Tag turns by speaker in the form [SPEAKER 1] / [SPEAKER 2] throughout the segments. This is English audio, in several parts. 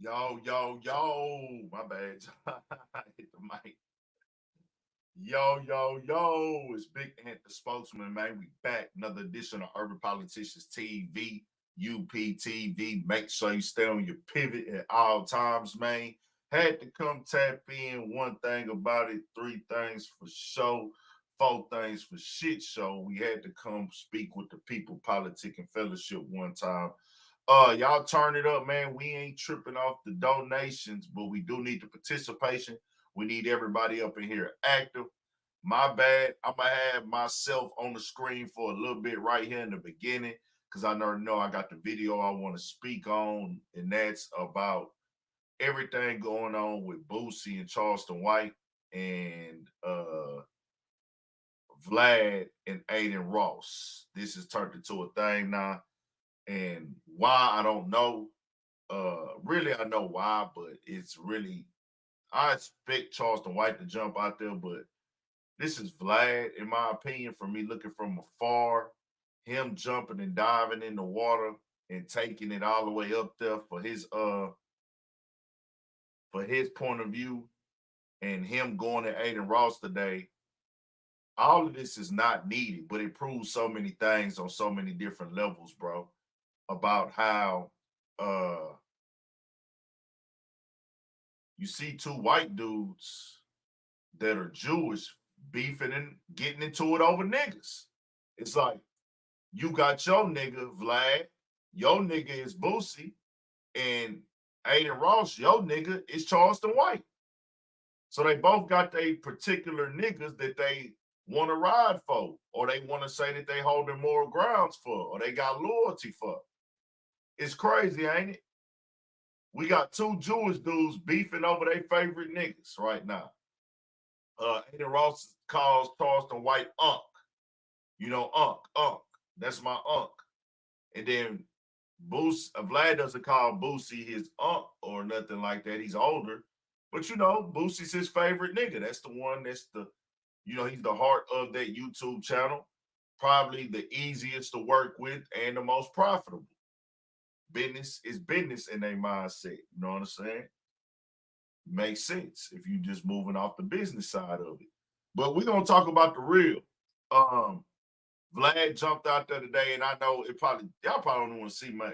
[SPEAKER 1] Yo, my bad. I hit the mic. Yo, it's Big Ant the spokesman, man. We back. Another edition of Urban Politicians TV, UPTV. Make sure you stay on your pivot at all times, man. Had to come tap in. One thing about it, three things for show, four things for shit show. We had to come speak with the people, politic and fellowship one time. Y'all turn it up, man. We ain't tripping off the donations, but we do need the participation. We need everybody up in here active. My bad. I'm gonna have myself on the screen for a little bit right here in the beginning because I know I got the video I want to speak on, and that's about everything going on with Boosie and Charleston White and Vlad and Adin Ross. This has turned into a thing now, and why I don't know. Really, I know why, but it's really I expect Charleston White to jump out there, but this is Vlad, in my opinion, from me looking from afar, him jumping and diving in the water and taking it all the way up there for his point of view, and him going to Adin Ross today. All of this is not needed, but it proves so many things on so many different levels, bro, about how uh you see two white dudes that are Jewish beefing and getting into it over niggas. It's like you got your nigga Vlad, your nigga is Boosie, and Adin Ross, your nigga is Charleston White. So they both got their particular niggas that they want to ride for, or they want to say that they holding moral grounds for, or they got loyalty for. It's crazy, ain't it? We got two Jewish dudes beefing over their favorite niggas right now. Adin Ross calls Charleston White Unc. You know, Unc. That's my Unc. And then Vlad doesn't call Boosie his Unc or nothing like that. He's older. But you know, Boosie's his favorite nigga. That's the one he's the heart of that YouTube channel. Probably the easiest to work with and the most profitable. Business is business in their mindset. You know what I'm saying? Makes sense if you just moving off the business side of it. But we're gonna talk about the real. Um, Vlad jumped out there today, and I know y'all probably don't want to see me.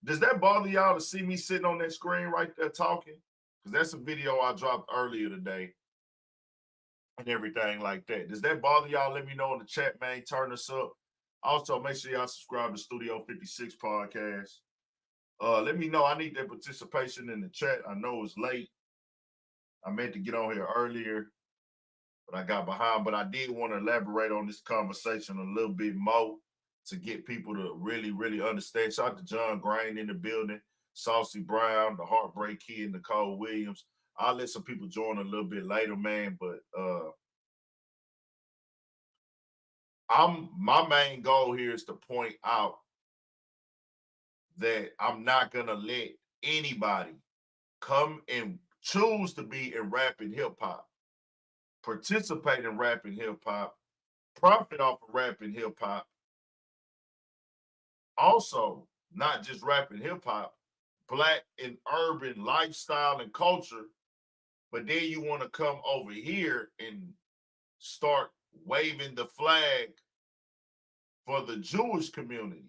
[SPEAKER 1] Does that bother y'all to see me sitting on that screen right there talking? Because that's a video I dropped earlier today and everything like that. Does that bother y'all? Let me know in the chat, man. Turn us up. Also, make sure y'all subscribe to Studio 56 podcast. Let me know. I need that participation in the chat. I know it's late. I meant to get on here earlier, but I got behind. But I did want to elaborate on this conversation a little bit more to get people to really understand. Shout out to John Grain in the building, Saucy Brown, the Heartbreak Kid, Nicole Williams. I'll let some people join a little bit later, man. But my main goal here is to point out that I'm not gonna let anybody come and choose to be in rap and hip hop, participate in rap and hip hop, profit off of rap and hip hop. Also, not just rap and hip hop, black and urban lifestyle and culture. But then you want to come over here and start waving the flag for the Jewish community.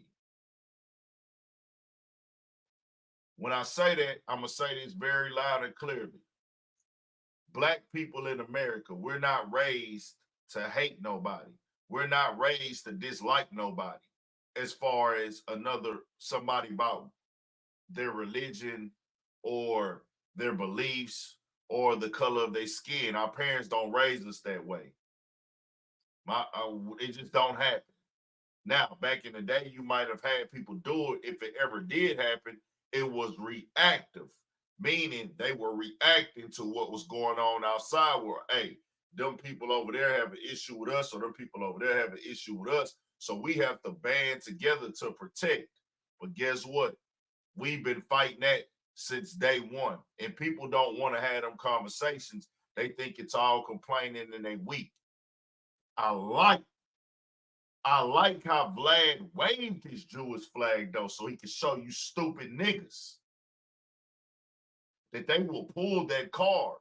[SPEAKER 1] When I say that, I'm going to say this very loud and clearly. Black people in America, we're not raised to hate nobody. We're not raised to dislike nobody as far as somebody about their religion or their beliefs or the color of their skin. Our parents don't raise us that way. It just don't happen. Now, back in the day, you might have had people do it. If it ever did happen, it was reactive, meaning they were reacting to what was going on outside. Where, hey, them people over there have an issue with us, or them people over there have an issue with us. So we have to band together to protect. But guess what? We've been fighting that since day one, and people don't want to have them conversations. They think it's all complaining and they weak. I like I like how Vlad waved his Jewish flag though, so he can show you stupid niggas that they will pull that card.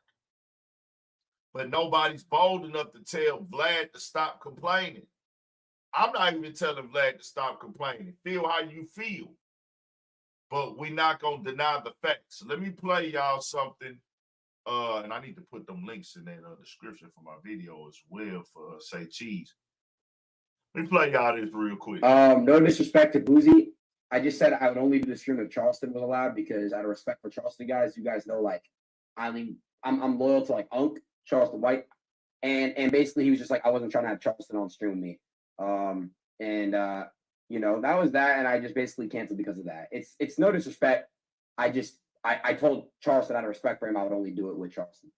[SPEAKER 1] But nobody's bold enough to tell Vlad to stop complaining. I'm not even telling Vlad to stop complaining. Feel how you feel. But we're not going to deny the facts. Let me play y'all something. And I need to put them links in that description for my video as well for Say Cheese. Let me play y'all this real quick.
[SPEAKER 2] No disrespect to Boosie. I just said I would only do the stream if Charleston was allowed because out of respect for Charleston guys, you guys know like I'm loyal to like Unc, Charleston White. And basically he was just like, I wasn't trying to have Charleston on stream with me. You know, that was that, and I just basically canceled because of that. It's no disrespect. I told Charleston out of respect for him, I would only do it with Charleston.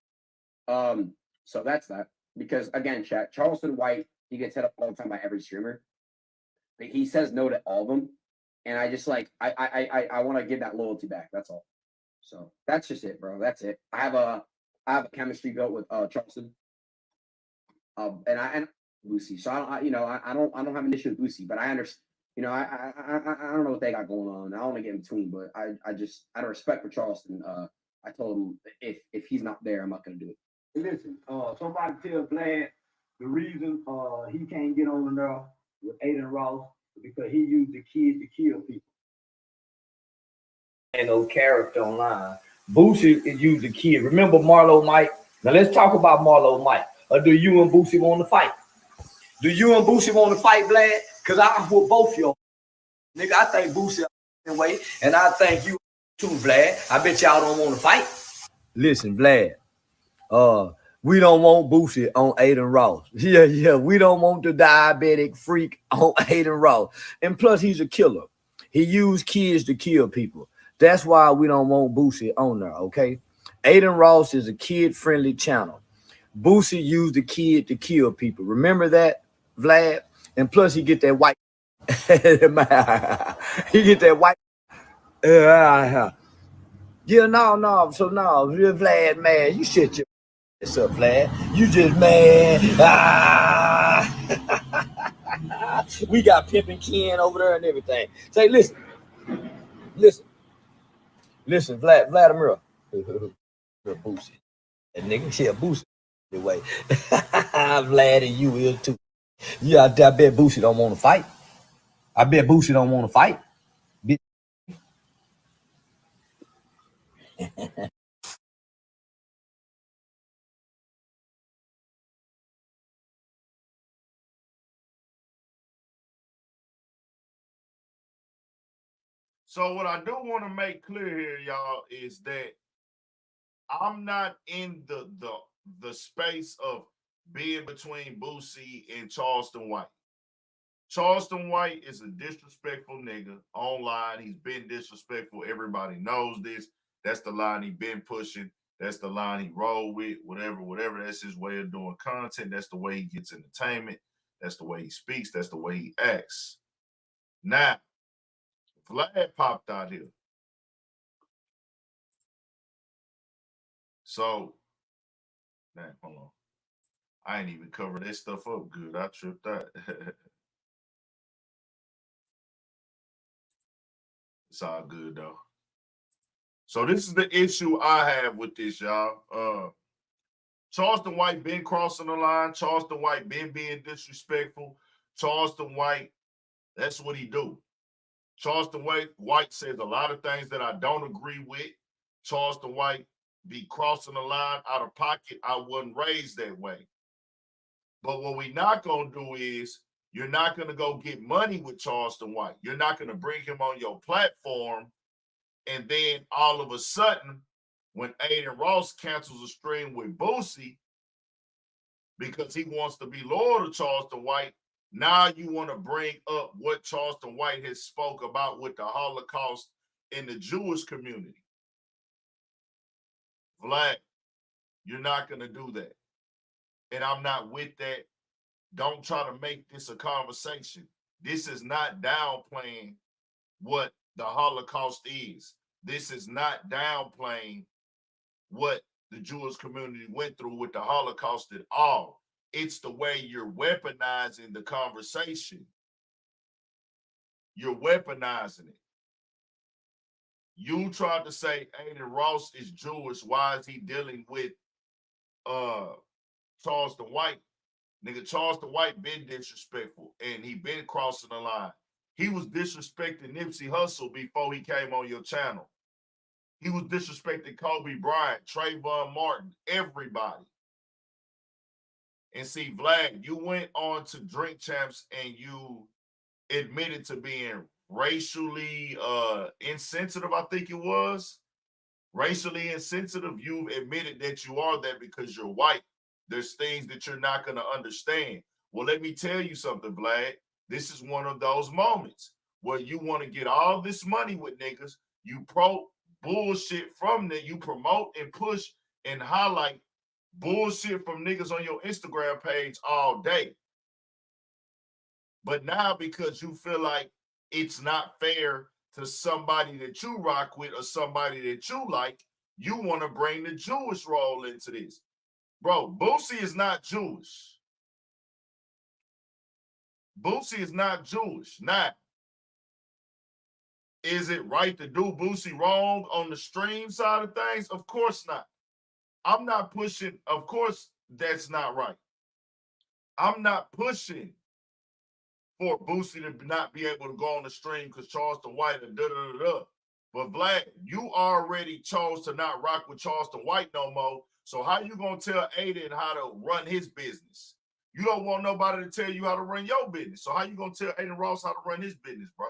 [SPEAKER 2] So that's that. Because again, chat, Charleston White, he gets hit up all the time by every streamer. But he says no to all of them. And I just like I want to give that loyalty back. That's all. So that's just it, bro. That's it. I have a chemistry built with Charleston. And Boosie. So I don't have an issue with Boosie, but I understand. You know, I don't know what they got going on. I don't want to get in between, but I just out of respect for Charleston, I told him if he's not there, I'm not gonna do it.
[SPEAKER 3] Listen, somebody tell Vlad the reason he can't get on there with Adin Ross because he used the kid to kill people. And no character online. Boosie used the kid. Remember Marlo Mike? Now let's talk about Marlo Mike. Or do you and Boosie want to fight? Do you and Boosie want to fight, Vlad? Because I whoop both y'all. Nigga, I think Boosie way, and I think you too, Vlad. I bet y'all don't want to fight. Listen, Vlad. We don't want Boosie on Adin Ross. Yeah. We don't want the diabetic freak on Adin Ross. And plus, he's a killer. He used kids to kill people. That's why we don't want Boosie on there, okay? Adin Ross is a kid-friendly channel. Boosie used the kid to kill people. Remember that, Vlad? And plus, he get that white. He get that white. Yeah, no. So, no, Vlad, man, you shit your ass up, Vlad. You just mad. We got Pimpin' Ken over there and everything. Say, listen, Vladimir. Boosie. That nigga, yeah, Boosie. Anyway, Vlad and you will too. Yeah, I bet Boosie don't want to fight. I bet Boosie don't want to fight.
[SPEAKER 1] So what I do want to make clear here, y'all, is that I'm not in the space of being between Boosie and Charleston White. Charleston White is a disrespectful nigga online. He's been disrespectful. Everybody knows this. That's the line he been pushing. That's the line he rolled with. Whatever. That's his way of doing content. That's the way he gets entertainment. That's the way he speaks. That's the way he acts. Now, Vlad popped out here. So, man, hold on. I ain't even covered that stuff up good. I tripped out. It's all good though. So this is the issue I have with this, y'all. Charleston White been crossing the line. Charleston White been being disrespectful. Charleston White, that's what he do. Charleston White says a lot of things that I don't agree with. Charleston White be crossing the line out of pocket. I wasn't raised that way. But what we not going to do is you're not going to go get money with Charleston White. You're not going to bring him on your platform. And then all of a sudden, when Adin Ross cancels a stream with Boosie because he wants to be loyal to Charleston White, now you want to bring up what Charleston White has spoke about with the Holocaust in the Jewish community. Vlad, you're not going to do that. And I'm not with that. Don't try to make this a conversation. This is not downplaying what the Holocaust is. This is not downplaying what the Jewish community went through with the Holocaust at all. It's the way you're weaponizing the conversation. You're weaponizing it. You tried to say Adin Ross is Jewish. Why is he dealing with Charleston White? Nigga, Charleston White been disrespectful, and he been crossing the line. He was disrespecting Nipsey Hussle before he came on your channel. He was disrespecting Kobe Bryant, Trayvon Martin, everybody. And see, Vlad, you went on to Drink Champs and you admitted to being racially insensitive, I think it was. Racially insensitive. You've admitted that you are that because you're white. There's things that you're not going to understand. Well, let me tell you something, Vlad. This is one of those moments where you want to get all this money with niggas. You pro bullshit from them. You promote and push and highlight bullshit from niggas on your Instagram page all day. But now because you feel like it's not fair to somebody that you rock with or somebody that you like, you want to bring the Jewish role into this. Bro, Boosie is not Jewish. Boosie is not Jewish. Now, is it right to do Boosie wrong on the stream side of things? Of course not. I'm not pushing. Of course, that's not right. I'm not pushing for Boosie to not be able to go on the stream because Charleston White and da-da-da-da. But Vlad, you already chose to not rock with Charleston White no more. So how you going to tell Adin how to run his business? You don't want nobody to tell you how to run your business. So how you going to tell Adin Ross how to run his business, bro?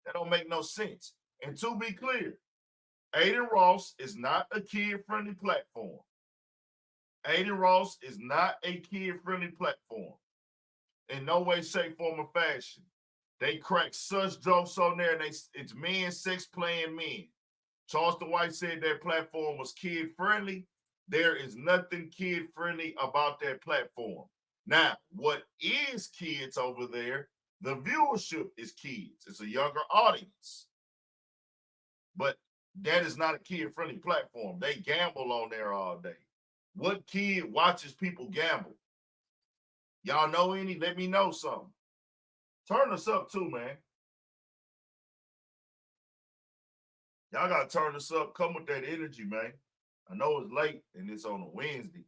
[SPEAKER 1] That don't make no sense. And to be clear, Adin Ross is not a kid-friendly platform. Adin Ross is not a kid-friendly platform. In no way, shape, form, or fashion. They crack such jokes on there, and it's men sex playing men. Charleston White said their platform was kid-friendly. There is nothing kid-friendly about that platform. Now, what is kids over there? The viewership is kids. It's a younger audience. But that is not a kid-friendly platform. They gamble on there all day. What kid watches people gamble? Y'all know any? Let me know something. Turn us up too, man. Y'all got to turn us up. Come with that energy, man. I know it's late and it's on a Wednesday.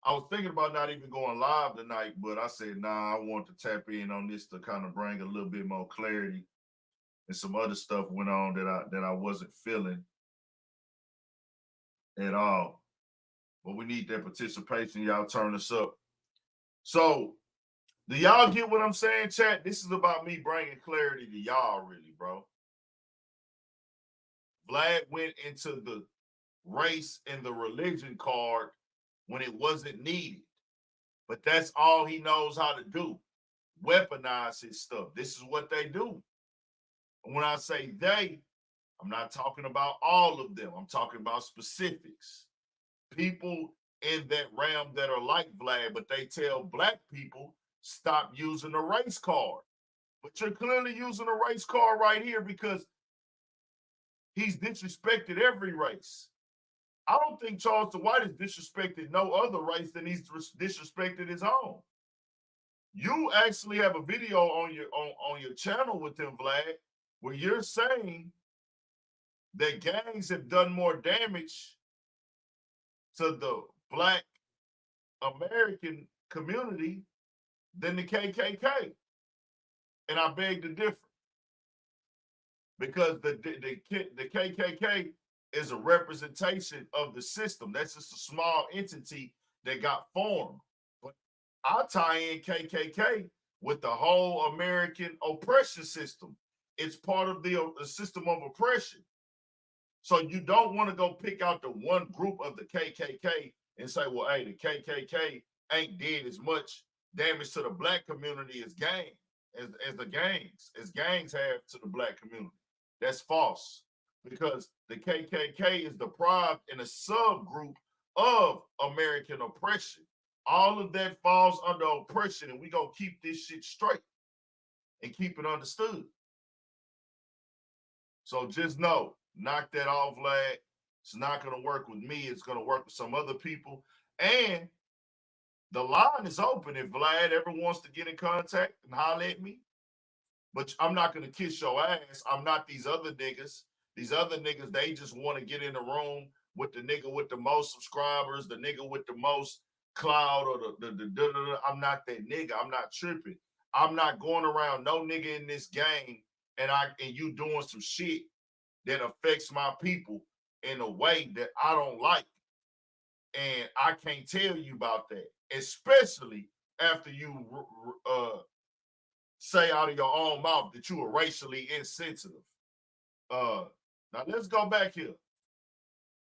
[SPEAKER 1] I was thinking about not even going live tonight, but I said, nah, I want to tap in on this to kind of bring a little bit more clarity. And some other stuff went on that I wasn't feeling at all. But we need that participation. Y'all turn us up. So, do y'all get what I'm saying, chat? This is about me bringing clarity to y'all, really, bro. Vlad went into the race and the religion card when it wasn't needed. But that's all he knows how to do. Weaponize his stuff. This is what they do. And when I say they, I'm not talking about all of them. I'm talking about specifics. People in that realm that are like Vlad, but they tell black people, stop using the race card. But you're clearly using a race card right here because he's disrespected every race. I don't think Charleston White has disrespected no other race than he's disrespected his own. You actually have a video on your channel with him, Vlad, where you're saying that gangs have done more damage to the Black American community than the KKK. And I beg to differ. Because the KKK is a representation of the system. That's just a small entity that got formed. But I tie in KKK with the whole American oppression system. It's part of the system of oppression. So you don't want to go pick out the one group of the KKK and say, well, hey, the KKK ain't did as much damage to the black community as the gangs have to the black community. That's false, because the KKK is deprived in a subgroup of American oppression. All of that falls under oppression, and we gonna keep this shit straight and keep it understood. So just know, knock that off, Vlad. It's not gonna work with me. It's gonna work with some other people. And the line is open. If Vlad ever wants to get in contact and holler at me, but I'm not gonna kiss your ass. I'm not these other niggas. These other niggas, they just want to get in the room with the nigga with the most subscribers, the nigga with the most clout, or the. I'm not that nigga. I'm not tripping. I'm not going around no nigga in this game and you doing some shit that affects my people in a way that I don't like. And I can't tell you about that, especially after you say out of your own mouth that you are racially insensitive. Now let's go back here.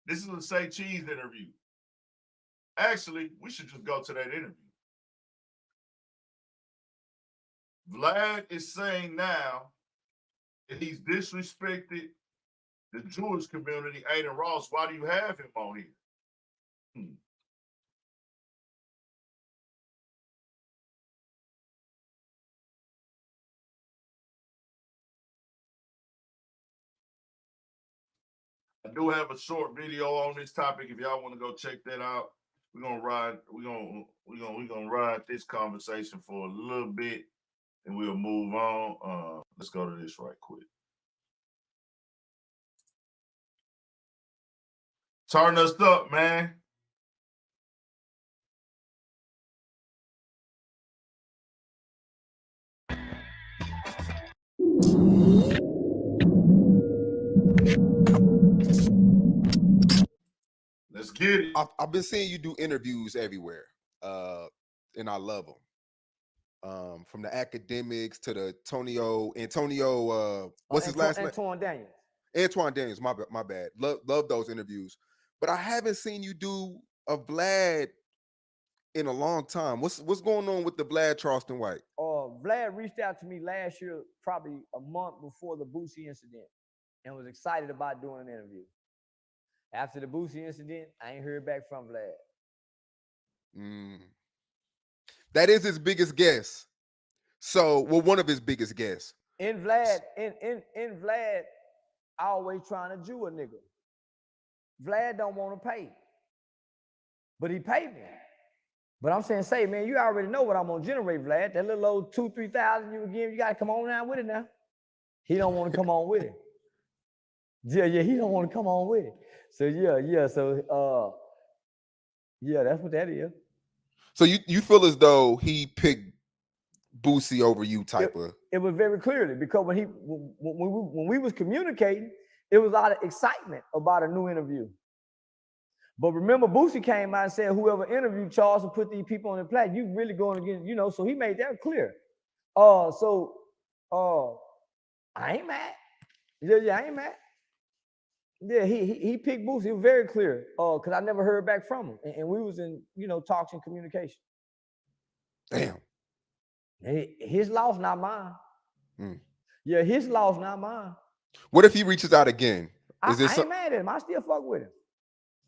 [SPEAKER 1] This is a Say Cheese interview. Actually, we should just go to that interview. Vlad is saying now that he's disrespected the Jewish community. Adin Ross, why do you have him on here? I do have a short video on this topic. If y'all want to go check that out, we're gonna ride this conversation for a little bit, and we'll move on. Let's go to this right quick. Turn us up, man. Let's get it.
[SPEAKER 4] I've been seeing you do interviews everywhere, and I love them. From the academics to the Antonio, what's his last name? Antoine Daniels. My bad. Love those interviews, but I haven't seen you do a Vlad in a long time. What's going on with the Vlad Charleston White?
[SPEAKER 3] Vlad reached out to me last year, probably a month before the Boosie incident, and was excited about doing an interview. After the Boosie incident, I ain't heard back from Vlad.
[SPEAKER 4] That is his biggest guess. So, well, one of his biggest guests.
[SPEAKER 3] In Vlad, I always trying to Jew a nigga. Vlad don't want to pay, but he paid me. But I'm saying, say, man, you already know what I'm gonna generate, Vlad. That little old 2,000-3,000 you give, you gotta come on down with it now. He don't want to come on with it. Yeah, he don't want to come on with it. So that's what that is.
[SPEAKER 4] So you feel as though he picked Boosie over you, type of.
[SPEAKER 3] It was very clearly, because when we was communicating, it was a lot of excitement about a new interview. But remember, Boosie came out and said, whoever interviewed Charles and put these people on the platform, you really going against, so he made that clear. I ain't mad. Yeah, I ain't mad. Yeah, he picked Boosie. It was very clear. Because I never heard back from him. And we was in, talks and communication.
[SPEAKER 4] Damn.
[SPEAKER 3] His loss, not mine. Yeah, his loss, not mine.
[SPEAKER 4] What if he reaches out again?
[SPEAKER 3] I ain't mad at him. I still fuck with him.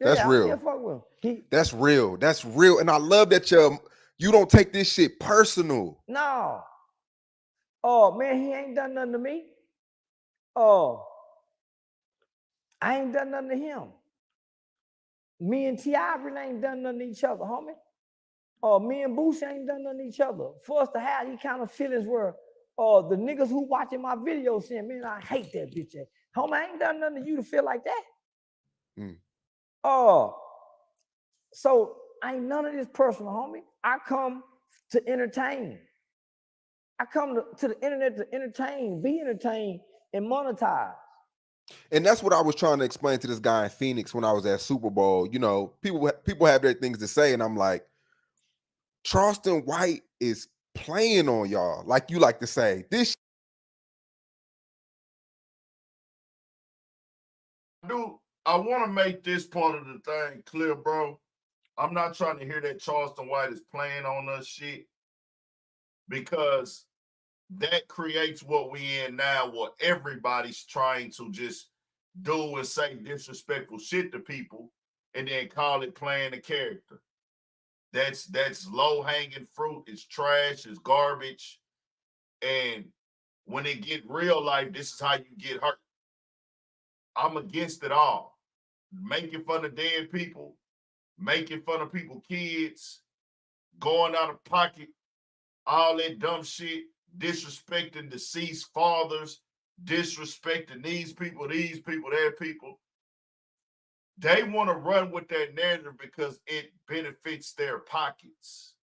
[SPEAKER 3] Yeah,
[SPEAKER 4] that's real.
[SPEAKER 3] I still fuck with him.
[SPEAKER 4] That's real. That's real. And I love that you don't take this shit personal.
[SPEAKER 3] No. Oh, man, he ain't done nothing to me. Oh, I ain't done nothing to him. Me and T.I. really ain't done nothing to each other, homie. Me and Boosie ain't done nothing to each other. For us to have these kind of feelings where the niggas who watching my videos saying, man, I hate that bitch. Homie, I ain't done nothing to you to feel like that. So ain't none of this personal, homie. I come to entertain. I come to the internet to entertain, be entertained, and monetize.
[SPEAKER 4] And that's what I was trying to explain to this guy in Phoenix when I was at Super Bowl. People have their things to say, and I'm like, Charleston White is playing on y'all, like you like to say. This.
[SPEAKER 1] Dude, I want to make this part of the thing clear, bro. I'm not trying to hear that Charleston White is playing on us shit, because that creates what we in now, where everybody's trying to just do and say disrespectful shit to people and then call it playing a character. That's low-hanging fruit. It's trash. It's garbage. And when it get real life, this is how you get hurt. I'm against it all. Making fun of dead people, making fun of people's kids, going out of pocket, all that dumb shit. disrespecting deceased fathers, disrespecting these people, their people. They want to run with that narrative because it benefits their pockets.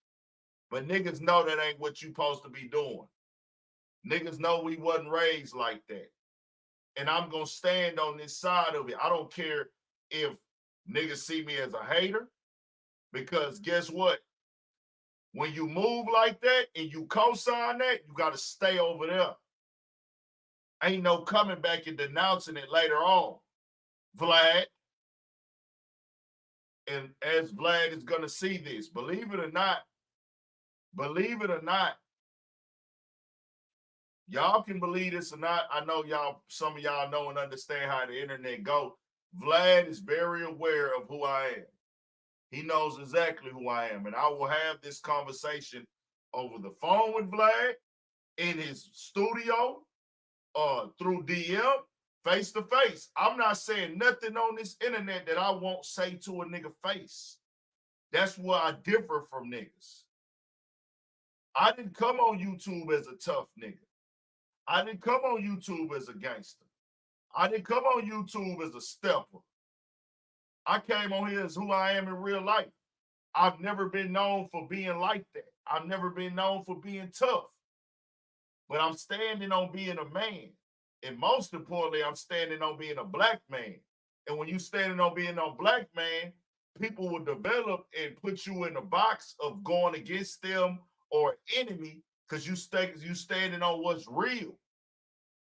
[SPEAKER 1] But niggas know that ain't what you supposed to be doing. Niggas know we wasn't raised like that. And I'm going to stand on this side of it. I don't care if niggas see me as a hater, because guess what? When you move like that and you co-sign that, you got to stay over there. Ain't no coming back and denouncing it later on, Vlad. And as Vlad is going to see this, believe it or not, y'all can believe this or not. I know y'all, some of y'all know and understand how the internet go. Vlad is very aware of who I am. He knows exactly who I am. And I will have this conversation over the phone with Vlad, in his studio, through DM, face to face. I'm not saying nothing on this internet that I won't say to a nigga face. That's where I differ from niggas. I didn't come on YouTube as a tough nigga. I didn't come on YouTube as a gangster. I didn't come on YouTube as a stepper. I came on here as who I am in real life. I've never been known for being like that. I've never been known for being tough. But I'm standing on being a man. And most importantly, I'm standing on being a black man. And when you standing on being a black man, people will develop and put you in a box of going against them or enemy because you standing on what's real.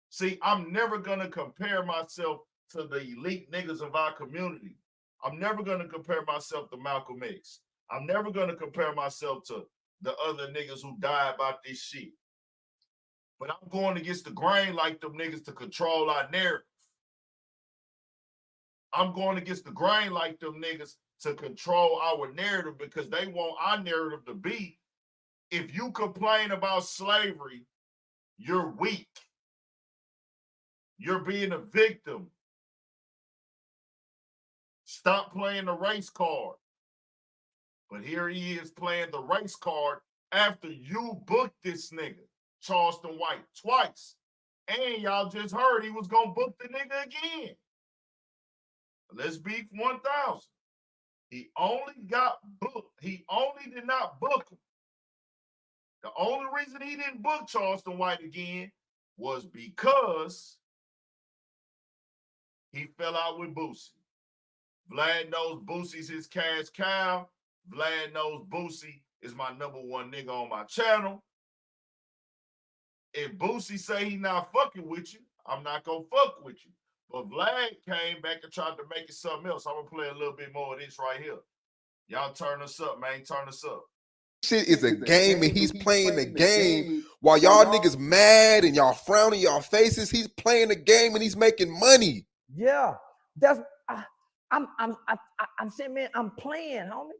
[SPEAKER 1] See, I'm never going to compare myself to the elite niggas of our community. I'm never going to compare myself to Malcolm X. I'm never going to compare myself to the other niggas who died about this shit. But I'm going against the grain like them niggas to control our narrative. I'm going against the grain like them niggas to control our narrative because they want our narrative to be, if you complain about slavery, you're weak. You're being a victim. Stop playing the race card. But here he is playing the race card after you booked this nigga, Charleston White, twice. And y'all just heard he was going to book the nigga again. Let's be 1,000. He only got booked. He only did not book him. The only reason he didn't book Charleston White again was because he fell out with Boosie. Vlad knows Boosie's his cash cow. Vlad knows Boosie is my #1 nigga on my channel. If Boosie say he not fucking with you, I'm not gonna fuck with you. But Vlad came back and tried to make it something else. I'm gonna play a little bit more of this right here. Y'all turn us up, man. Turn us up.
[SPEAKER 4] Shit is a game and he's playing the game while y'all niggas mad and y'all frowning y'all faces. He's playing the game and he's making money.
[SPEAKER 3] Yeah, that's I'm saying, man, I'm playing, homie.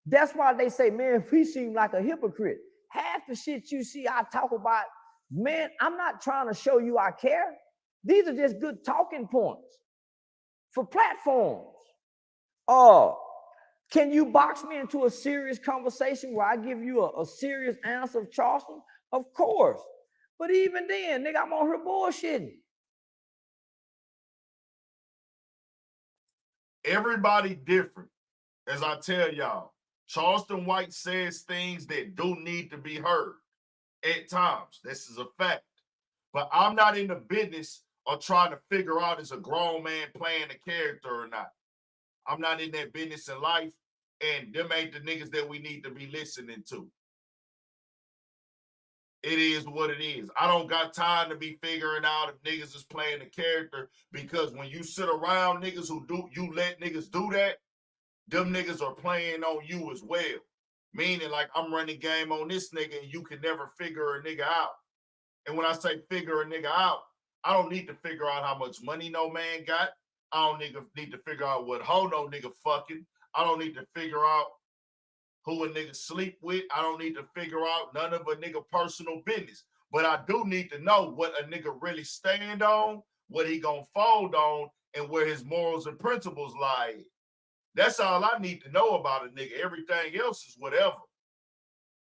[SPEAKER 3] That's why they say, man, he seems like a hypocrite. Half the shit you see I talk about, man, I'm not trying to show you I care. These are just good talking points for platforms. Can you box me into a serious conversation where I give you a serious answer of Charleston? Of course. But even then, nigga, I'm on here bullshitting.
[SPEAKER 1] Everybody different. As I tell y'all, Charleston White says things that do need to be heard at times. This is a fact. But I'm not in the business of trying to figure out is a grown man playing a character or not. I'm not in that business in life, and them ain't the niggas that we need to be listening to. It is what it is. I don't got time to be figuring out if niggas is playing a character, because when you sit around niggas who do, you let niggas do that, them niggas are playing on you as well. Meaning like I'm running game on this nigga and you can never figure a nigga out. And when I say figure a nigga out, I don't need to figure out how much money no man got. I don't need to figure out what hoe no nigga fucking. I don't need to figure out who a nigga sleep with. I don't need to figure out none of a nigga personal business. But I do need to know what a nigga really stand on, what he gonna fold on, and where his morals and principles lie. That's all I need to know about a nigga. Everything else is whatever.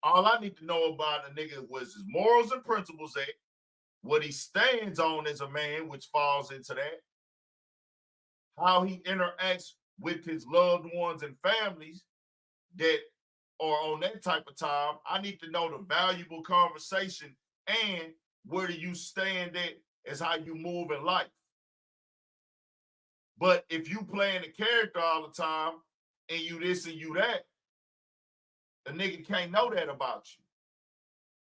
[SPEAKER 1] All I need to know about a nigga was his morals and principles at, what he stands on as a man, which falls into that, how he interacts with his loved ones and families that are on that type of time. I need to know the valuable conversation and where do you stand at as how you move in life. But if you playing the character all the time and you this and you that, a nigga can't know that about you.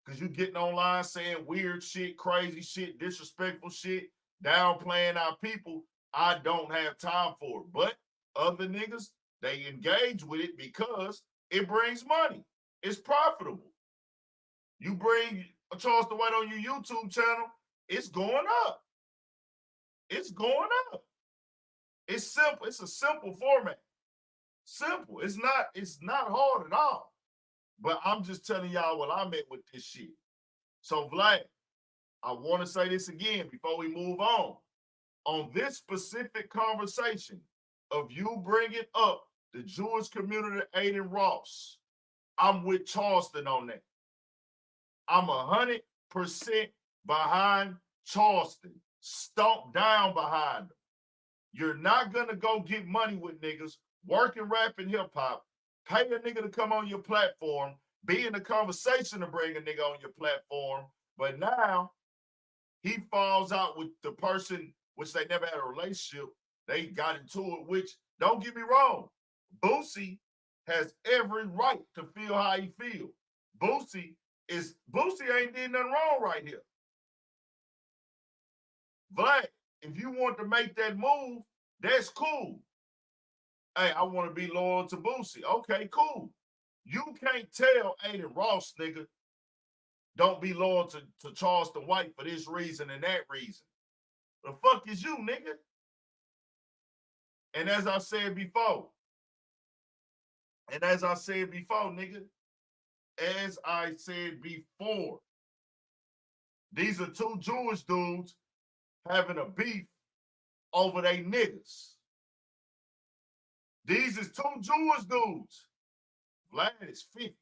[SPEAKER 1] Because you getting online saying weird shit, crazy shit, disrespectful shit, downplaying our people. I don't have time for it. But other niggas, they engage with it because it brings money. It's profitable. You bring a Charleston White on your YouTube channel, it's going up. It's going up. It's simple. It's a simple format. Simple. It's not hard at all. But I'm just telling y'all what I'm at with this shit. So Vlad, I want to say this again before we move on. On this specific conversation of you bringing up the Jewish community, Adin Ross, I'm with Charleston on that. I'm 100% behind Charleston. Stomp down behind them. You're not going to go get money with niggas, working rap and hip hop, pay a nigga to come on your platform, be in a conversation to bring a nigga on your platform, but now he falls out with the person which they never had a relationship. They got into it, which, don't get me wrong, Boosie has every right to feel how he feels. Boosie ain't did nothing wrong right here. Vlad, if you want to make that move, that's cool. Hey, I want to be loyal to Boosie. Okay, cool. You can't tell Adin Ross, nigga, don't be loyal to Charleston White for this reason and that reason. The fuck is you, nigga? And as I said before, nigga, as I said before, these are two Jewish dudes having a beef over they niggas. These is two Jewish dudes. Vlad is 50.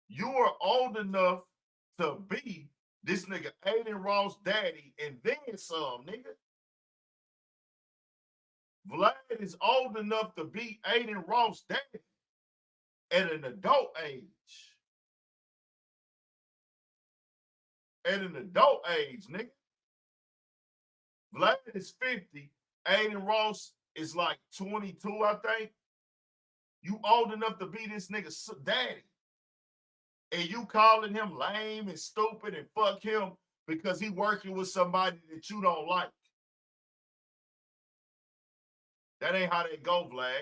[SPEAKER 1] You are old enough to be this nigga Adin Ross daddy and then some, nigga. Vlad is old enough to be Adin Ross daddy at an adult age. At an adult age, nigga. Vlad is 50. Adin Ross is like 22, I think. You old enough to be this nigga daddy. And you calling him lame and stupid and fuck him because he working with somebody that you don't like. That ain't how they go, Vlad.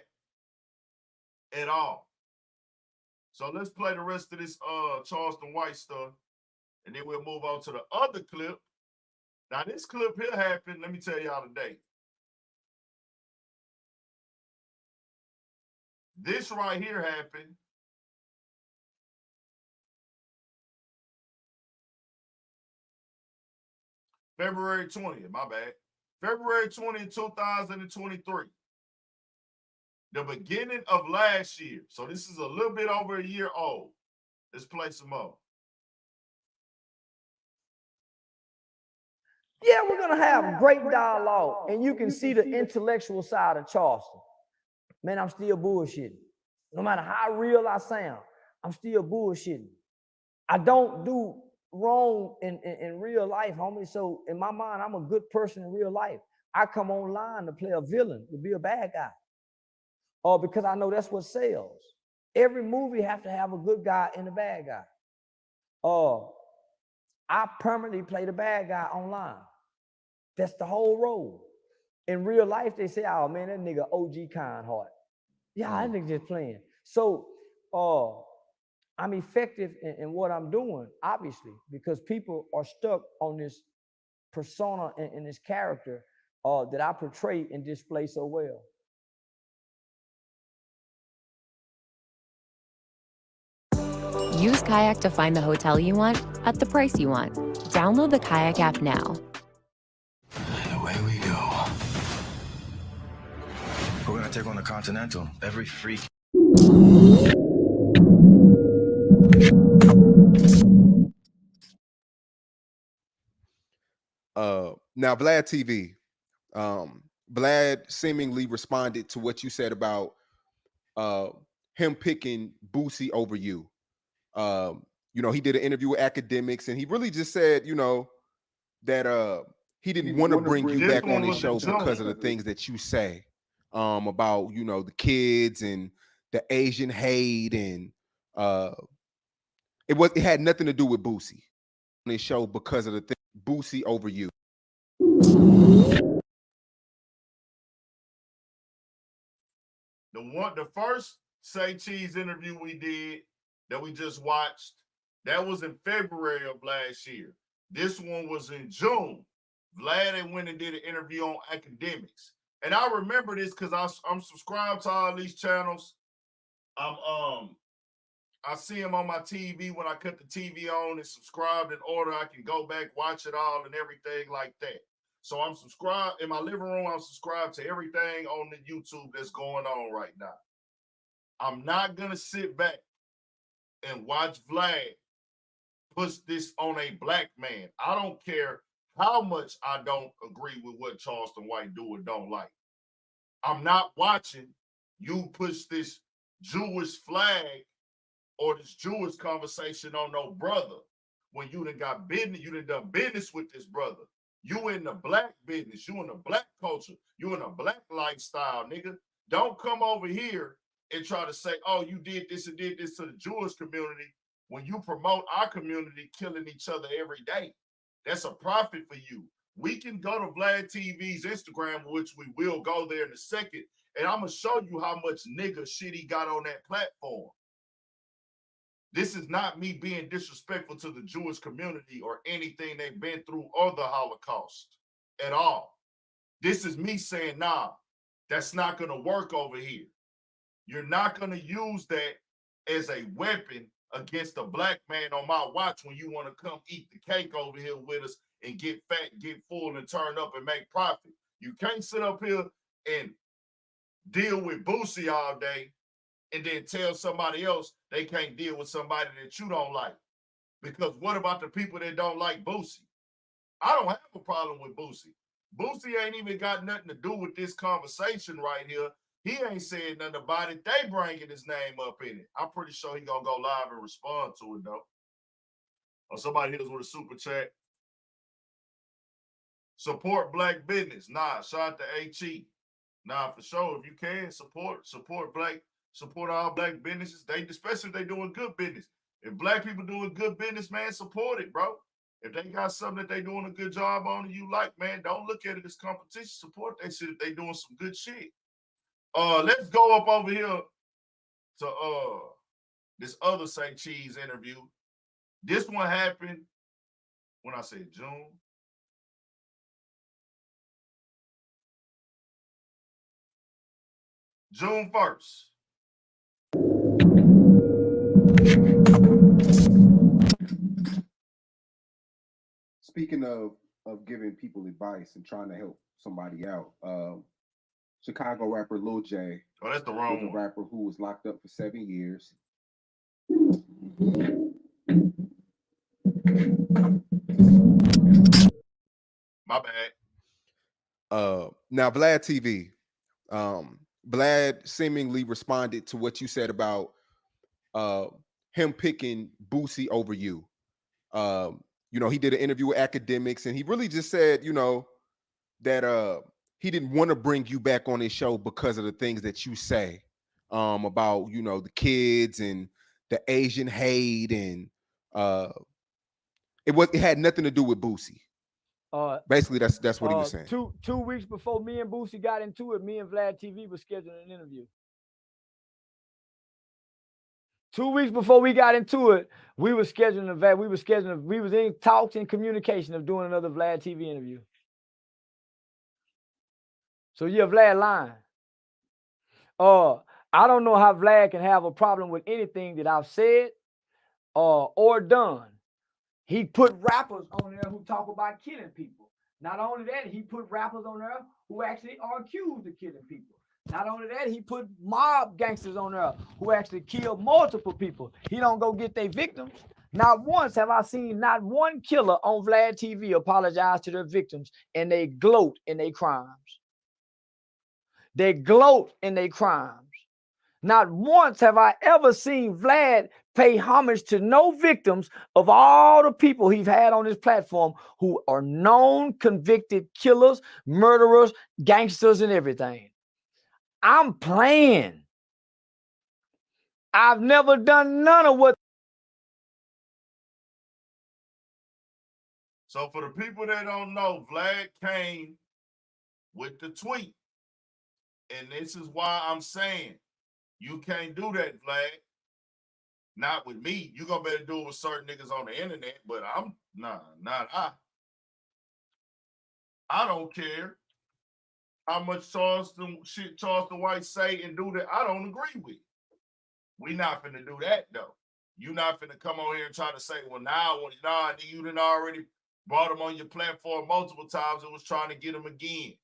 [SPEAKER 1] At all. So let's play the rest of this Charleston White stuff. And then we'll move on to the other clip. Now this clip here happened, let me tell y'all today. This right here happened February 20th, my bad. February 20th, 2023. The beginning of last year. So this is a little bit over a year old. Let's play some more.
[SPEAKER 3] Yeah, we're going to have a great dialogue, and you can see the intellectual side of Charleston. Man, I'm still bullshitting. No matter how real I sound, I'm still bullshitting. I don't do wrong in real life, homie. So in my mind, I'm a good person in real life. I come online to play a villain, to be a bad guy. Or because I know that's what sells. Every movie have to have a good guy and a bad guy. I permanently play the bad guy online. That's the whole role. In real life, they say, oh man, that nigga OG kind heart. Yeah, that nigga just playing. So I'm effective in what I'm doing, obviously, because people are stuck on this persona and this character that I portray and display so well.
[SPEAKER 5] Use Kayak to find the hotel you want at the price you want. Download the Kayak app now.
[SPEAKER 6] Away we go. We're gonna take on the Continental. Every freak.
[SPEAKER 4] now Vlad TV, Vlad seemingly responded to what you said about him picking Boosie over you. He did an interview with Academics, and he really just said, that he didn't want to bring you
[SPEAKER 1] This
[SPEAKER 4] back
[SPEAKER 1] one
[SPEAKER 4] on his
[SPEAKER 1] was in
[SPEAKER 4] show because of the
[SPEAKER 1] June.
[SPEAKER 4] things that you say about the kids and the Asian hate, and it had nothing to do with Boosie on his show because of the thing. Boosie over you.
[SPEAKER 1] The first Say Cheese interview we did that we just watched, that was in February of last year. This one was in June. Vlad had went and did an interview on Academics. And I remember this because I'm subscribed to all these channels. I see them on my TV when I cut the TV on and subscribed in order. I can go back, watch it all and everything like that. So I'm subscribed in my living room. I'm subscribed to everything on the YouTube that's going on right now. I'm not going to sit back and watch Vlad push this on a black man. I don't care how much I don't agree with what Charleston White do or don't like. I'm not watching you push this Jewish flag or this Jewish conversation on no brother when you done got business, you done business with this brother. You in the black business, you in the black culture, you in a black lifestyle, nigga. Don't come over here and try to say, oh, you did this and did this to the Jewish community when you promote our community killing each other every day. That's a profit for you. We can go to Vlad TV's Instagram, which we will go there in a second, and I'm going to show you how much nigga shit he got on that platform. This is not me being disrespectful to the Jewish community or anything they've been through or the Holocaust at all. This is me saying, nah, that's not going to work over here. You're not going to use that as a weapon against a black man on my watch when you want to come eat the cake over here with us and get fat, get full, and turn up and make profit. You can't sit up here and deal with Boosie all day and then tell somebody else they can't deal with somebody that you don't like. Because what about the people that don't like Boosie? I don't have a problem with Boosie. Boosie ain't even got nothing to do with this conversation right here. He ain't saying nothing about it. They bringing his name up in it. I'm pretty sure he gonna go live and respond to it, though. Or somebody hit us with a super chat. Support black business. Nah, shout out to HE. Nah, for sure. If you can, support all black businesses. Especially if they doing good business. If black people doing good business, man, support it, bro. If they got something that they doing a good job on and you like, man, don't look at it as competition. Support that shit if they doing some good shit. Let's go up over here to this other Say Cheese interview. This one happened when I said June. June 1st.
[SPEAKER 7] Speaking of giving people advice and trying to help somebody out, Chicago rapper Lil J.
[SPEAKER 1] Oh, that's the wrong
[SPEAKER 7] was a
[SPEAKER 1] one.
[SPEAKER 7] rapper who was locked up for 7 years.
[SPEAKER 1] My bad.
[SPEAKER 4] Now Vlad TV, Vlad seemingly responded to what you said about him picking Boosie over you. He did an interview with Academics, and he really just said, that he didn't want to bring you back on his show because of the things that you say about the kids and the Asian hate, and it had nothing to do with Boosie. Basically, that's what he was saying.
[SPEAKER 8] Two weeks before me and Boosie got into it, me and Vlad TV was scheduling an interview. 2 weeks before we got into it, we was in talks and communication of doing another Vlad TV interview. So yeah, Vlad lying. I don't know how Vlad can have a problem with anything that I've said or done. He put rappers on there who talk about killing people. Not only that, he put rappers on there who actually are accused of killing people. Not only that, he put mob gangsters on there who actually killed multiple people. He don't go get their victims. Not once have I seen not one killer on Vlad TV apologize to their victims, and they gloat in their crimes. They gloat in their crimes. Not once have I ever seen Vlad pay homage to no victims of all the people he's had on his platform who are known convicted killers, murderers, gangsters, and everything. I'm playing. I've never done none of what.
[SPEAKER 1] So for the people that don't know, Vlad came with the tweet. And this is why I'm saying you can't do that, Vlad. Not with me. You gonna better do it with certain niggas on the internet, but I'm not I. I don't care how much Charleston White say and do that. I don't agree with. We not finna do that though. You not finna come on here and try to say, well, nah, you done already brought him on your platform multiple times and was trying to get him again.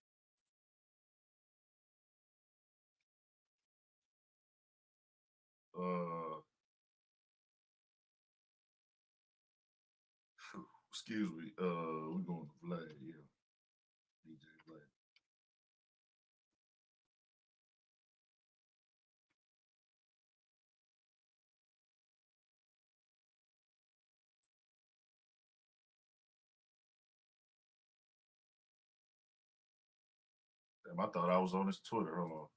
[SPEAKER 1] Excuse me. We're going to Vlad, yeah. DJ Vlad. Damn, I thought I was on his Twitter. Hold on.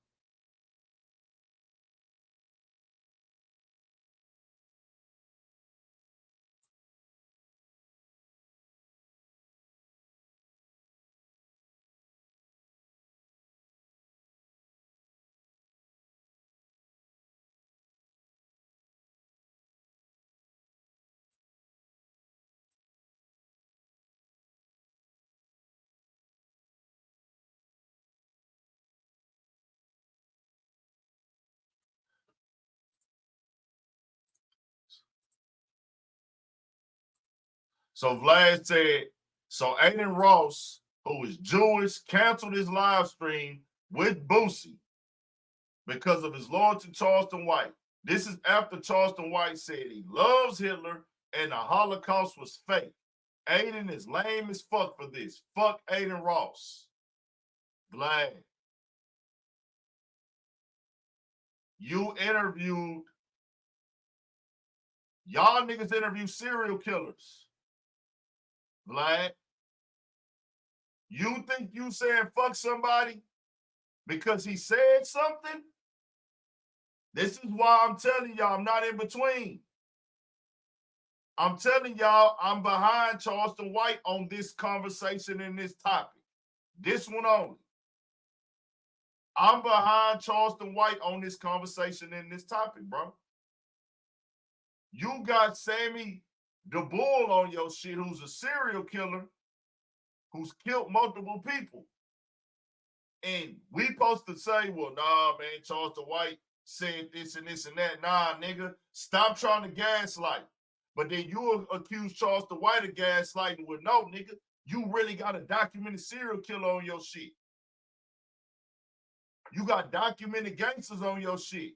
[SPEAKER 1] So Vlad said, so Adin Ross, who is Jewish, canceled his live stream with Boosie because of his loyalty to Charleston White. This is after Charleston White said he loves Hitler and the Holocaust was fake. Adin is lame as fuck for this. Fuck Adin Ross. Vlad. You interviewed, y'all niggas interview serial killers. Vlad. You think you saying fuck somebody because he said something? This is why I'm telling y'all I'm not in between. I'm telling y'all I'm behind Charleston White on this conversation and this topic. This one only. I'm behind Charleston White on this conversation and this topic, bro. You got Sammy the Bull on your shit, who's a serial killer, who's killed multiple people. And we supposed to say, well, nah, man, Charleston White said this and this and that. Nah, nigga, stop trying to gaslight. But then you accuse Charleston White of gaslighting. Well, no, nigga, you really got a documented serial killer on your shit. You got documented gangsters on your shit.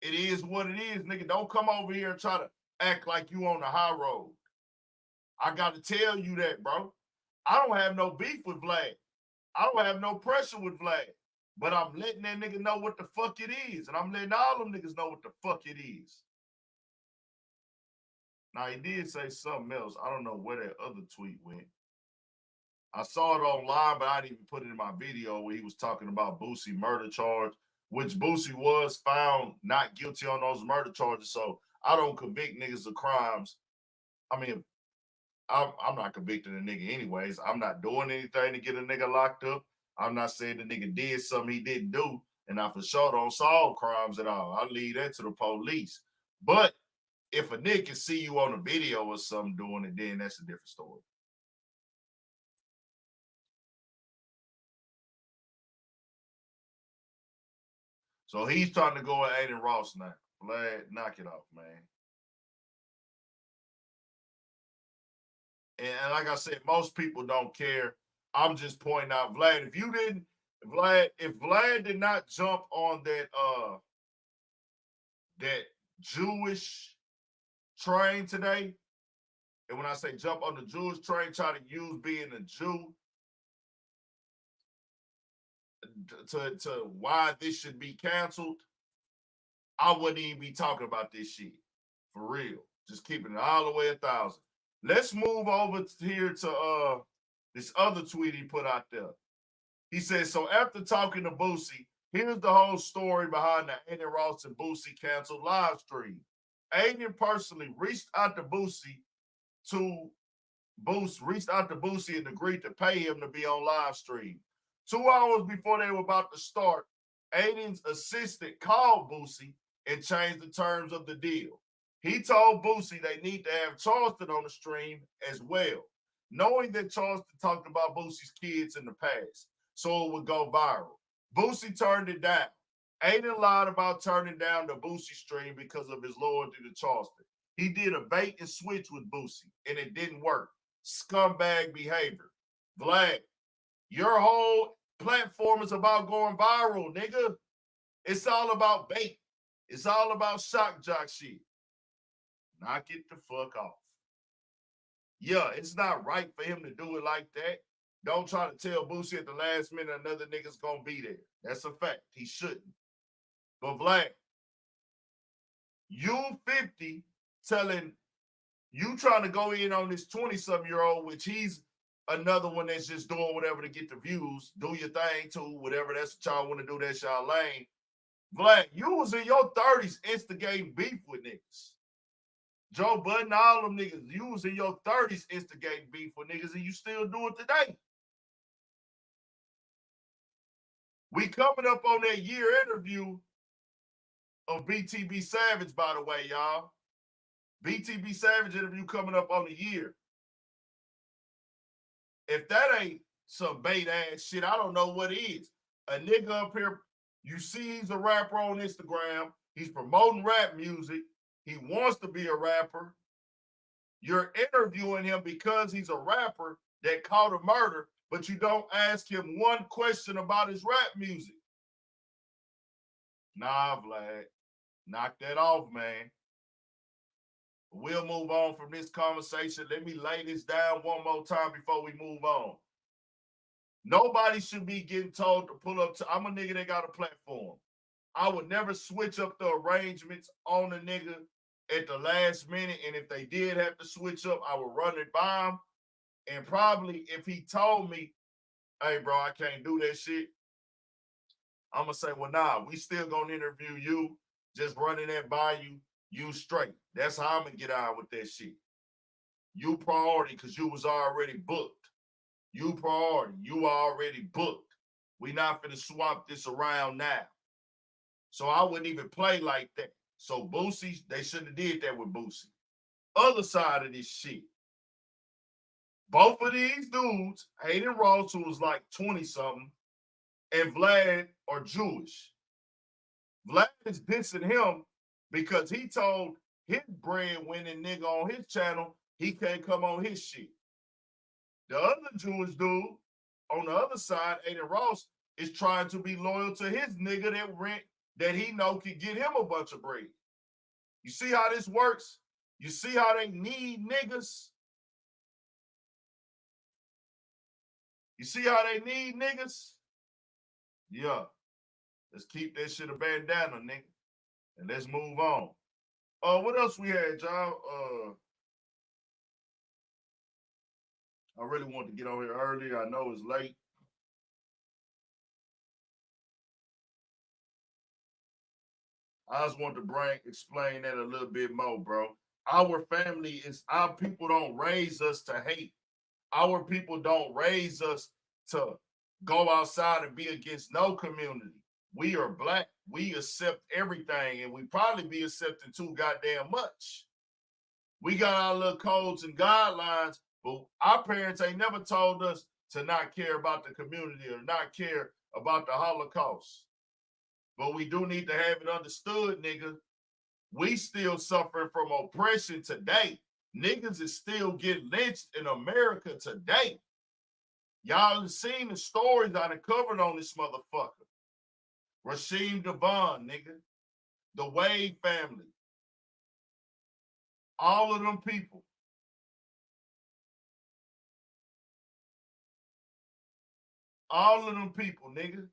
[SPEAKER 1] It is what it is, nigga. Don't come over here and try to act like you on the high road. I got to tell you that, bro. I don't have no beef with Vlad. I don't have no pressure with Vlad. But I'm letting that nigga know what the fuck it is. And I'm letting all them niggas know what the fuck it is. Now, he did say something else. I don't know where that other tweet went. I saw it online, but I didn't even put it in my video where he was talking about Boosie murder charge, which Boosie was found not guilty on those murder charges. So I don't convict niggas of crimes. I mean, I'm not convicting a nigga anyways. I'm not doing anything to get a nigga locked up. I'm not saying the nigga did something he didn't do, and I for sure don't solve crimes at all. I leave that to the police. But if a nigga can see you on a video or something doing it, then that's a different story. So he's trying to go at Adin Ross now. Vlad, knock it off, man. And like I said, most people don't care. I'm just pointing out, Vlad, if Vlad did not jump on that Jewish train today, and when I say jump on the Jewish train, try to use being a Jew to why this should be canceled, I wouldn't even be talking about this shit. For real. Just keeping it all the way 1,000. Let's move over here to this other tweet he put out there. He says, so after talking to Boosie, here's the whole story behind the Adin Ross and Boosie canceled live stream. Adin personally reached out to Boosie and agreed to pay him to be on live stream. 2 hours before they were about to start, Adin's assistant called Boosie and changed the terms of the deal. He told Boosie they need to have Charleston on the stream as well, knowing that Charleston talked about Boosie's kids in the past, so it would go viral. Boosie turned it down. Adin lied about turning down the Boosie stream because of his loyalty to Charleston. He did a bait and switch with Boosie, and it didn't work. Scumbag behavior. Vlad, your whole platform is about going viral, nigga. It's all about bait. It's all about shock jock shit. Knock it the fuck off. Yeah, it's not right for him to do it like that. Don't try to tell Boosie at the last minute another nigga's gonna be there. That's a fact. He shouldn't. But Vlad, you 50 telling you trying to go in on this 20-something-year-old, which he's another one that's just doing whatever to get the views. Do your thing too, whatever that's what y'all want to do, that's y'all lane. Vlad, you was in your 30s instigating beef with niggas. Joe Budden, all them niggas, you was in your 30s instigating beef with niggas, and you still do it today. We coming up on that year interview of BTB Savage, by the way, y'all. BTB Savage interview coming up on the year. If that ain't some bait ass shit, I don't know what is. A nigga up here, you see he's a rapper on Instagram. He's promoting rap music. He wants to be a rapper. You're interviewing him because he's a rapper that caught a murder, but you don't ask him one question about his rap music. Nah, Vlad. Knock that off, man. We'll move on from this conversation. Let me lay this down one more time before we move on. Nobody should be getting told to pull up to, I'm a nigga that got a platform. I would never switch up the arrangements on a nigga at the last minute. And if they did have to switch up, I would run it by him. And probably if he told me, hey, bro, I can't do that shit, I'm going to say, well, nah, we still going to interview you. Just running that by you straight. That's how I'm going to get on with that shit. You priority because you was already booked. You priority. You already booked. We not finna swap this around now. So I wouldn't even play like that. So Boosie, they shouldn't have did that with Boosie. Other side of this shit. Both of these dudes, Adin Ross, who was like 20-something, and Vlad are Jewish. Vlad is dissing him because he told his breadwinning nigga on his channel he can't come on his shit. The other Jewish dude on the other side, Adin Ross, is trying to be loyal to his nigga that he know can get him a bunch of bread. You see how this works? You see how they need niggas? You see how they need niggas? Yeah. Let's keep that shit a bandana, nigga. And let's move on. What else we had, y'all? I really want to get on here early. I know it's late. I just want to explain that a little bit more, bro. Our family our people don't raise us to hate. Our people don't raise us to go outside and be against no community. We are black. We accept everything, and we probably be accepting too goddamn much. We got our little codes and guidelines, but our parents ain't never told us to not care about the community or not care about the Holocaust. But we do need to have it understood, nigga. We still suffering from oppression today. Niggas is still getting lynched in America today. Y'all have seen the stories I done covered on this motherfucker. Rasheem Devon, nigga. The Wade family. All of them people. All of them people, nigga.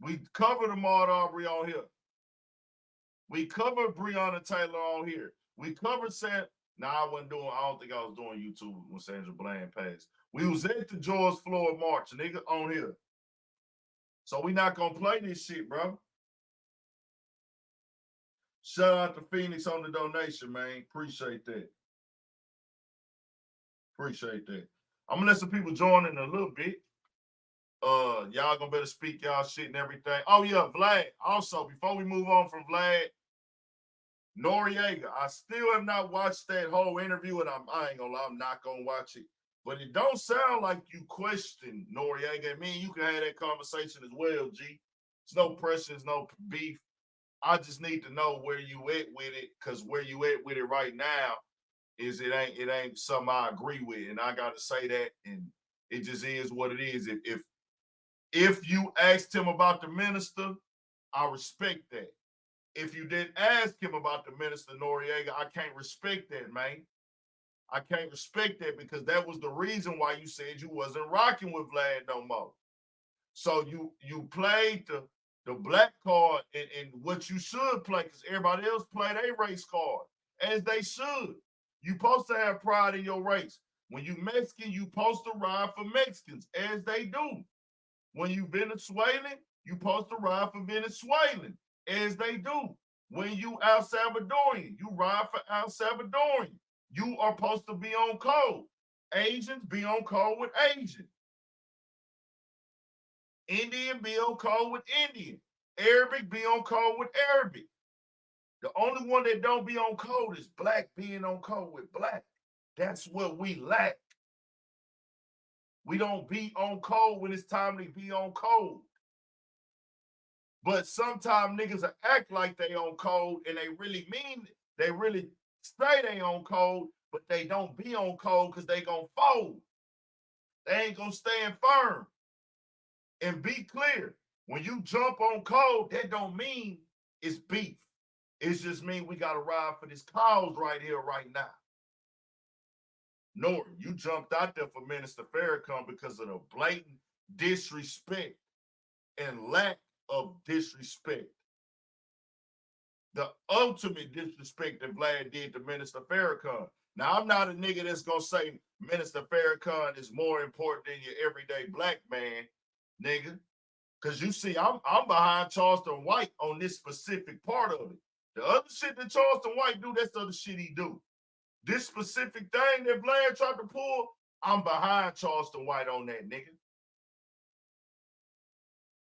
[SPEAKER 1] We covered Ahmaud Arbery on here. We covered Breonna Taylor on here. We covered Sam. I don't think I was doing YouTube when Sandra Bland passed. We was at the George Floyd March, nigga, on here. So we not gonna play this shit, bro. Shout out to Phoenix on the donation, man. Appreciate that. Appreciate that. I'm gonna let some people join in a little bit. Y'all gonna better speak y'all shit and everything. Oh yeah, Vlad. Also, before we move on from Vlad, Noriega, I still have not watched that whole interview, and I ain't gonna lie, I'm not gonna watch it. But it don't sound like you question Noriega. Me and you can have that conversation as well, G. There's no pressure, there's no beef. I just need to know where you at with it, because where you at with it right now is it ain't something I agree with, and I gotta say that, and it just is what it is. If you asked him about the minister, I respect that. If you didn't ask him about the minister, Noriega, I can't respect that, man. I can't respect that, because that was the reason why you said you wasn't rocking with Vlad no more. So you played the black card and what you should play, because everybody else played a race card, as they should. You supposed to have pride in your race. When you Mexican, you supposed to ride for Mexicans, as they do. When you Venezuelan, you supposed to ride for Venezuelan, as they do. When you El Salvadorian, you ride for El Salvadorian. You are supposed to be on code. Asians be on code with Asian. Indian be on code with Indian. Arabic be on code with Arabic. The only one that don't be on code is black being on code with black. That's what we lack. We don't be on code when it's time to be on code. But sometimes niggas will act like they on code, and they really mean it. They really say they on code, but they don't be on code because they gonna fold. They ain't gonna stand firm. And be clear, when you jump on code, that don't mean it's beef. It just mean we gotta ride for this cause right here, right now. Norton, you jumped out there for Minister Farrakhan because of the blatant disrespect and lack of disrespect. The ultimate disrespect that Vlad did to Minister Farrakhan. Now, I'm not a nigga that's gonna say Minister Farrakhan is more important than your everyday black man, nigga. Because you see, I'm behind Charleston White on this specific part of it. The other shit that Charleston White do, that's the other shit he do. This specific thing that Vlad tried to pull, I'm behind Charleston White on that, nigga.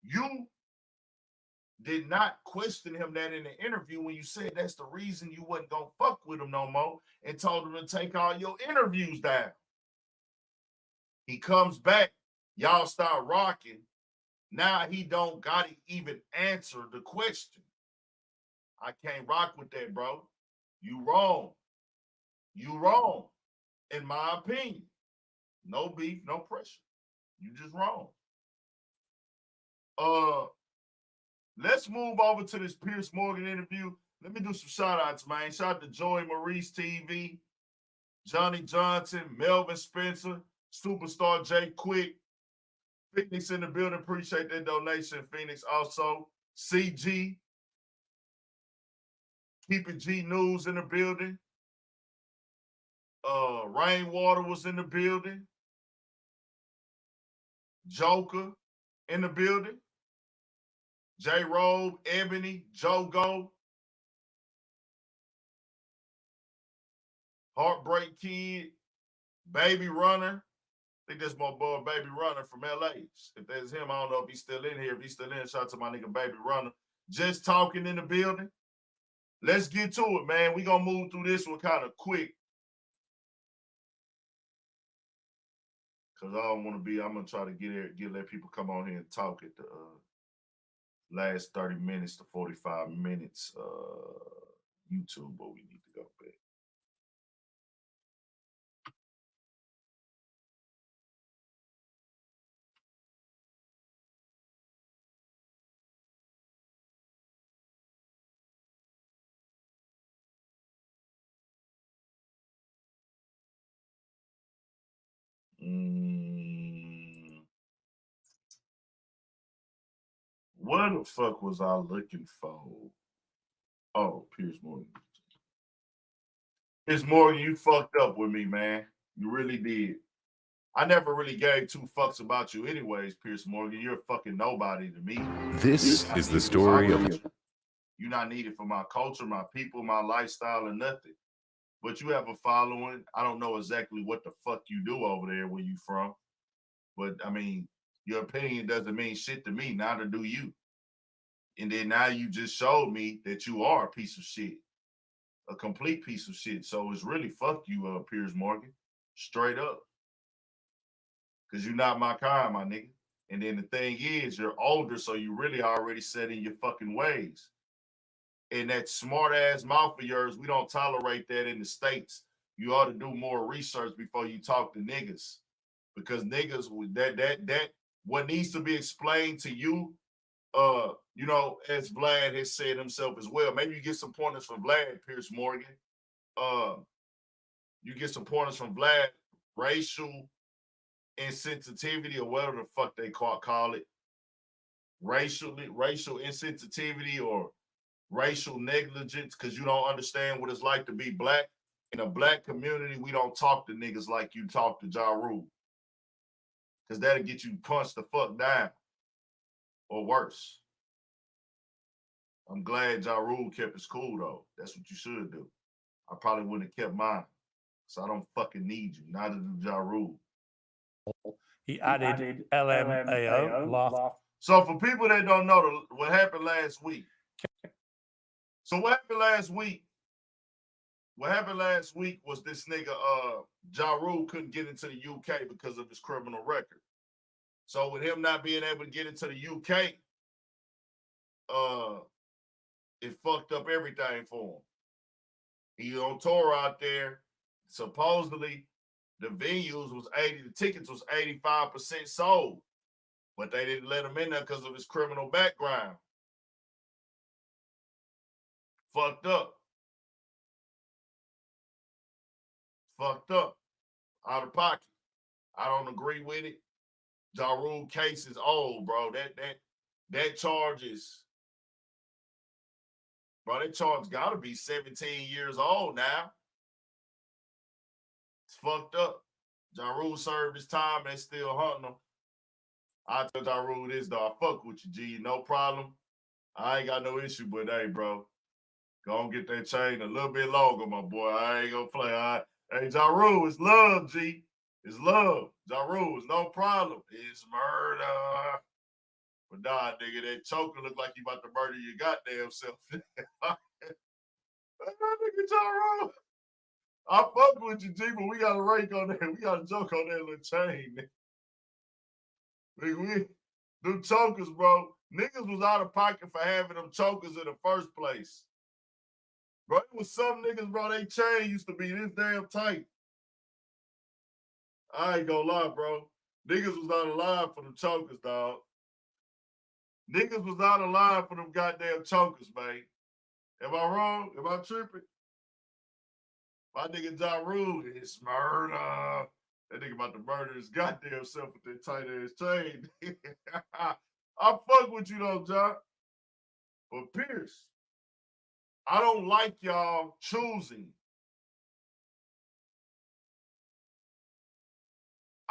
[SPEAKER 1] You did not question him that in the interview when you said that's the reason you wasn't gonna fuck with him no more, and told him to take all your interviews down. He comes back, y'all start rocking. Now he don't gotta even answer the question. I can't rock with that, bro. You wrong. You wrong, in my opinion. No beef, no pressure. You just wrong. Let's move over to this Piers Morgan interview. Let me do some shout outs, man. Shout out to Joey Maurice TV, Johnny Johnson, Melvin Spencer, Superstar Jay Quick, Phoenix in the building. Appreciate that donation, Phoenix. Also, CG, Keep It G News in the building. Rainwater was in the building. Joker in the building. J Robe, Ebony, Jogo, Heartbreak Kid, Baby Runner. I think that's my boy Baby Runner from LA. If that's him, I don't know if he's still in here. If he's still in, shout out to my nigga Baby Runner. Just talking in the building. Let's get to it, man. We gonna move through this one kind of quick. Cause I don't want to be, I'm gonna try to let people come on here and talk at the last 30 minutes to 45 minutes YouTube, but we need to go back. What the fuck was I looking for? Oh, Piers Morgan. Piers Morgan, you fucked up with me, man. You really did. I never really gave two fucks about you anyways, Piers Morgan. You're a fucking nobody to me.
[SPEAKER 9] This is the story of...
[SPEAKER 1] You're not needed for my culture, my people, my lifestyle, or nothing. But you have a following. I don't know exactly what the fuck you do over there where you from. But, I mean, your opinion doesn't mean shit to me, neither do you. And then now you just showed me that you are a piece of shit. A complete piece of shit. So it's really fuck you, Piers Morgan. Straight up. Because you're not my kind, my nigga. And then the thing is, you're older, so you really already set in your fucking ways. And that smart ass mouth of yours, we don't tolerate that in the States. You ought to do more research before you talk to niggas. Because niggas, that what needs to be explained to you, you know, as Vlad has said himself as well. Maybe you get some pointers from Vlad, Piers Morgan. You get some pointers from Vlad, racial insensitivity or whatever the fuck they call it. Racial insensitivity or racial negligence because you don't understand what it's like to be black. In a black community, we don't talk to niggas like you talk to Ja Rule. Because that'll get you punched the fuck down. Or worse. I'm glad Ja Rule kept his cool though. That's what you should do. I probably wouldn't have kept mine. So I don't fucking need you. Neither do Ja Rule.
[SPEAKER 10] He added LMAO, laugh.
[SPEAKER 1] So for people that don't know what happened last week. So what happened last week? What happened last week was this nigga Ja Rule couldn't get into the UK because of his criminal record. So with him not being able to get into the UK, it fucked up everything for him. He on tour out there. Supposedly, the venues was 80, the tickets was 85% sold, but they didn't let him in there because of his criminal background. Fucked up. Fucked up. Out of pocket. I don't agree with it. Ja Rule case is old, bro. That charge is, bro, that charge gotta be 17 years old now. It's fucked up. Ja Rule served his time and still hunting him. I tell Ja Rule this, though. I fuck with you, G. No problem. I ain't got no issue, but hey, bro, go and get that chain a little bit longer, my boy. I ain't gonna play. All right. Hey, Ja Rule, it's love, G. It's love. Ja Rule, it's no problem. It's murder. But nah, nigga, that choker look like you about to murder your goddamn self. That nigga Ja Rule. I fuck with you, G, but we got a rake on that. We got a joke on that little chain. We them chokers, bro. Niggas was out of pocket for having them chokers in the first place. Bro, it was some niggas, bro, they chain used to be this damn tight. I ain't gonna lie, bro. Niggas was out of line for them chokers, dog. Niggas was out of line for them goddamn chokers, man. Am I wrong? Am I tripping? My nigga Ja Rule is murder. That nigga about to murder his goddamn self with that tight ass chain. I fuck with you though, John. But Piers, I don't like y'all choosing.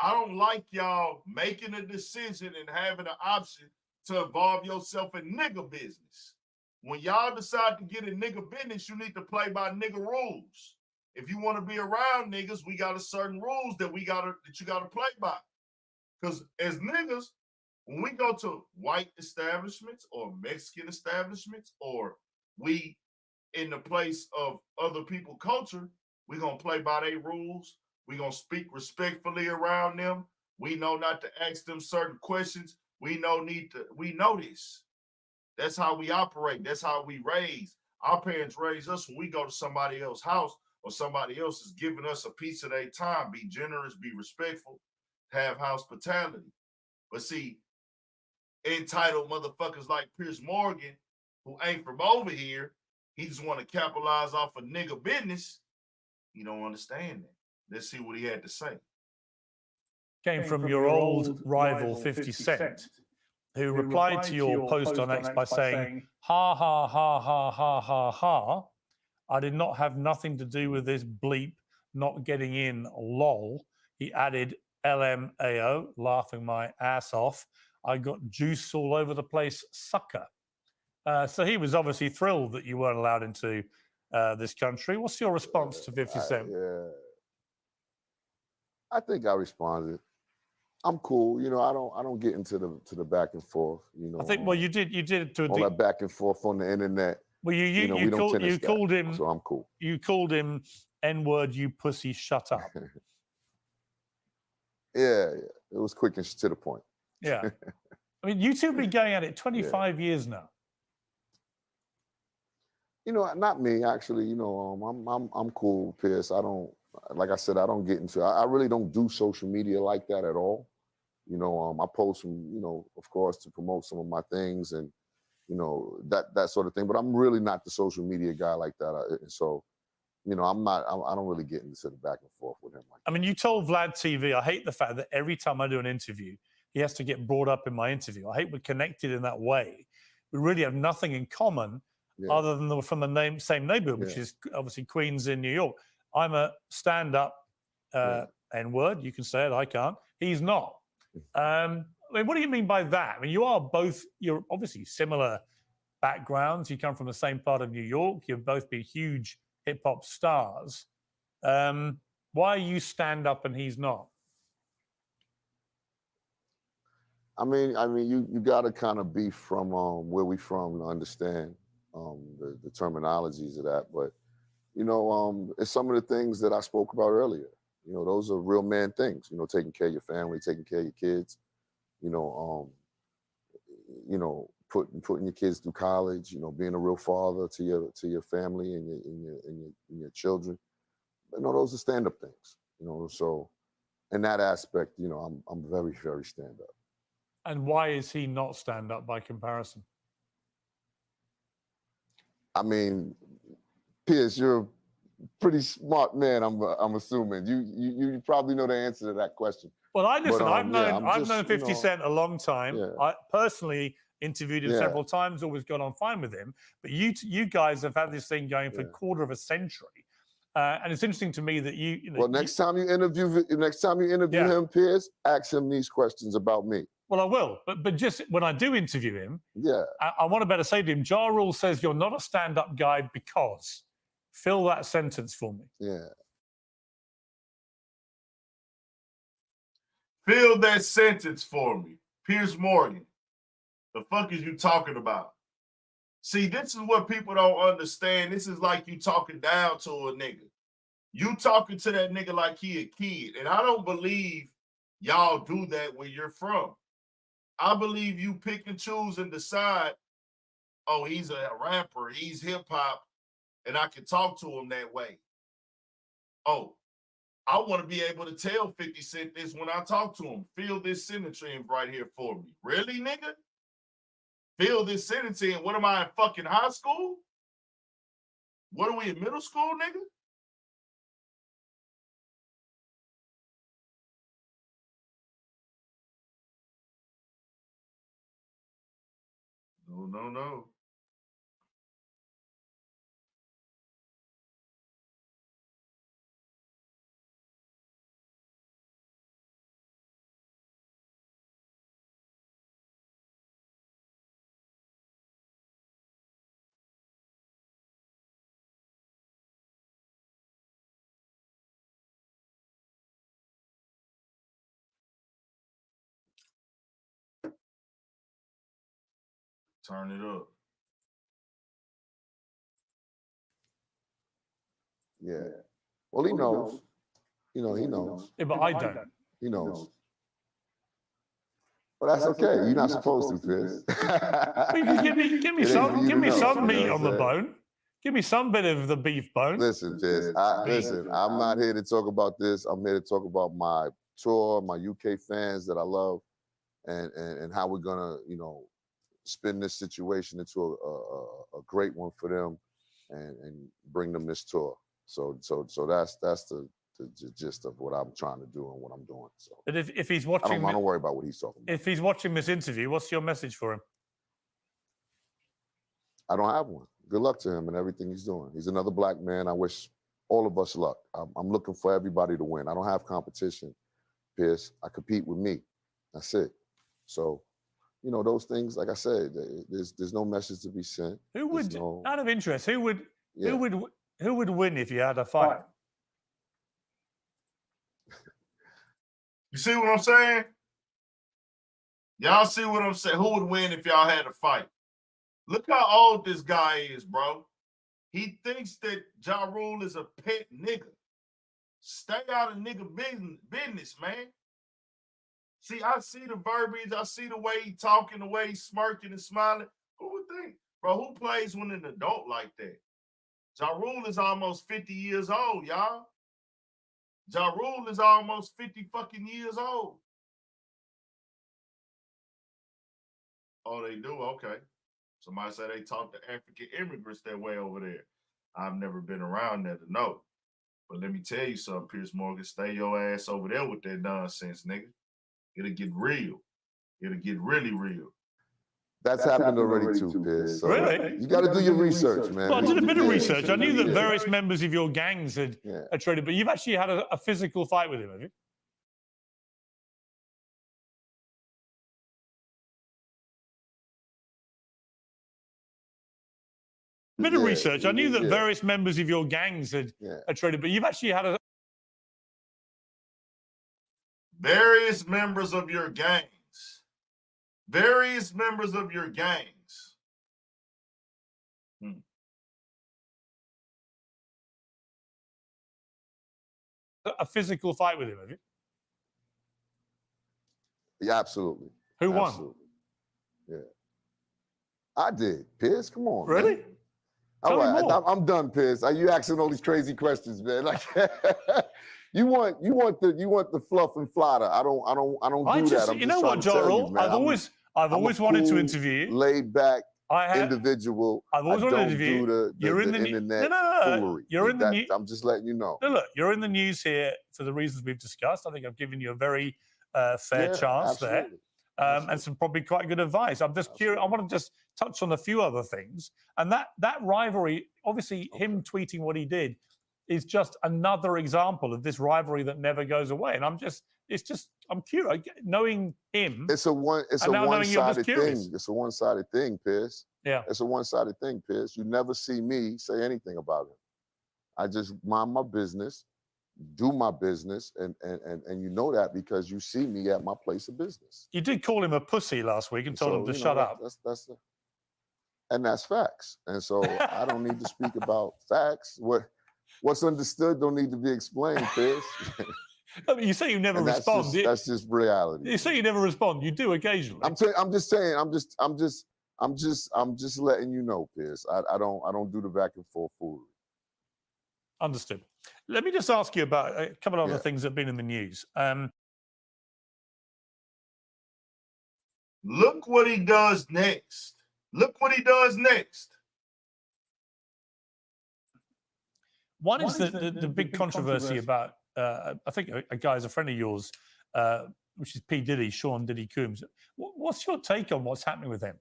[SPEAKER 1] I don't like y'all making a decision and having an option to involve yourself in nigga business. When y'all decide to get in nigga business, you need to play by nigga rules. If you want to be around niggas, we got a certain rules that you gotta play by. Because as niggas, when we go to white establishments or Mexican establishments, or we in the place of other people's culture, we gonna play by their rules. We gonna speak respectfully around them. We know not to ask them certain questions. We know this. That's how we operate. That's how we raise. Our parents raise us when we go to somebody else's house or somebody else is giving us a piece of their time. Be generous, be respectful, have hospitality. But see, entitled motherfuckers like Piers Morgan, who ain't from over here, he just want to capitalize off of nigga business. You don't understand that. Let's see what he had to say.
[SPEAKER 10] came from your old rival 50 Cent, who replied to your post on X by saying, ha, ha, ha, ha, ha, ha, ha. I did not have nothing to do with this bleep not getting in, lol. He added LMAO, laughing my ass off. I got juice all over the place, sucker. So he was obviously thrilled that you weren't allowed into this country. What's your response to 50 Cent?
[SPEAKER 11] I think I responded. I'm cool. You know, I don't get into the back and forth. You know,
[SPEAKER 10] I think you did to
[SPEAKER 11] all that back and forth on the internet.
[SPEAKER 10] Well, you called him.
[SPEAKER 11] So I'm cool.
[SPEAKER 10] You called him N-word, you pussy, shut up.
[SPEAKER 11] Yeah, it was quick and to the point.
[SPEAKER 10] Yeah, I mean, you two have been going at it 25 years now.
[SPEAKER 11] You know, not me actually. You know, I'm cool, Piers. I don't, like I said, I don't get into. I really don't do social media like that at all. You know, I post some, you know, of course, to promote some of my things and, you know, that sort of thing. But I'm really not the social media guy like that. So, you know, I don't really get into the back and forth with him.
[SPEAKER 10] I mean, you told Vlad TV, I hate the fact that every time I do an interview, he has to get brought up in my interview. I hate we're connected in that way. We really have nothing in common other than from the same neighborhood, which is obviously Queens in New York. I'm a stand-up N-word. You can say it, I can't. He's not. I mean, what do you mean by that? I mean, you're obviously similar backgrounds. You come from the same part of New York. You've both been huge hip-hop stars. Why are you stand-up and he's not?
[SPEAKER 11] I mean, you got to kind of be from where we from to understand the terminologies of that. But you know, it's some of the things that I spoke about earlier. You know, those are real man things. You know, taking care of your family, taking care of your kids. You know, putting your kids through college. You know, being a real father to your family and your children. You know, those are stand-up things. You know, so in that aspect, you know, I'm very, very stand-up.
[SPEAKER 10] And why is he not stand-up by comparison?
[SPEAKER 11] I mean, Piers, you're a pretty smart man. I'm assuming you probably know the answer to that question.
[SPEAKER 10] Well, I've known 50
[SPEAKER 11] you know,
[SPEAKER 10] Cent a long time.
[SPEAKER 11] Yeah.
[SPEAKER 10] I personally interviewed him several times, always got on fine with him. But you guys have had this thing going for a quarter of a century. And it's interesting to me that you know.
[SPEAKER 11] Well, next time you interview him, Piers, ask him these questions about me.
[SPEAKER 10] Well, I will, but just when I do interview him, I want to better say to him, Ja Rule says you're not a stand-up guy because. Fill that sentence for me.
[SPEAKER 11] Yeah.
[SPEAKER 1] Fill that sentence for me. Piers Morgan, the fuck is you talking about? See, this is what people don't understand. This is like you talking down to a nigga. You talking to that nigga like he a kid. And I don't believe y'all do that where you're from. I believe you pick and choose and decide, oh, he's a rapper, he's hip-hop, and I can talk to him that way. Oh, I want to be able to tell 50 Cent this when I talk to him. Fill this sentence in right here for me. Really, nigga? Fill this sentence in. What am I in fucking high school? What are we in middle school, nigga? No. Turn it up.
[SPEAKER 11] Yeah. Well, he knows. You know, he knows.
[SPEAKER 10] Yeah, but I don't.
[SPEAKER 11] He knows. Well, that's okay. You're not supposed to, Piers.
[SPEAKER 10] Well, you can give me some meat on the bone. Give me some bit of the beef bone.
[SPEAKER 11] Listen, Piers. I'm not here to talk about this. I'm here to talk about my tour, my UK fans that I love, and how we're gonna, you know, spin this situation into a great one for them, and bring them this tour. So that's the the gist of what I'm trying to do and what I'm doing. So,
[SPEAKER 10] But if he's
[SPEAKER 11] I
[SPEAKER 10] watching,
[SPEAKER 11] don't worry about what he's talking about.
[SPEAKER 10] if he's watching this interview, what's your message for him?
[SPEAKER 11] I don't have one. Good luck to him and everything he's doing. He's another black man. I wish all of us luck. I'm looking for everybody to win. I don't have competition, Piers. I compete with me. That's it. So, you know, those things, like I said, there's no message to be sent.
[SPEAKER 10] Who would, out of interest, who would win if you had a fight?
[SPEAKER 1] You see what I'm saying? Y'all see what I'm saying? Who would win if y'all had a fight? Look how old this guy is, bro. He thinks that Ja Rule is a pet nigga. Stay out of nigga business, man. See, I see the verbiage. I see the way he talking, the way he smirking and smiling. Who would think? Bro, who plays with an adult like that? Ja Rule is almost 50 years old, y'all. Ja Rule is almost 50 fucking years old. Oh, they do? Okay. Somebody said they talk to African immigrants that way over there. I've never been around there to know. But let me tell you something, Piers Morgan. Stay your ass over there with that nonsense, nigga. It'll get real. It'll get really real.
[SPEAKER 11] That's happened already too, Piers. So
[SPEAKER 10] Really?
[SPEAKER 11] You got to do your research, man.
[SPEAKER 10] Well, I did a bit of research. I knew that various members of your gangs had traded, but you've actually had a physical fight with him, have you? Bit of research. I knew that various members of your gangs had traded, but you've actually had a
[SPEAKER 1] various members of your gangs. Various members of your gangs.
[SPEAKER 10] A physical fight with him, have you?
[SPEAKER 11] Yeah, absolutely.
[SPEAKER 10] Who won?
[SPEAKER 11] Absolutely. Yeah. I did, Piers. Come on.
[SPEAKER 10] Really?
[SPEAKER 11] Man. All right, I'm done, Piers. Are you asking all these crazy questions, man? Like you want the fluff and flatter. I don't do that.
[SPEAKER 10] You know what, Jarl? I've always wanted to interview you.
[SPEAKER 11] Laid back individual.
[SPEAKER 10] I've always wanted to interview you.
[SPEAKER 11] You're in the internet foolery.
[SPEAKER 10] You're in the news.
[SPEAKER 11] I'm just letting you know.
[SPEAKER 10] No, look, you're in the news here for the reasons we've discussed. I think I've given you a very fair chance there. And some probably quite good advice. I'm just curious. I want to just touch on a few other things. And that rivalry, obviously, him tweeting what he did, is just another example of this rivalry that never goes away. And I'm curious, knowing him.
[SPEAKER 11] It's a one-sided thing. It's a one-sided thing, Piers.
[SPEAKER 10] Yeah.
[SPEAKER 11] It's a one-sided thing, Piers. You never see me say anything about it. I just mind my business, do my business, and you know that because you see me at my place of business.
[SPEAKER 10] You did call him a pussy last week and told him to shut up.
[SPEAKER 11] And that's facts. And so I don't need to speak about facts. What's understood don't need to be explained, Piers.
[SPEAKER 10] I mean, you say you never respond.
[SPEAKER 11] That's just reality.
[SPEAKER 10] You say you never respond. You do occasionally.
[SPEAKER 11] I'm just saying. I'm just letting you know, Piers. I don't do the back and forth foolery.
[SPEAKER 10] Understood. Let me just ask you about a couple of other things that have been in the news.
[SPEAKER 1] Look what he does next. Look what he does next.
[SPEAKER 10] One is the big controversy about, I think a guy is a friend of yours, which is P. Diddy, Sean Diddy Coombs. What's your take on what's happening with him?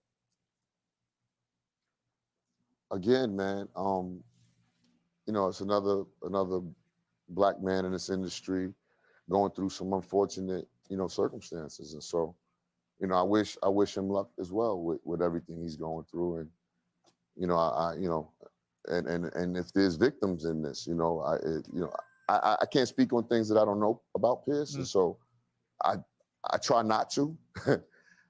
[SPEAKER 11] Again, man, you know, it's another black man in this industry going through some unfortunate, you know, circumstances. And so, you know, I wish him luck as well with everything he's going through. And, you know, you know, and if there's victims in this, you know, I can't speak on things that I don't know about, Piers. And so I try not to.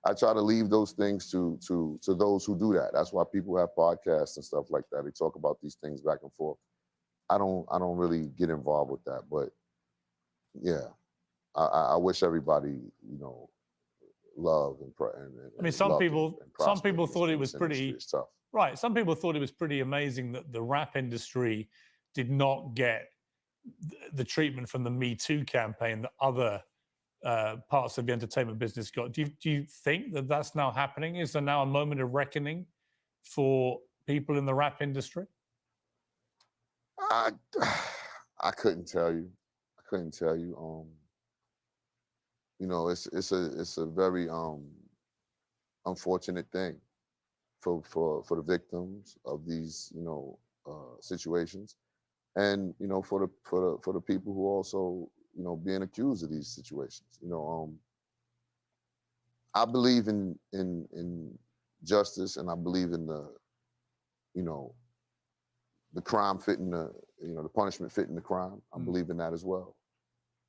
[SPEAKER 11] I try to leave those things to those who do that. That's why people have podcasts and stuff like that. They talk about these things back and forth. I don't really get involved with that. But yeah, I wish everybody, you know, love and
[SPEAKER 10] I mean, some people thought it was pretty right. Some people thought it was pretty amazing that the rap industry did not get the treatment from the Me Too campaign that other parts of the entertainment business got. Do you think that that's now happening? Is there now a moment of reckoning for people in the rap industry?
[SPEAKER 11] I couldn't tell you. couldn't tell you. You know, it's a very unfortunate thing for the victims of these, you know, situations, and you know, for the people who also, you know, being accused of these situations. You know, I believe in justice, and I believe in the, you know, the crime fitting the, you know, the punishment fitting the crime. I believe in that as well.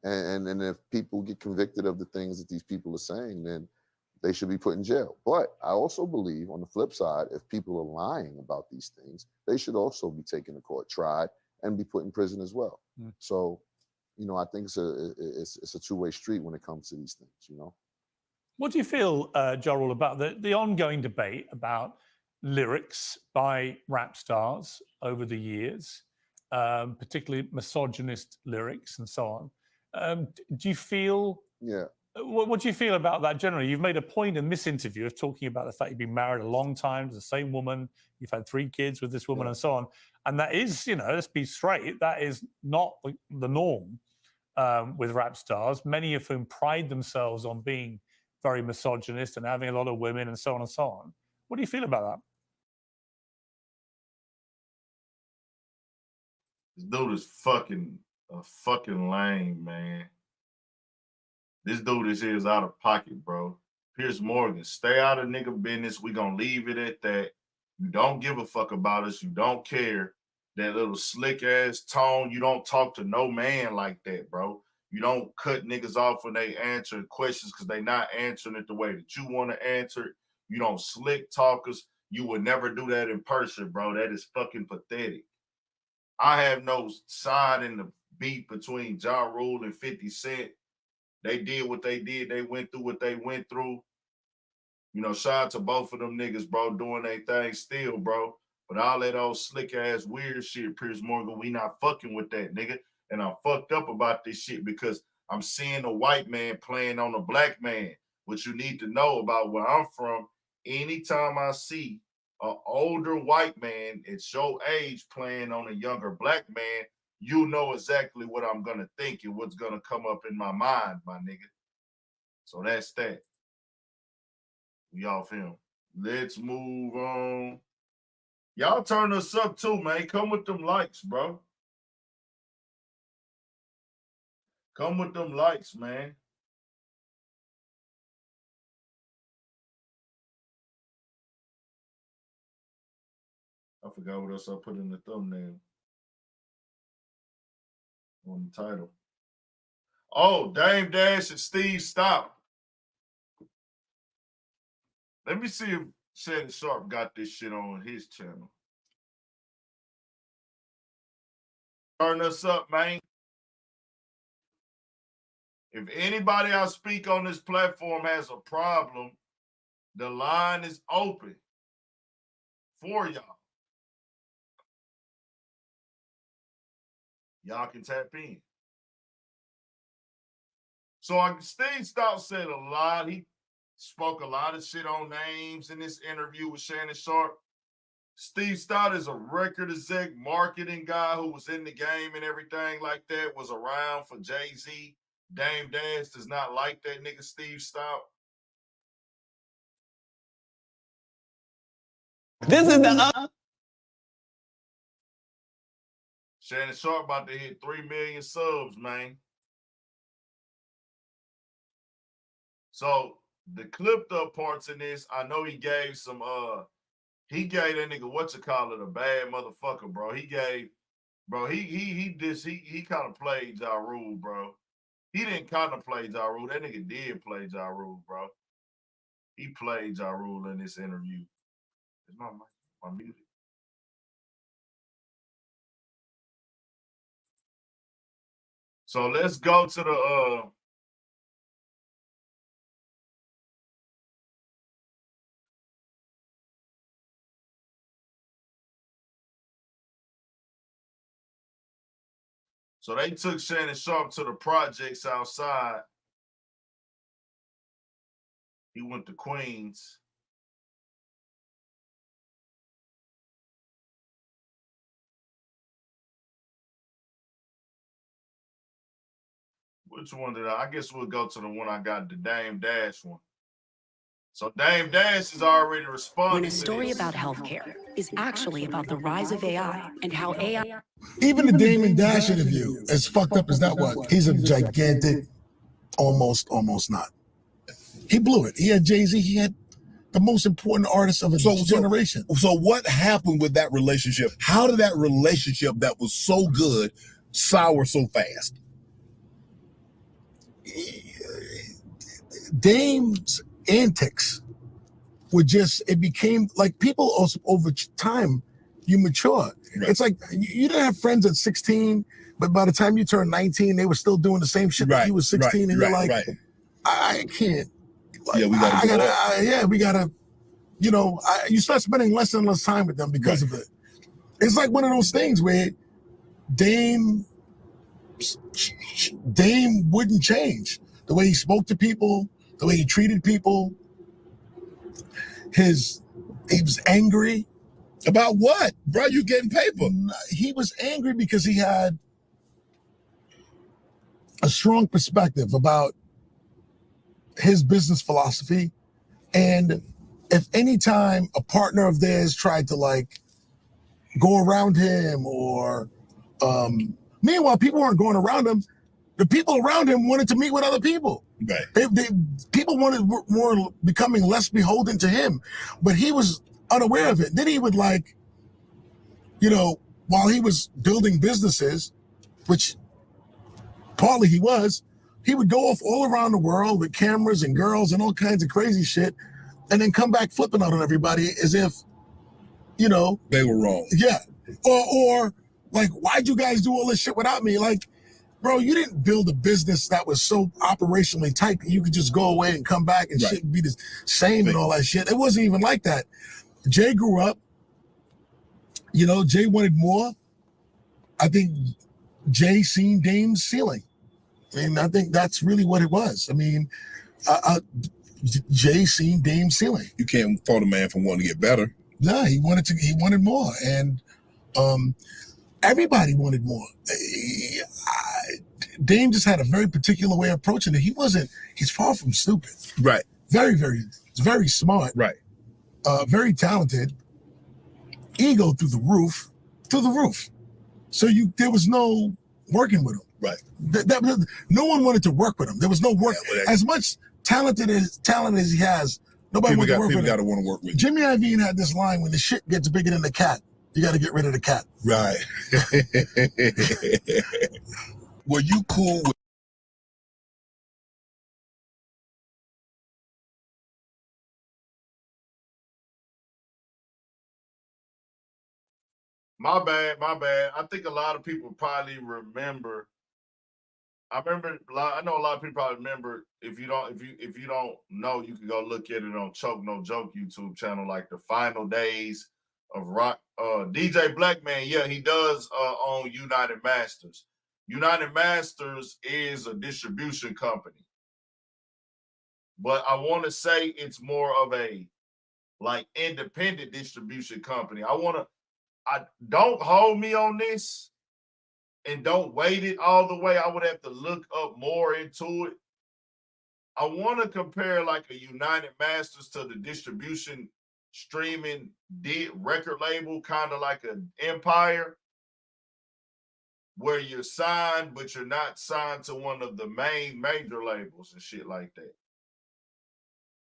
[SPEAKER 11] And if people get convicted of the things that these people are saying, then they should be put in jail. But I also believe, on the flip side, if people are lying about these things, they should also be taken to court, tried, and be put in prison as well. So, you know, I think it's a two-way street when it comes to these things, you know.
[SPEAKER 10] What do you feel, Jarrell, about the ongoing debate about lyrics by rap stars over the years, particularly misogynist lyrics and so on? Do you feel?
[SPEAKER 11] Yeah.
[SPEAKER 10] What do you feel about that generally? You've made a point in this interview of talking about the fact you've been married a long time to the same woman, you've had 3 kids with this woman, and so on. And that is, you know, let's be straight, that is not the norm with rap stars, many of whom pride themselves on being very misogynist and having a lot of women and so on and so on. What do you feel about that?
[SPEAKER 1] This dude is a fucking lame, man. This dude is out of pocket, bro. Piers Morgan, stay out of nigga business. We gonna leave it at that. You don't give a fuck about us. You don't care. That little slick ass tone. You don't talk to no man like that, bro. You don't cut niggas off when they answer questions because they not answering it the way that you want to answer it. You don't slick talkers. You would never do that in person, bro. That is fucking pathetic. I have no side in the beef between Ja Rule and 50 Cent. They did what they did. They went through what they went through. You know, shout out to both of them niggas, bro, doing their thing still, bro. But all that old slick ass weird shit, Piers Morgan, we not fucking with that, nigga. And I'm fucked up about this shit because I'm seeing a white man playing on a black man. What you need to know about where I'm from, anytime I see an older white man at your age playing on a younger black man, you know exactly what I'm gonna think and what's gonna come up in my mind, my nigga. So that's that. We off him. Let's move on. Y'all turn us up too, man. Come with them likes, bro. Come with them likes, man. I forgot what else I put in the thumbnail. On the title. Oh, Dame Dash and Steve Stoute. Let me see if Shannon Sharp got this shit on his channel. Turn us up, man. If anybody I speak on this platform has a problem, the line is open for y'all. Y'all can tap in. So Steve Stoute said a lot. He spoke a lot of shit on names in this interview with Shannon Sharp. Steve Stoute is a record exec, marketing guy who was in the game and everything like that, was around for Jay-Z. Dame Dash does not like that nigga Steve Stoute.
[SPEAKER 6] This is the
[SPEAKER 1] Shannon Sharp about to hit 3 million subs, man. So the clipped up parts in this, I know he gave some he gave that nigga a bad motherfucker, bro. He gave, bro, he kind of played Ja Rule, bro. He didn't kind of play Ja Rule. That nigga did play Ja Rule, bro. He played Ja Rule in this interview. Is my music? So let's go to the so they took Shannon Sharp to the projects outside. He went to Queens. Which one did I guess we'll go to the one I got, the Dame Dash one. So Dame Dash is already responding.
[SPEAKER 12] When a story about healthcare is actually about the rise of AI and how AI.
[SPEAKER 13] Even the Damon Dash interview, as fucked up as that was, he's a gigantic, almost not. He blew it. He had Jay-Z, he had the most important artist of his generation.
[SPEAKER 14] So what happened with that relationship? How did that relationship that was so good sour so fast?
[SPEAKER 13] Dame's antics were just, it became like people also, over time, you mature. Right. It's like you didn't have friends at 16, but by the time you turned 19, they were still doing the same shit that you was 16, and you're like, I can't. Like, we gotta, you know, you start spending less and less time with them because of it. It's like one of those things where Dame wouldn't change. The way he spoke to people, the way he treated people. He was angry.
[SPEAKER 14] About what? Bro, you getting paper.
[SPEAKER 13] He was angry because he had a strong perspective about his business philosophy. And if any time a partner of theirs tried to like go around him or meanwhile, people weren't going around him. The people around him wanted to meet with other people.
[SPEAKER 14] Right.
[SPEAKER 13] People were becoming less beholden to him, but he was unaware of it. Then he would like, you know, while he was building businesses, which partly he would go off all around the world with cameras and girls and all kinds of crazy shit, and then come back flipping out on everybody as if, you know,
[SPEAKER 14] they were wrong.
[SPEAKER 13] Yeah. Or like, why'd you guys do all this shit without me? Like, bro, you didn't build a business that was so operationally tight that you could just go away and come back and shit be the same and all that shit. It wasn't even like that. Jay grew up, you know, Jay wanted more. I think Jay seen Dame's ceiling. I mean, I think that's really what it was. I mean, Jay seen Dame's ceiling.
[SPEAKER 14] You can't fault a man for wanting to get better.
[SPEAKER 13] Yeah, he wanted more. And everybody wanted more. Dame just had a very particular way of approaching it. He's far from stupid.
[SPEAKER 14] Right.
[SPEAKER 13] Very, very smart.
[SPEAKER 14] Right.
[SPEAKER 13] Very talented. Ego through the roof. So there was no working with him.
[SPEAKER 14] Right.
[SPEAKER 13] No one wanted to work with him. There was no work. As much talent as he has, nobody wanted to work with him.
[SPEAKER 14] People got to want to work with him.
[SPEAKER 13] Jimmy Iovine had this line, when the shit gets bigger than the cat, you got to get rid of the cat.
[SPEAKER 14] Right. Were you cool with
[SPEAKER 1] My bad. I think a lot of people probably remember. I know a lot of people probably remember. If you don't know, you can go look at it on Choke No Joke YouTube channel, like the final days of rock. DJ Blackman, yeah, he does own United Masters. United Masters is a distribution company, but I want to say it's more of a like independent distribution company. I don't hold me on this and don't weight it all the way. I would have to look up more into it. I want to compare like a United Masters to the distribution streaming record label, kind of like an Empire, where you're signed, but you're not signed to one of the main major labels and shit like that.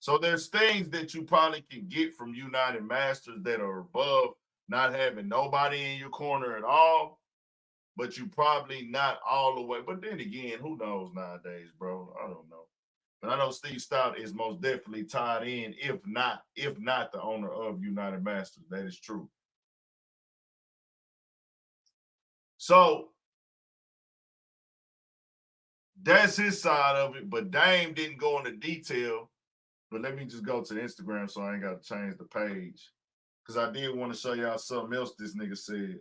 [SPEAKER 1] So there's things that you probably can get from United Masters that are above not having nobody in your corner at all, but you probably not all the way. But then again, who knows nowadays, bro? I don't know. But I know Steve Stoute is most definitely tied in, if not the owner of United Masters. That is true. So that's his side of it, but Dame didn't go into detail. But let me just go to Instagram so I ain't got to change the page. Because I did want to show y'all something else this nigga said.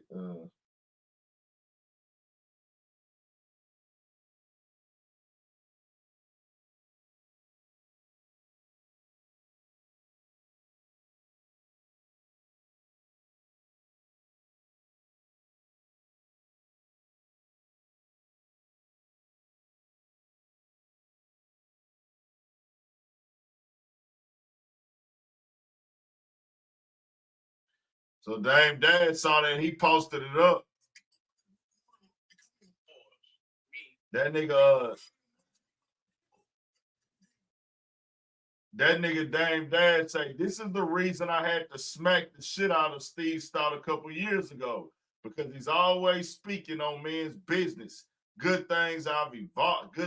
[SPEAKER 1] So Dame Dad saw that, he posted it up. That nigga Dame Dad say, this is the reason I had to smack the shit out of Steve Stoute a couple years ago, because he's always speaking on men's business. Good thing I've evolved.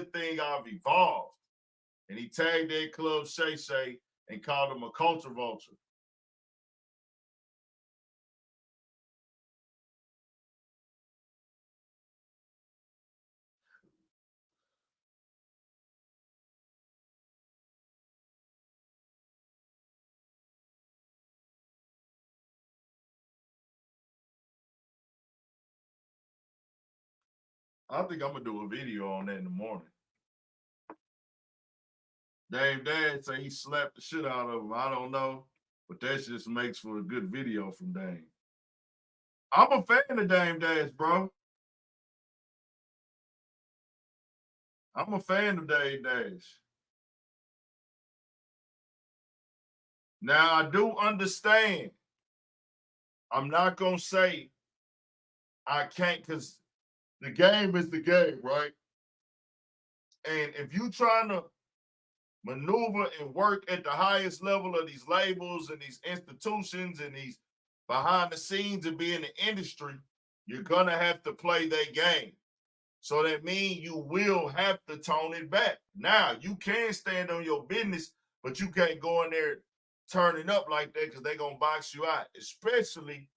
[SPEAKER 1] And he tagged that club Shay Shay and called him a culture vulture. I think I'm gonna do a video on that in the morning. Dame Dad say he slapped the shit out of him. I don't know, but that just makes for a good video from Dame. I'm a fan of Dame Dash, bro. I'm a fan of Dame Dash. Now, I do understand. I'm not going to say I can't, because the game is the game, right? And if you trying to maneuver and work at the highest level of these labels and these institutions and these behind the scenes and be in the industry, you're going to have to play their game. So that means you will have to tone it back. Now, you can stand on your business, but you can't go in there turning up like that, because they're going to box you out, especially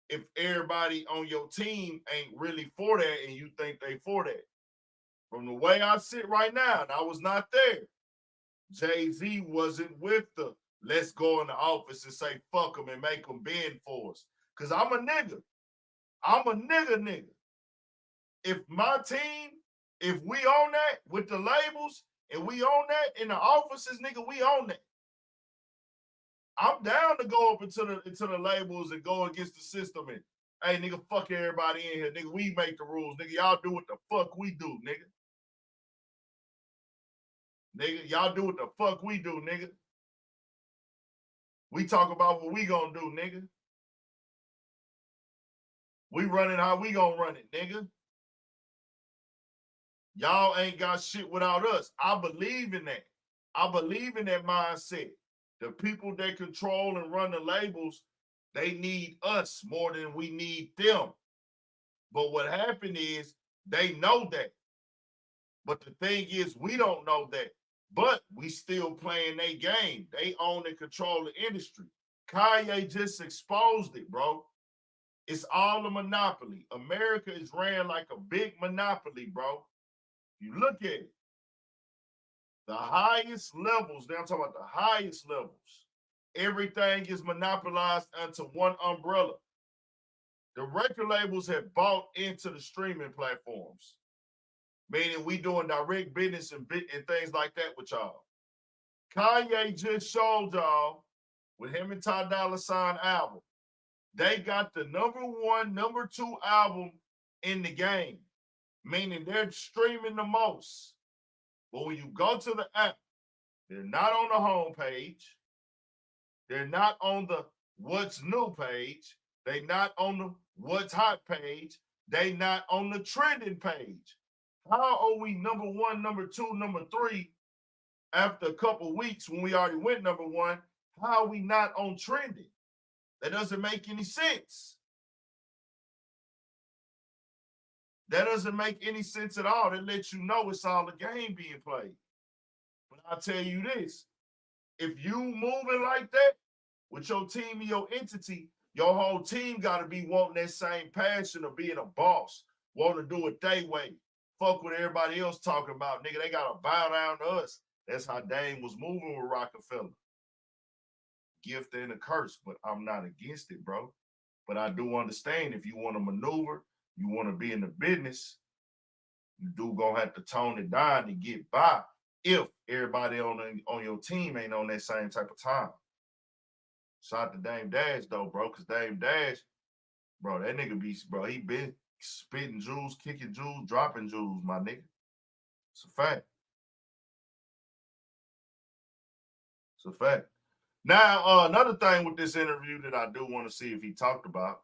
[SPEAKER 1] if everybody on your team ain't really for that and you think they for that. From the way I sit right now, and I was not there, Jay-Z wasn't with the let's go in the office and say fuck them and make them bend for us. Because I'm a nigga. I'm a nigga. If my team, if we own that with the labels and we own that in the offices, nigga, we own that. I'm down to go up into the labels and go against the system and, hey, nigga, fuck everybody in here. Nigga, we make the rules. Nigga, y'all do what the fuck we do, nigga. Nigga, y'all do what the fuck we do, nigga. We talk about what we gonna do, nigga. We run it how we gonna run it, nigga. Y'all ain't got shit without us. I believe in that. I believe in that mindset. The people that control and run the labels, they need us more than we need them. But what happened is they know that. But the thing is, we don't know that. But we still playing their game. They own and control the industry. Kanye just exposed it, bro. It's all a monopoly. America is ran like a big monopoly, bro. You look at it. The highest levels, now I'm talking about the highest levels, everything is monopolized under one umbrella. The record labels have bought into the streaming platforms, meaning we doing direct business and things like that with y'all. Kanye just showed y'all with him and Ty Dolla $ign album, they got the #1, #2 album in the game, meaning they're streaming the most. But when you go to the app, they're not on the home page. They're not on the what's new page. They're not on the what's hot page. They're not on the trending page. How are we #1, #2, #3 after a couple weeks when we already went #1? How are we not on trending? That doesn't make any sense. That doesn't make any sense at all. That lets you know it's all a game being played. But I'll tell you this, if you moving like that with your team and your entity, your whole team got to be wanting that same passion of being a boss, wanting to do it their way. Fuck what everybody else talking about, nigga. They got to bow down to us. That's how Dame was moving with Rockefeller. Gift and a curse, but I'm not against it, bro. But I do understand if you want to maneuver, you want to be in the business, you do gonna have to tone it down to get by if everybody on your team ain't on that same type of time. Shout out to Dame Dash though, bro, because Dame Dash, bro, that nigga he been spitting jewels, kicking jewels, dropping jewels, my nigga. It's a fact. It's a fact. Now, another thing with this interview that I do want to see if he talked about,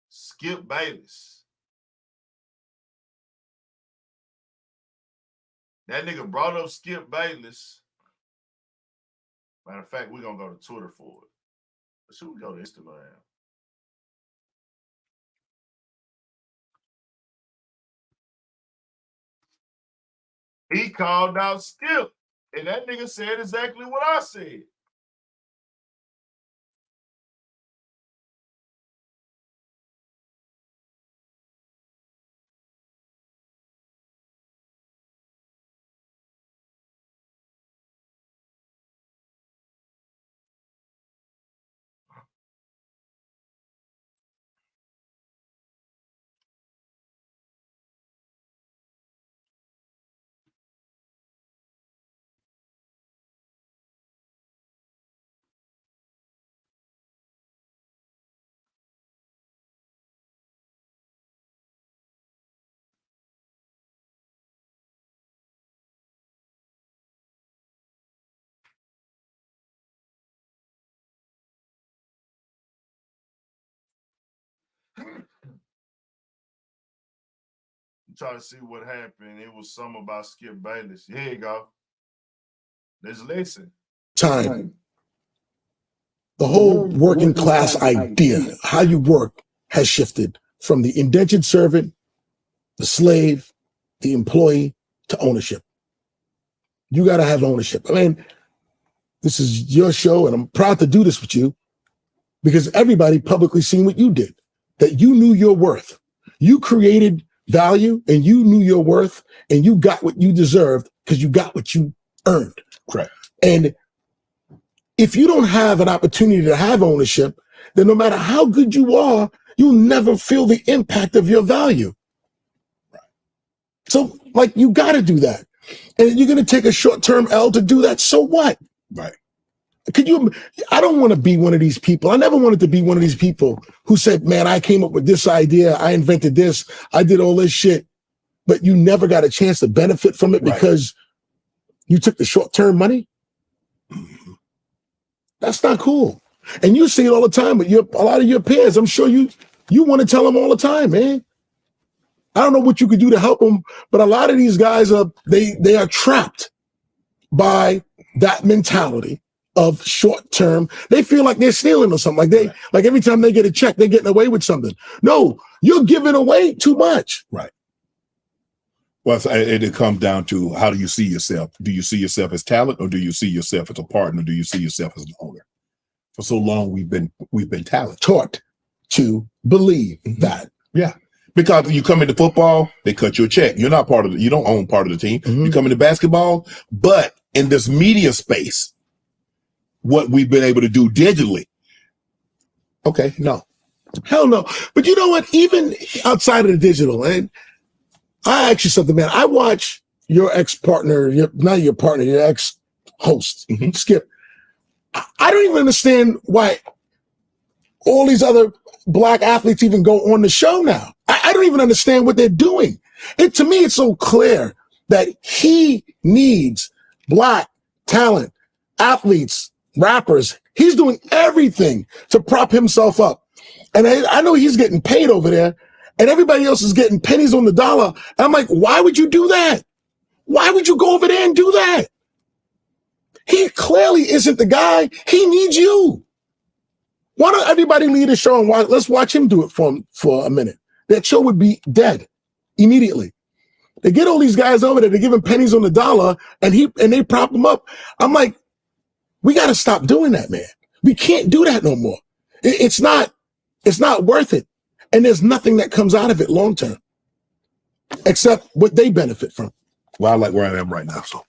[SPEAKER 1] Skip Bayless. That nigga brought up Skip Bayless. Matter of fact, we're going to go to Twitter for it. But should we go to Instagram? He called out Skip. And that nigga said exactly what I said. Trying to see what happened. It was something about Skip Bayless. Here you go. Let's listen.
[SPEAKER 13] Time. The whole working class idea, how you work, has shifted from the indentured servant, the slave, the employee, to ownership. You got to have ownership. I mean, this is your show, and I'm proud to do this with you because everybody publicly seen what you did, that you knew your worth. You created value and you knew your worth and you got what you deserved because you got what you earned.
[SPEAKER 14] Correct.
[SPEAKER 13] And if you don't have an opportunity to have ownership, then no matter how good you are, you'll never feel the impact of your value. So, like, you got to do that. And you're going to take a short-term L to do that. So what?
[SPEAKER 14] Right.
[SPEAKER 13] I don't want to be one of these people. I never wanted to be one of these people who said, man, I came up with this idea. I invented this. I did all this shit. But you never got a chance to benefit from it because you took the short-term money. That's not cool. And you see it all the time with a lot of your peers. I'm sure you want to tell them all the time, man. I don't know what you could do to help them, but a lot of these guys they are trapped by that mentality of short term. They feel like they're stealing or something. Like every time they get a check, they're getting away with something. No, you're giving away too much.
[SPEAKER 14] Right. Well, it comes down to, how do you see yourself? Do you see yourself as talent, or do you see yourself as a partner? Do you see yourself as an owner? For so long, we've been talent
[SPEAKER 13] taught to believe that.
[SPEAKER 14] Yeah. Because you come into football, they cut you a check. You're not part of you don't own part of the team. You come into basketball, but in this media space, what we've been able to do digitally. Okay, no.
[SPEAKER 13] Hell no. But you know what? Even outside of the digital, and I ask you something, man. I watch your ex-partner, not your partner, your ex-host, Skip. I don't even understand why all these other black athletes even go on the show now. I don't even understand what they're doing. To me, it's so clear that he needs black talent, athletes, rappers. He's doing everything to prop himself up. And I know he's getting paid over there, and everybody else is getting pennies on the dollar. And I'm like, why would you do that? Why would you go over there and do that? He clearly isn't the guy. He needs you. Why don't everybody leave the show and let's watch him do it for a minute? That show would be dead immediately. They get all these guys over there, they give him pennies on the dollar, and they prop him up. I'm like, we got to stop doing that, man. We can't do that no more. It's not worth it. And there's nothing that comes out of it long term, except what they benefit from.
[SPEAKER 14] Well, I like where I am right now, so.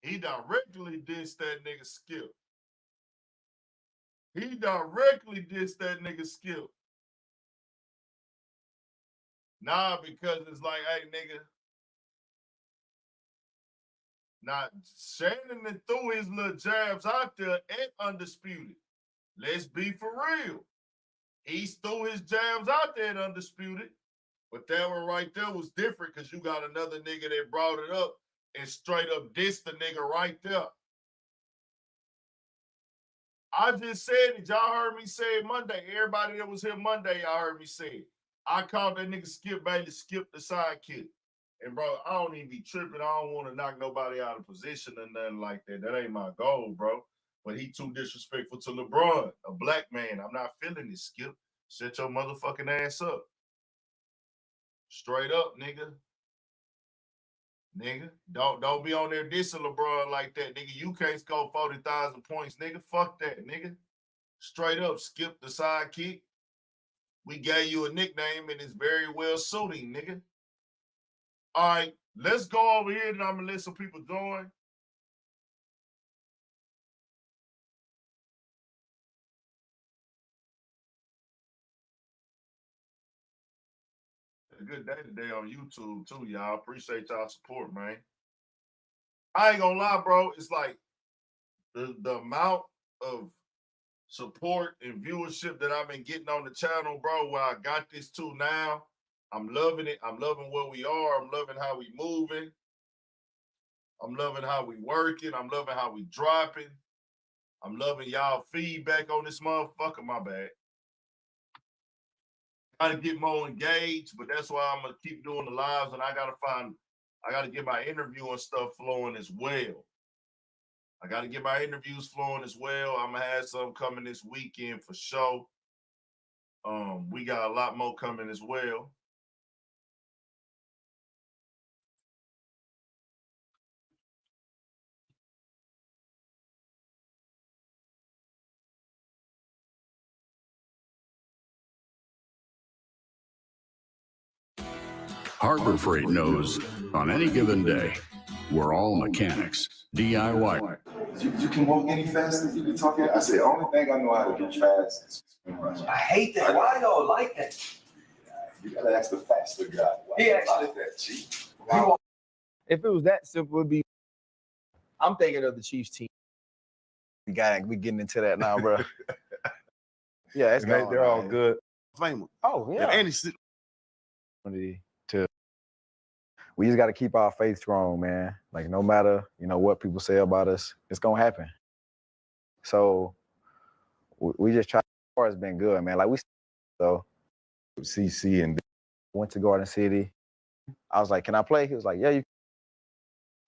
[SPEAKER 1] He directly dissed that nigga Skip. He directly dissed that nigga Skip. Nah, because it's like, hey, nigga. Now, Shannon threw his little jabs out there at Undisputed. Let's be for real. He threw his jams out there at Undisputed, but that one right there was different because you got another nigga that brought it up and straight up dissed the nigga right there. I just said it. Y'all heard me say it Monday. Everybody that was here Monday, y'all heard me say it. I called that nigga Skip Bailey, Skip the sidekick. And bro, I don't even be tripping. I don't want to knock nobody out of position or nothing like that. That ain't my goal, bro. But he too disrespectful to LeBron, a black man. I'm not feeling this, Skip. Shut your motherfucking ass up. Straight up, nigga. Nigga, don't be on there dissing LeBron like that, nigga. You can't score 40,000 points, nigga. Fuck that, nigga. Straight up, Skip the sidekick. We gave you a nickname and it's very well suiting, nigga. All right, let's go over here and I'm gonna let some people join. A good day today on YouTube too, y'all. Appreciate y'all support, man. I ain't gonna lie, bro. It's like the amount of support and viewership that I've been getting on the channel, bro, where I got this to now. I'm loving it. I'm loving where we are. I'm loving how we moving. I'm loving how we working. I'm loving how we dropping. I'm loving y'all feedback on this motherfucker. My bad. Gotta get more engaged, but that's why I'm gonna keep doing the lives, and I gotta get my interview and stuff flowing as well. I gotta get my interviews flowing as well. I'm gonna have some coming this weekend for sure. We got a lot more coming as well.
[SPEAKER 15] Harbor Freight knows on any given day, we're all mechanics, DIY.
[SPEAKER 16] You can walk any faster. You can talk. I said, only thing I know how to do fast is spin rush.
[SPEAKER 3] I hate that. Why y'all like that?
[SPEAKER 16] You gotta ask the faster guy. Why
[SPEAKER 3] He
[SPEAKER 16] you
[SPEAKER 3] actually-
[SPEAKER 16] like that, Chief?
[SPEAKER 8] If it was that simple, it'd be. I'm thinking of the Chiefs team.
[SPEAKER 17] We getting into that now, bro. Yeah, it's
[SPEAKER 16] They're all good.
[SPEAKER 17] Famous.
[SPEAKER 8] Oh yeah.
[SPEAKER 17] And it's
[SPEAKER 18] We just got to keep our faith strong, man. Like no matter, what people say about us, it's gonna happen. So we just try. As far as been good, man. Like
[SPEAKER 16] CC and
[SPEAKER 18] went to Garden City. I was like, "Can I play?" He was like, "Yeah, you."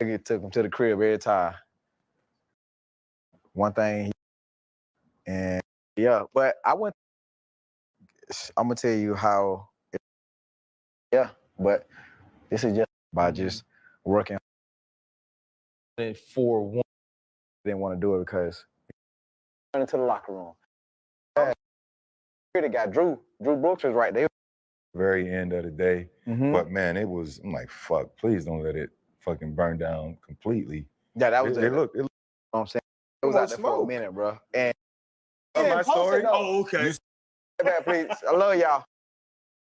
[SPEAKER 18] It took him to the crib every time. One thing, and yeah, but I'm gonna tell you how. Yeah, but this is just by just working. 4-1. Didn't want to do it because went into the locker room. The guy Drew Brooks was right there.
[SPEAKER 16] very end of the day. But man, I'm like, fuck, please don't let it fucking burn down completely.
[SPEAKER 18] Yeah, that was
[SPEAKER 16] it. Look,
[SPEAKER 18] you know what I'm saying? It was out there for a minute, bro. And
[SPEAKER 16] my story.
[SPEAKER 17] Oh, okay.
[SPEAKER 18] Please, I love y'all.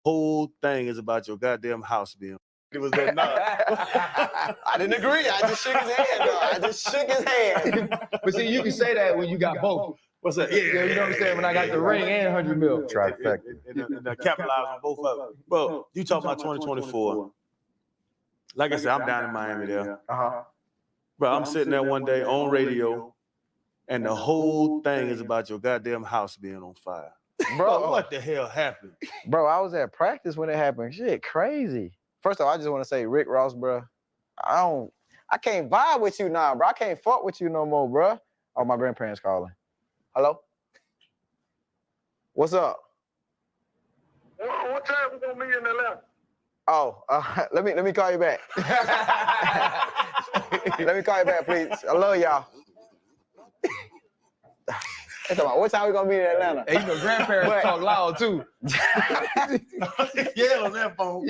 [SPEAKER 17] Whole thing is about your goddamn house being. It was that not.
[SPEAKER 18] I didn't agree. I just shook his hand, though. I just shook his hand.
[SPEAKER 8] But see, you can say that when you got both.
[SPEAKER 17] What's that?
[SPEAKER 8] Yeah, you know what I'm saying? When I got the ring and 100 mil.
[SPEAKER 16] Trifecta.
[SPEAKER 17] And capitalize on both of them. Bro, you talking about 2024. Like I said, I'm down in Miami there. Bro, I'm sitting there one day on radio, and the whole thing is about your goddamn house being on fire.
[SPEAKER 18] Bro,
[SPEAKER 17] what the hell happened?
[SPEAKER 18] Bro, I was at practice when it happened. Shit, crazy. First of all, I just want to say, Rick Ross, bro, I can't vibe with you now, bro. I can't fuck with you no more, bro. Oh, my grandparents calling. Hello? What's up?
[SPEAKER 19] What time we gonna meet in Atlanta?
[SPEAKER 18] Oh, let me call you back. Let me call you back, please. I love y'all. What time we gonna meet in Atlanta?
[SPEAKER 8] Hey, grandparents talk loud too.
[SPEAKER 17] Yeah, on that phone.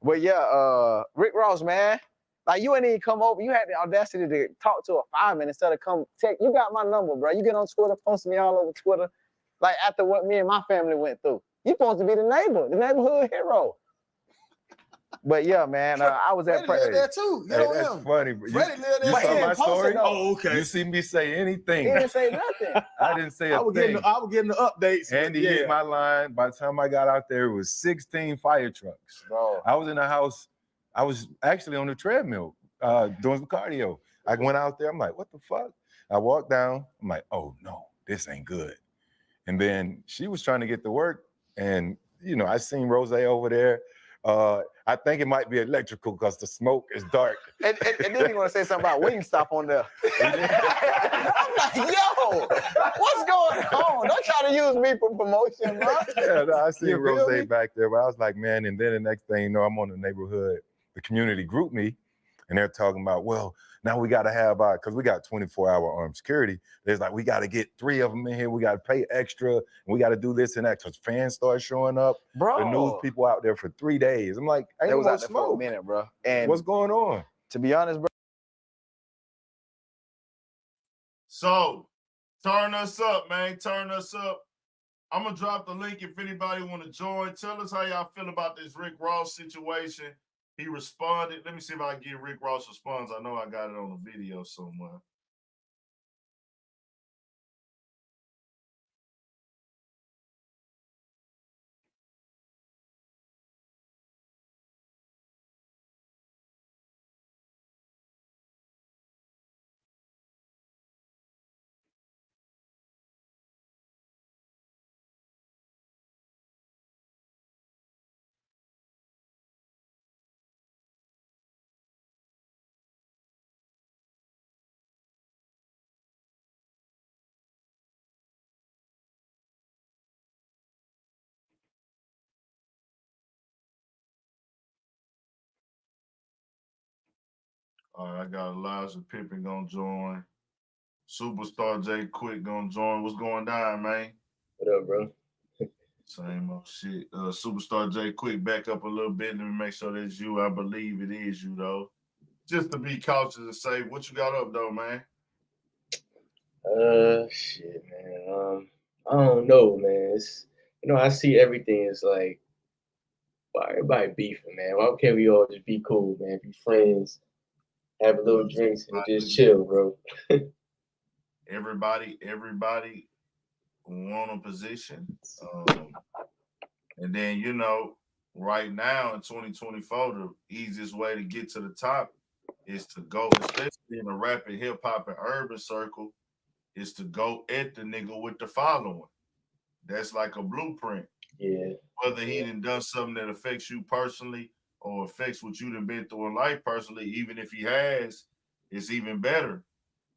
[SPEAKER 18] But yeah, Rick Ross, man. Like you ain't even come over. You had the audacity to talk to a fireman instead of come text. You got my number, bro. You get on Twitter, post me all over Twitter. Like after what me and my family went through. You supposed to be the neighborhood hero. But yeah, man, I was at
[SPEAKER 20] Freddie lived there too. Get
[SPEAKER 16] Hey,
[SPEAKER 20] on
[SPEAKER 16] that's
[SPEAKER 20] him.
[SPEAKER 16] funny. But
[SPEAKER 20] Freddie lived there
[SPEAKER 16] you
[SPEAKER 20] too.
[SPEAKER 16] saw
[SPEAKER 18] he
[SPEAKER 16] my
[SPEAKER 18] didn't post it,
[SPEAKER 16] story?
[SPEAKER 18] though.
[SPEAKER 17] Oh, okay.
[SPEAKER 16] You see me say anything.
[SPEAKER 18] He didn't say nothing.
[SPEAKER 16] I didn't say a
[SPEAKER 17] I was
[SPEAKER 16] thing.
[SPEAKER 17] getting the updates.
[SPEAKER 16] Andy
[SPEAKER 17] yeah.
[SPEAKER 16] hit my line. By the time I got out there, it was 16 fire trucks.
[SPEAKER 18] Bro.
[SPEAKER 16] I was in the house. I was actually on the treadmill doing some cardio. I went out there. I'm like, what the fuck? I walked down. I'm like, oh no, this ain't good. And then she was trying to get to work, and you know, I seen Rose over there. I think it might be electrical because the smoke is dark.
[SPEAKER 18] And then you want to say something about Wingstop on there. I'm like, yo, what's going on? Don't try to use me for promotion, bro.
[SPEAKER 16] Yeah, no, I seen
[SPEAKER 18] You feel me?
[SPEAKER 16] Rose back there, but I was like, man, and then the next thing you know, I'm on the neighborhood, the community group me, and they're talking about, well, now we got to have because we got 24-hour armed security. There's like, we got to get 3 of them in here. We got to pay extra. And we got to do this and that because fans start showing up.
[SPEAKER 18] Bro.
[SPEAKER 16] The news people out there for 3 days. I'm like, ain't
[SPEAKER 18] They was
[SPEAKER 16] no
[SPEAKER 18] out there for a
[SPEAKER 16] smoke.
[SPEAKER 18] minute, bro. And
[SPEAKER 16] What's going on?
[SPEAKER 18] to be honest, bro.
[SPEAKER 1] So, turn us up, man. Turn us up. I'm going to drop the link if anybody want to join. Tell us how y'all feel about this Rick Ross situation. He responded. Let me see if I can get Rick Ross response. I know I got it on the video somewhere. All right, I got Elijah Pippen gonna join. Superstar J Quick gonna join. What's going down, man?
[SPEAKER 21] What up, bro?
[SPEAKER 1] Same old shit. Superstar J Quick, back up a little bit. Let me make sure that's you. I believe it is you, though. Just to be cautious and say, what you got up, though, man?
[SPEAKER 21] Shit, man. I don't know, man. It's, I see everything as like, why everybody beefing, man? Why can't we all just be cool, man? Be friends, have a little drinks, and just chill, bro.
[SPEAKER 1] Everybody want a position. And then, right now in 2024, the easiest way to get to the top is to go, especially in the rap and hip hop and urban circle, is to go at the nigga with the following. That's like a blueprint.
[SPEAKER 21] Yeah.
[SPEAKER 1] Whether he done something that affects you personally or affects what you done been through in life personally, even if he has, it's even better.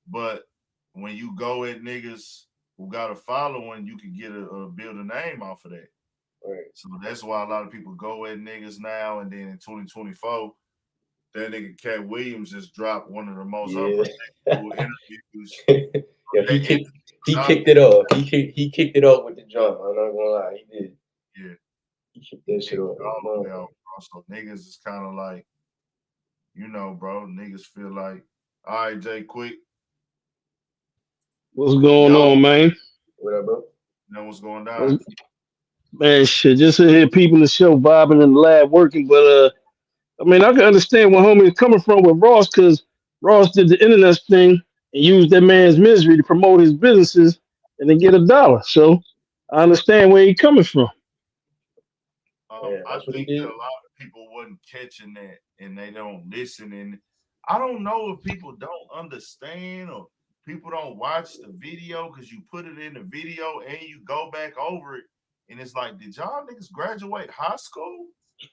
[SPEAKER 1] But when you go at niggas who got a following, you can get build a name off of that.
[SPEAKER 21] Right.
[SPEAKER 1] So that's why a lot of people go at niggas now. And then in 2024, that nigga Cat Williams just dropped one of the most unpredictable interviews.
[SPEAKER 21] Yeah, he kicked it off. He kicked it off with the drum. I'm not gonna lie, he did.
[SPEAKER 1] Yeah.
[SPEAKER 21] He kicked that shit off.
[SPEAKER 1] So niggas is kind of like, bro, niggas feel like, all right, Jay, quick.
[SPEAKER 22] What's going on, man?
[SPEAKER 21] What up, bro?
[SPEAKER 1] What's going down?
[SPEAKER 22] Man, shit, just to hear people in the show vibing in the lab working, but I mean, I can understand where homie is coming from with Ross, because Ross did the internet thing and used that man's misery to promote his businesses and then get $1. So I understand where he's coming from.
[SPEAKER 1] I think that a lot of people wasn't catching that and they don't listen. And I don't know if people don't understand or people don't watch the video because you put it in the video and you go back over it. And it's like, did y'all niggas graduate high school?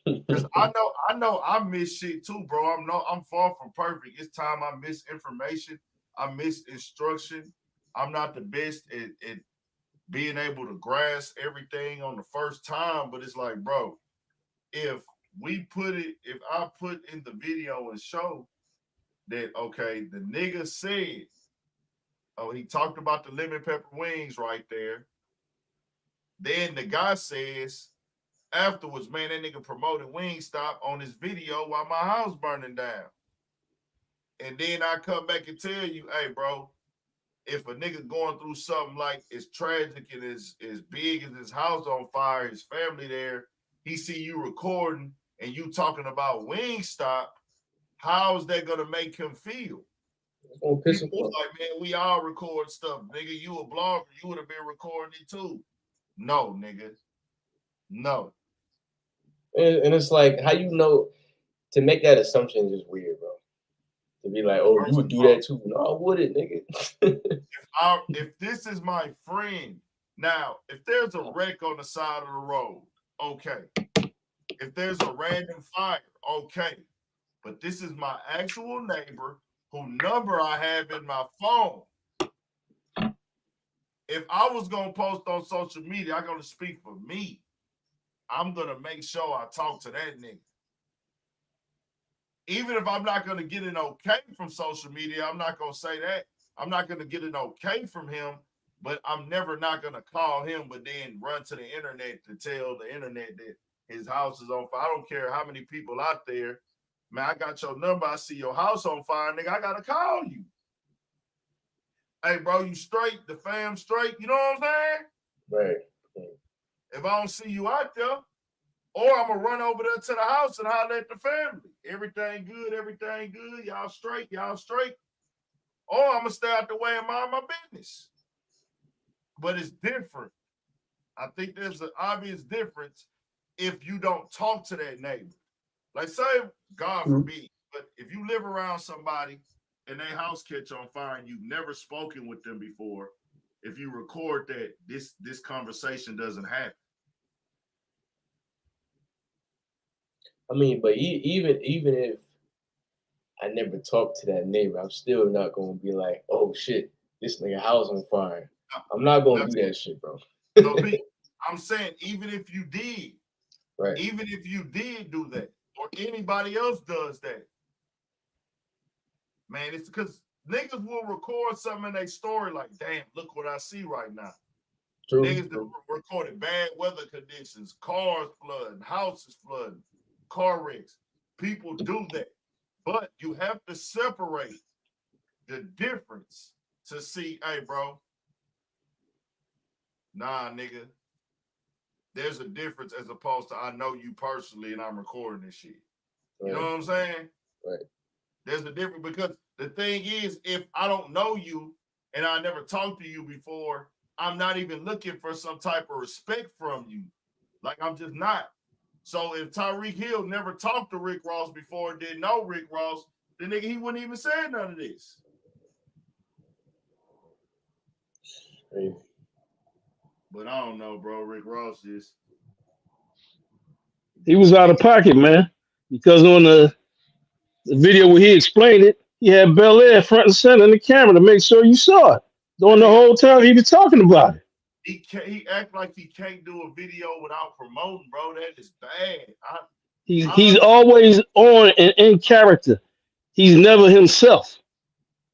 [SPEAKER 1] Because I know I miss shit too, bro. I'm far from perfect. It's time I miss information. I miss instruction. I'm not the best at being able to grasp everything on the first time, but it's like, bro, if I put in the video and show that, okay, the nigga said, he talked about the lemon pepper wings right there. Then the guy says afterwards, man, that nigga promoted Wingstop on his video while my house burning down. And then I come back and tell you, hey, bro, if a nigga going through something like as tragic and as big as his house on fire, his family there, he see you recording and you talking about Wingstop, how is that gonna make him feel? People was like, man, we all record stuff, nigga. You a blogger, you would have been recording it too. No, nigga. No.
[SPEAKER 21] And it's like, how you know to make that assumption is just weird, bro. To be like, oh, you would do that too. No, I wouldn't, nigga.
[SPEAKER 1] If this is my friend, now, if there's a wreck on the side of the road, okay. If there's a random fire, okay. But this is my actual neighbor whose number I have in my phone. If I was going to post on social media, I'm going to speak for me. I'm going to make sure I talk to that nigga. Even if I'm not going to get an okay from social media, I'm not going to say that. I'm not going to get an okay from him, but I'm never not going to call him, but then run to the internet to tell the internet that his house is on fire. I don't care how many people out there. Man, I got your number. I see your house on fire, nigga. I got to call you. Hey, bro, you straight? The fam straight? You know what I'm saying?
[SPEAKER 21] Right.
[SPEAKER 1] If I don't see you out there, or I'm going to run over there to the house and holler at the family. Everything good, everything good. Y'all straight, y'all straight. Or I'm going to stay out the way and mind my business. But it's different. I think there's an obvious difference if you don't talk to that neighbor. Like, say, God forbid, but if you live around somebody and their house catch on fire and you've never spoken with them before, if you record that, this conversation doesn't happen.
[SPEAKER 21] I mean, but even if I never talked to that neighbor, I'm still not gonna be like, oh shit, this nigga house on fire. I'm not gonna do that shit, bro.
[SPEAKER 1] No, I'm saying even if you did,
[SPEAKER 21] right?
[SPEAKER 1] Even if you did do that, or anybody else does that, man, it's because niggas will record something in their story like, damn, look what I see right now.
[SPEAKER 21] True.
[SPEAKER 1] Niggas that recorded bad weather conditions, cars flooding, houses flooding, car wrecks. People do that. But you have to separate the difference to see, hey, bro, nah, nigga, there's a difference as opposed to I know you personally and I'm recording this shit.
[SPEAKER 21] Right.
[SPEAKER 1] You know what I'm saying?
[SPEAKER 21] Right.
[SPEAKER 1] There's a difference because the thing is, if I don't know you and I never talked to you before, I'm not even looking for some type of respect from you. Like, I'm just not. So if Tyreek Hill never talked to Rick Ross before and didn't know Rick Ross, the nigga, he wouldn't even say none of this.
[SPEAKER 21] Crazy.
[SPEAKER 1] But I don't know, bro. Rick Ross is.
[SPEAKER 22] He was out of pocket, man, because on the video where he explained it, he had Bel Air front and center in the camera to make sure you saw it. During the whole time he was talking about it.
[SPEAKER 1] He act like he can't do a video without promoting, bro. That is bad.
[SPEAKER 22] He's always on and in character. He's never himself.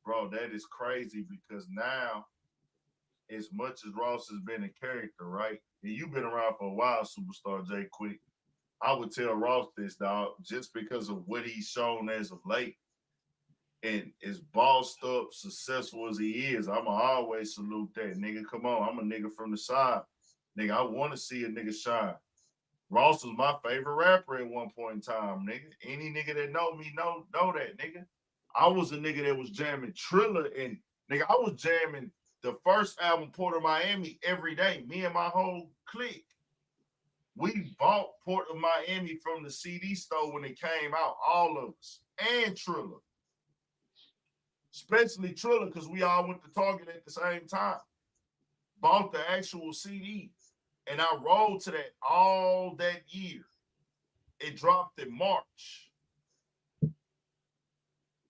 [SPEAKER 1] Bro, that is crazy because now, as much as Ross has been a character, right? And you've been around for a while, Superstar J Quick. I would tell Ross this, dog, just because of what he's shown as of late. And as bossed up, successful as he is, I'ma always salute that. Nigga, come on. I'm a nigga from the side. Nigga, I want to see a nigga shine. Ross was my favorite rapper at one point in time, nigga. Any nigga that know me know that, nigga. I was a nigga that was jamming Triller and, nigga, I was jamming the first album, Port of Miami, every day. Me and my whole clique. We bought Port of Miami from the CD store when it came out, all of us, and Triller. Especially Triller, because we all went to Target at the same time. Bought the actual CD. And I rolled to that all that year. It dropped in March.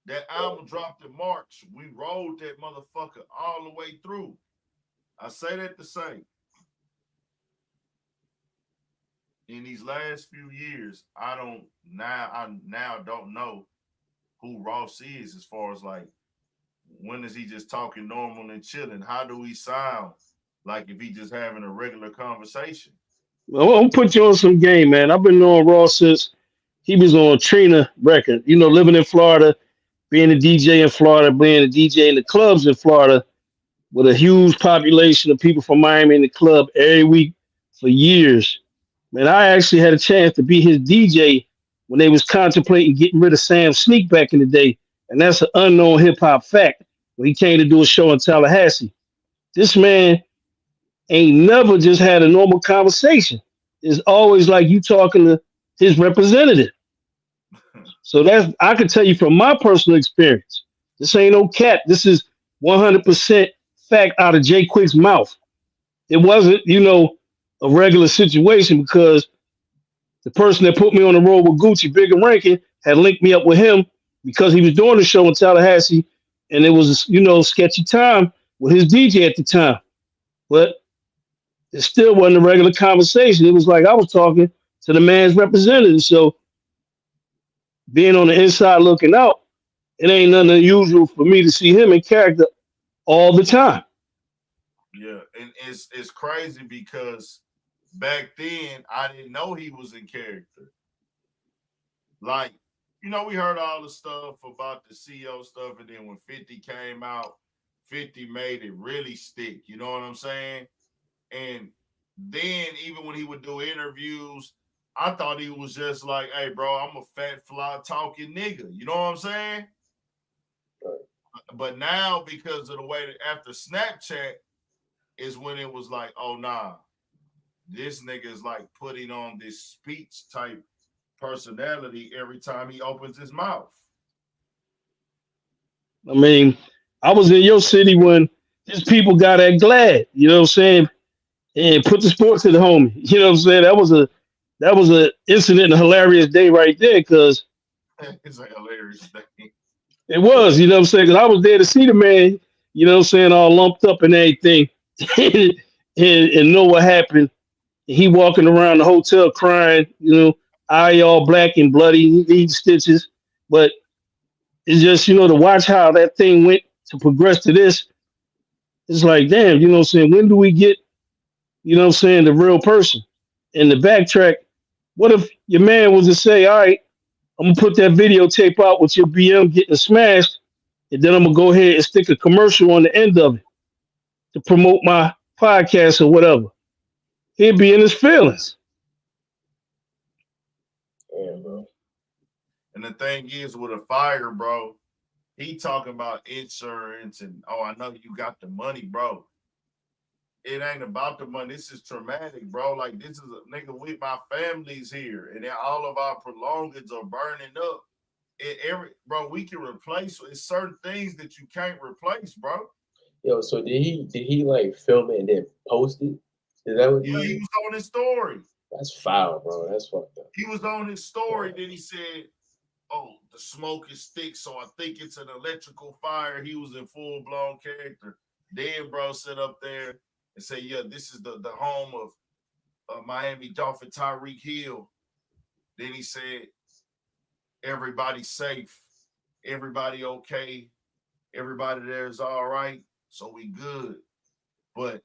[SPEAKER 1] That album dropped in March. We rolled that motherfucker all the way through. I say that to say, in these last few years, I now don't know who Ross is as far as like, when is he just talking normal and chilling? How do he sound like if he just having a regular conversation?
[SPEAKER 22] Well, I'm gonna put you on some game, man. I've been knowing Ross since he was on Trina record. You know, living in Florida, being a DJ in Florida, being a DJ in the clubs in Florida, with a huge population of people from Miami in the club every week for years. Man, I actually had a chance to be his DJ when they was contemplating getting rid of Sam Sneak back in the day. And that's an unknown hip hop fact when he came to do a show in Tallahassee. This man ain't never just had a normal conversation. It's always like you talking to his representative. So that's, I can tell you from my personal experience, this ain't no cap. This is 100% fact out of Jay Quick's mouth. It wasn't, a regular situation because the person that put me on the road with Gucci, Bigger Rankin, had linked me up with him because he was doing the show in Tallahassee, and it was, sketchy time with his DJ at the time. But it still wasn't a regular conversation. It was like I was talking to the man's representative. So being on the inside looking out, it ain't nothing unusual for me to see him in character all the time.
[SPEAKER 1] Yeah, and it's crazy because back then I didn't know he was in character. Like, we heard all the stuff about the CEO stuff, and then when 50 came out, 50 made it really stick. You know what I'm saying? And then even when he would do interviews, I thought he was just like, hey, bro, I'm a fat, fly talking nigga. You know what I'm saying? But now, because of the way that after Snapchat is when it was like, oh, nah, this nigga is like putting on this speech type personality every time he opens his mouth.
[SPEAKER 22] I mean, I was in your city when his people got at Glad, you know what I'm saying? And put the sport to the homie. You know what I'm saying? That was a incident, a hilarious day right there, because
[SPEAKER 1] it's a hilarious day.
[SPEAKER 22] It was, you know what I'm saying? Because I was there to see the man, you know what I'm saying, all lumped up and everything, and know what happened. He walking around the hotel crying, eye all black and bloody, need stitches. But it's just, to watch how that thing went to progress to this. It's like, damn, you know what I'm saying? When do we get, the real person? And the backtrack, what if your man was to say, all right, I'm going to put that videotape out with your BM getting smashed, and then I'm going to go ahead and stick a commercial on the end of it to promote my podcast or whatever. He'd be in his feelings.
[SPEAKER 1] Yeah, bro. And the thing is, with a fire, bro, he talking about insurance and, oh, I know you got the money, bro. It ain't about the money. This is traumatic, bro. Like, this is a nigga with my family's here, and then all of our prolongings are burning up. Bro, we can replace. It's certain things that you can't replace, bro.
[SPEAKER 21] Yo, so did he like film it and then post it? Is that what?
[SPEAKER 1] Yeah, he was on his story.
[SPEAKER 21] That's foul, bro. That's fucked up.
[SPEAKER 1] He was on his story. Then he said, "Oh, the smoke is thick, so I think it's an electrical fire." He was in full blown character. Then, bro, sit up there and say, yeah, this is the home of Miami Dolphin Tyreek Hill. Then he said, everybody's safe, everybody okay, everybody there is all right, so we good. But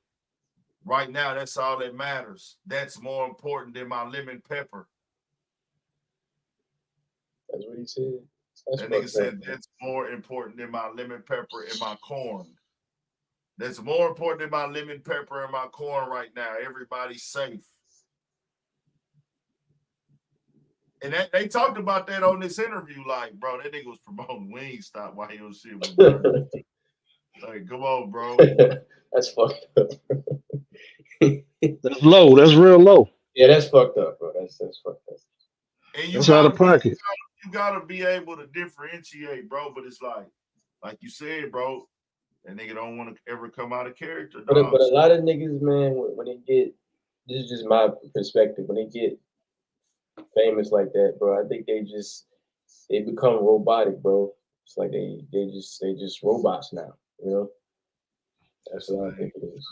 [SPEAKER 1] right now, that's all that matters. That's more important than my lemon pepper.
[SPEAKER 21] That's what he said.
[SPEAKER 1] That nigga said that's more important than my lemon pepper and my corn. That's more important than my lemon pepper and my corn right now. Everybody's safe. And they talked about that on this interview. Like, bro, that nigga was promoting Wingstop while he was shit was burning. Like, come on, bro.
[SPEAKER 21] That's fucked up.
[SPEAKER 22] That's low. That's real low.
[SPEAKER 21] Yeah, that's fucked up, bro. That's fucked up.
[SPEAKER 1] And
[SPEAKER 22] that's out of pocket.
[SPEAKER 1] You gotta be able to differentiate, bro. But it's like you said, bro, that nigga don't want to ever come out of character.
[SPEAKER 21] But a lot of niggas, man, when they get, this is just my perspective, when they get famous like that, bro, I think they become robotic, bro. It's like they just robots now, you know? That's what I think it is.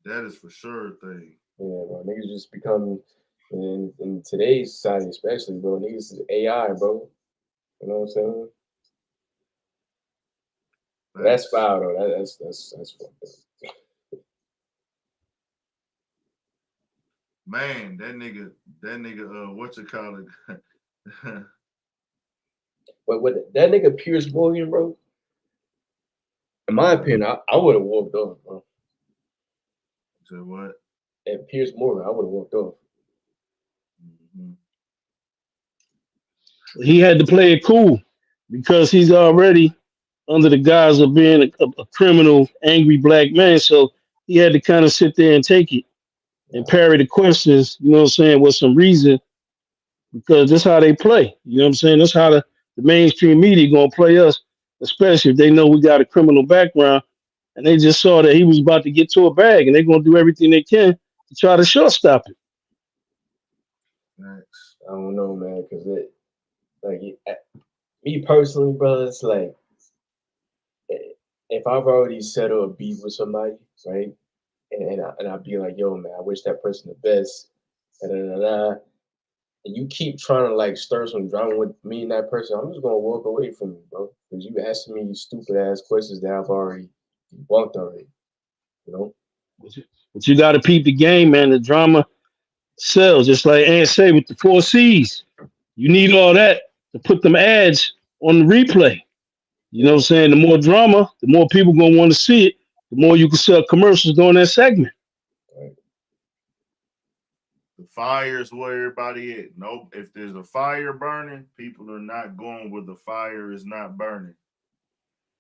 [SPEAKER 1] That is for sure a thing.
[SPEAKER 21] Yeah, bro. Niggas just become, in today's society especially, bro, niggas is AI, bro. You know what I'm saying? That's foul though. That's fucked up.
[SPEAKER 1] Man, that nigga, what you call it?
[SPEAKER 21] But with that nigga Piers Morgan, bro, in my opinion, I would have walked off, bro.
[SPEAKER 1] So what?
[SPEAKER 21] And Piers Morgan, I would have walked off.
[SPEAKER 1] Mm-hmm.
[SPEAKER 22] He had to play it cool because he's already under the guise of being a criminal, angry black man. So he had to kind of sit there and take it and parry the questions, you know what I'm saying, with some reason, because that's how they play. You know what I'm saying? That's how the mainstream media gonna play us, especially if they know we got a criminal background and they just saw that he was about to get to a bag and they're gonna do everything they can to try to shortstop it.
[SPEAKER 21] I don't know, man, because me personally, brother, it's like if I've already settled a beef with somebody, right, and I'd be like, yo, man, I wish that person the best, and you keep trying to like stir some drama with me and that person, I'm just gonna walk away from you, bro, because you asking me stupid ass questions that I've already debunked already, you know.
[SPEAKER 22] But you gotta peep the game, man. The drama sells, just like Ant say with the 4 C's. You need all that to put them ads on the replay. You know what I'm saying? The more drama, the more people gonna want to see it, the more you can sell commercials during that segment.
[SPEAKER 1] The fire is where everybody at. Nope. If there's a fire burning, people are not going where the fire is not burning.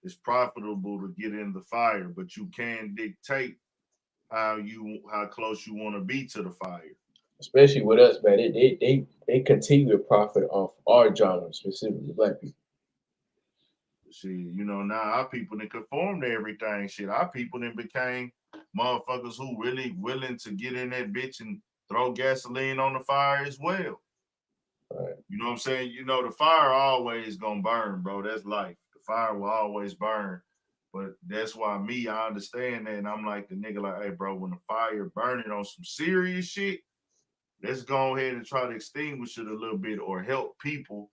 [SPEAKER 1] It's profitable to get in the fire, but you can dictate how close you want to be to the fire.
[SPEAKER 21] Especially with us, man. They continue to profit off our genre, specifically black people.
[SPEAKER 1] See, you know, now our people that conform to everything. Shit, our people then became motherfuckers who really willing to get in that bitch and throw gasoline on the fire as well.
[SPEAKER 21] Right.
[SPEAKER 1] You know what I'm saying? You know, the fire always gonna burn, bro. That's life. The fire will always burn. But that's why I understand that. And I'm like the nigga, like, hey, bro, when the fire burning on some serious shit, let's go ahead and try to extinguish it a little bit or help people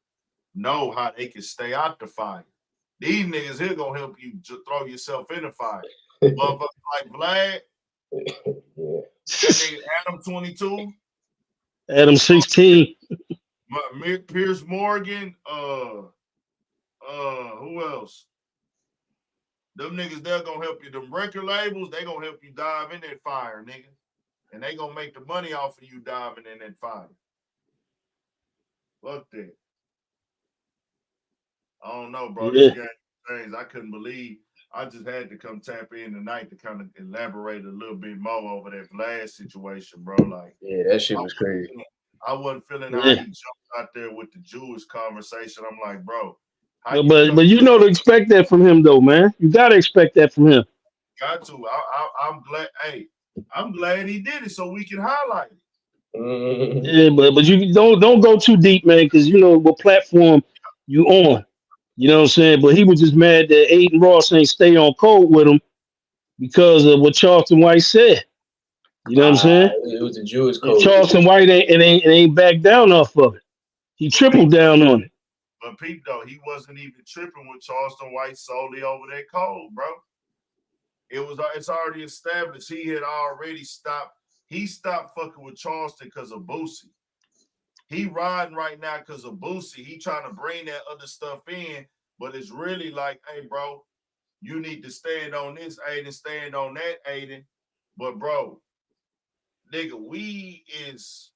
[SPEAKER 1] know how they can stay out the fire. These niggas here gonna help you throw yourself in the fire. Motherfuckers like Vlad, that nigga Adam 22,
[SPEAKER 22] Adam 16,
[SPEAKER 1] Piers Morgan, who else? Them niggas, they're gonna help you. Them record labels, they gonna help you dive in that fire, nigga. And they gonna make the money off of you diving in that fire. Fuck that. I don't know, bro.
[SPEAKER 22] Yeah.
[SPEAKER 1] This game things I couldn't believe. I just had to come tap in tonight to kind of elaborate a little bit more over that Vlad situation, bro. Like,
[SPEAKER 21] yeah, that shit was crazy.
[SPEAKER 1] I wasn't feeling how he jumped out there with the Jewish conversation. I'm like, bro,
[SPEAKER 22] but you know to expect that from him though, man. You gotta expect that from him.
[SPEAKER 1] Got to. I'm glad. Hey, I'm glad he did it so we can highlight it.
[SPEAKER 22] Yeah, but you don't go too deep, man, because you know what platform you on. You know what I'm saying? But he was just mad that Adin Ross ain't stay on code with him because of what Charleston White said. You know what I'm saying?
[SPEAKER 21] It was a Jewish code.
[SPEAKER 22] And Charleston White ain't back down off of it. He tripled down on it.
[SPEAKER 1] But Pete, though, he wasn't even tripping with Charleston White solely over that code, bro. It's already established. He had already stopped. He stopped fucking with Charleston because of Boosie. He riding right now because of Boosie. He trying to bring that other stuff in, but it's really like, hey, bro, you need to stand on this, Adin, stand on that, Adin. But, bro, nigga, we is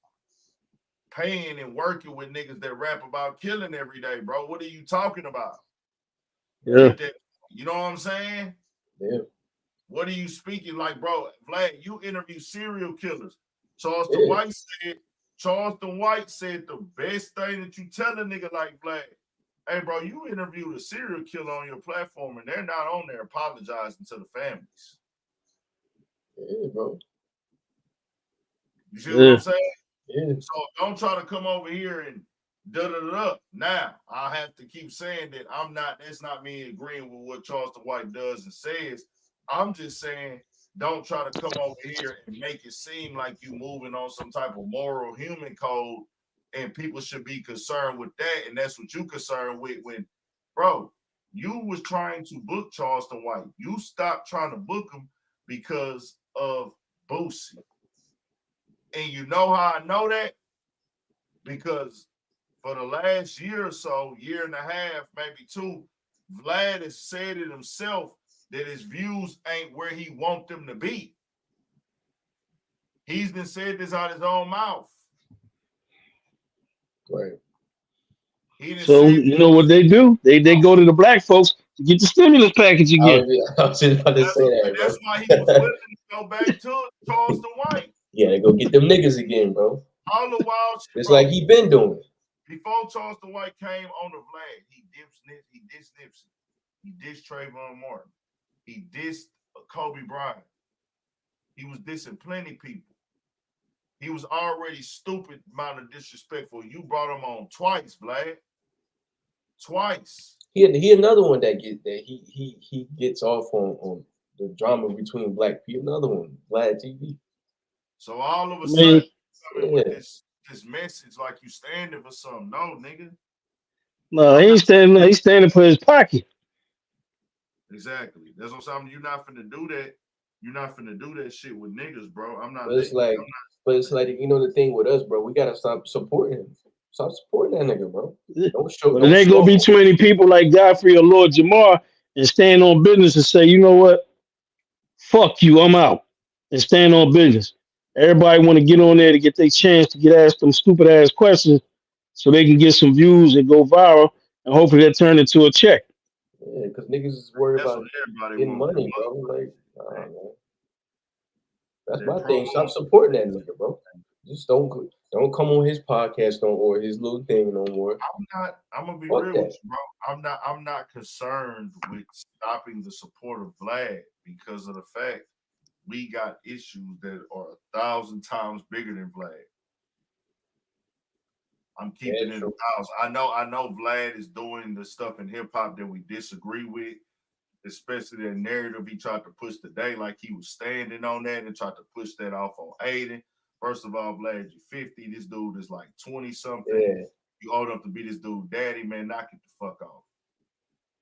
[SPEAKER 1] paying and working with niggas that rap about killing every day, bro. What are you talking about?
[SPEAKER 22] Yeah.
[SPEAKER 1] You know what I'm saying?
[SPEAKER 21] Yeah.
[SPEAKER 1] What are you speaking like, bro? Vlad, you interview serial killers. Charleston White said the best thing that you tell a nigga like Vlad, hey, bro, you interviewed a serial killer on your platform and they're not on there apologizing to the families.
[SPEAKER 21] Yeah, bro.
[SPEAKER 1] You see what I'm saying?
[SPEAKER 21] Yeah.
[SPEAKER 1] So don't try to come over here and da-da-da-da. Now, I have to keep saying that that's not me agreeing with what Charleston White does and says. I'm just saying, don't try to come over here and make it seem like you moving on some type of moral human code and people should be concerned with that. And that's what you concerned with when, bro, you was trying to book Charleston White. You stopped trying to book him because of Boosie. And you know how I know that? Because for the last year or so, year and a half, maybe two, Vlad has said it himself that his views ain't where he want them to be. He's been said this out his own mouth.
[SPEAKER 21] Right.
[SPEAKER 22] So you know what they do? They go to the black folks to get the stimulus package again.
[SPEAKER 21] I was just about to say that, bro.
[SPEAKER 1] That's why he was willing to go back to Charleston White.
[SPEAKER 21] Yeah, they go get them niggas again, bro.
[SPEAKER 1] All the wild shit,
[SPEAKER 21] It's
[SPEAKER 1] bro.
[SPEAKER 21] like he been doing.
[SPEAKER 1] Before Charleston White came on the Vlad, he dissed Nipsey. He dissed Trayvon Martin. He dissed Kobe Bryant. He was dissing plenty people. He was already stupid amount of disrespectful. You brought him on twice, Vlad. Twice.
[SPEAKER 21] He another one that he gets off on the drama between black people. Another one, Vlad TV.
[SPEAKER 1] So all of a sudden, coming with this message like you standing for something. No, nigga.
[SPEAKER 22] No, he ain't standing there. He's standing for his pocket.
[SPEAKER 1] Exactly. That's what I'm saying. You're not finna do that. You're not finna do that shit with niggas, bro. I'm not.
[SPEAKER 21] But it's like you know the thing with us, bro. We gotta stop supporting him. Stop supporting that nigga, bro. Don't show.
[SPEAKER 22] But it ain't gonna be too many people like Godfrey or Lord Jamar and stand on business and say, you know what? Fuck you, I'm out. And stand on business. Everybody want to get on there to get their chance to get asked them stupid ass questions so they can get some views and go viral and hopefully that turn into a check.
[SPEAKER 21] Yeah, because niggas is worried about getting money, bro. Like, man. That's my thing. Stop supporting that nigga, bro. Just don't come on his podcast or his little thing no more.
[SPEAKER 1] I'm gonna be real with you, bro. I'm not concerned with stopping the support of Vlad because of the fact we got issues that are 1,000 times bigger than Vlad. I'm keeping it 1,000. I know Vlad is doing the stuff in hip hop that we disagree with, especially that narrative he tried to push today, like he was standing on that and tried to push that off on Adin. First of all, Vlad, you're 50. This dude is like 20 something.
[SPEAKER 21] Yeah.
[SPEAKER 1] You old enough to be this dude daddy, man. Knock it the fuck off.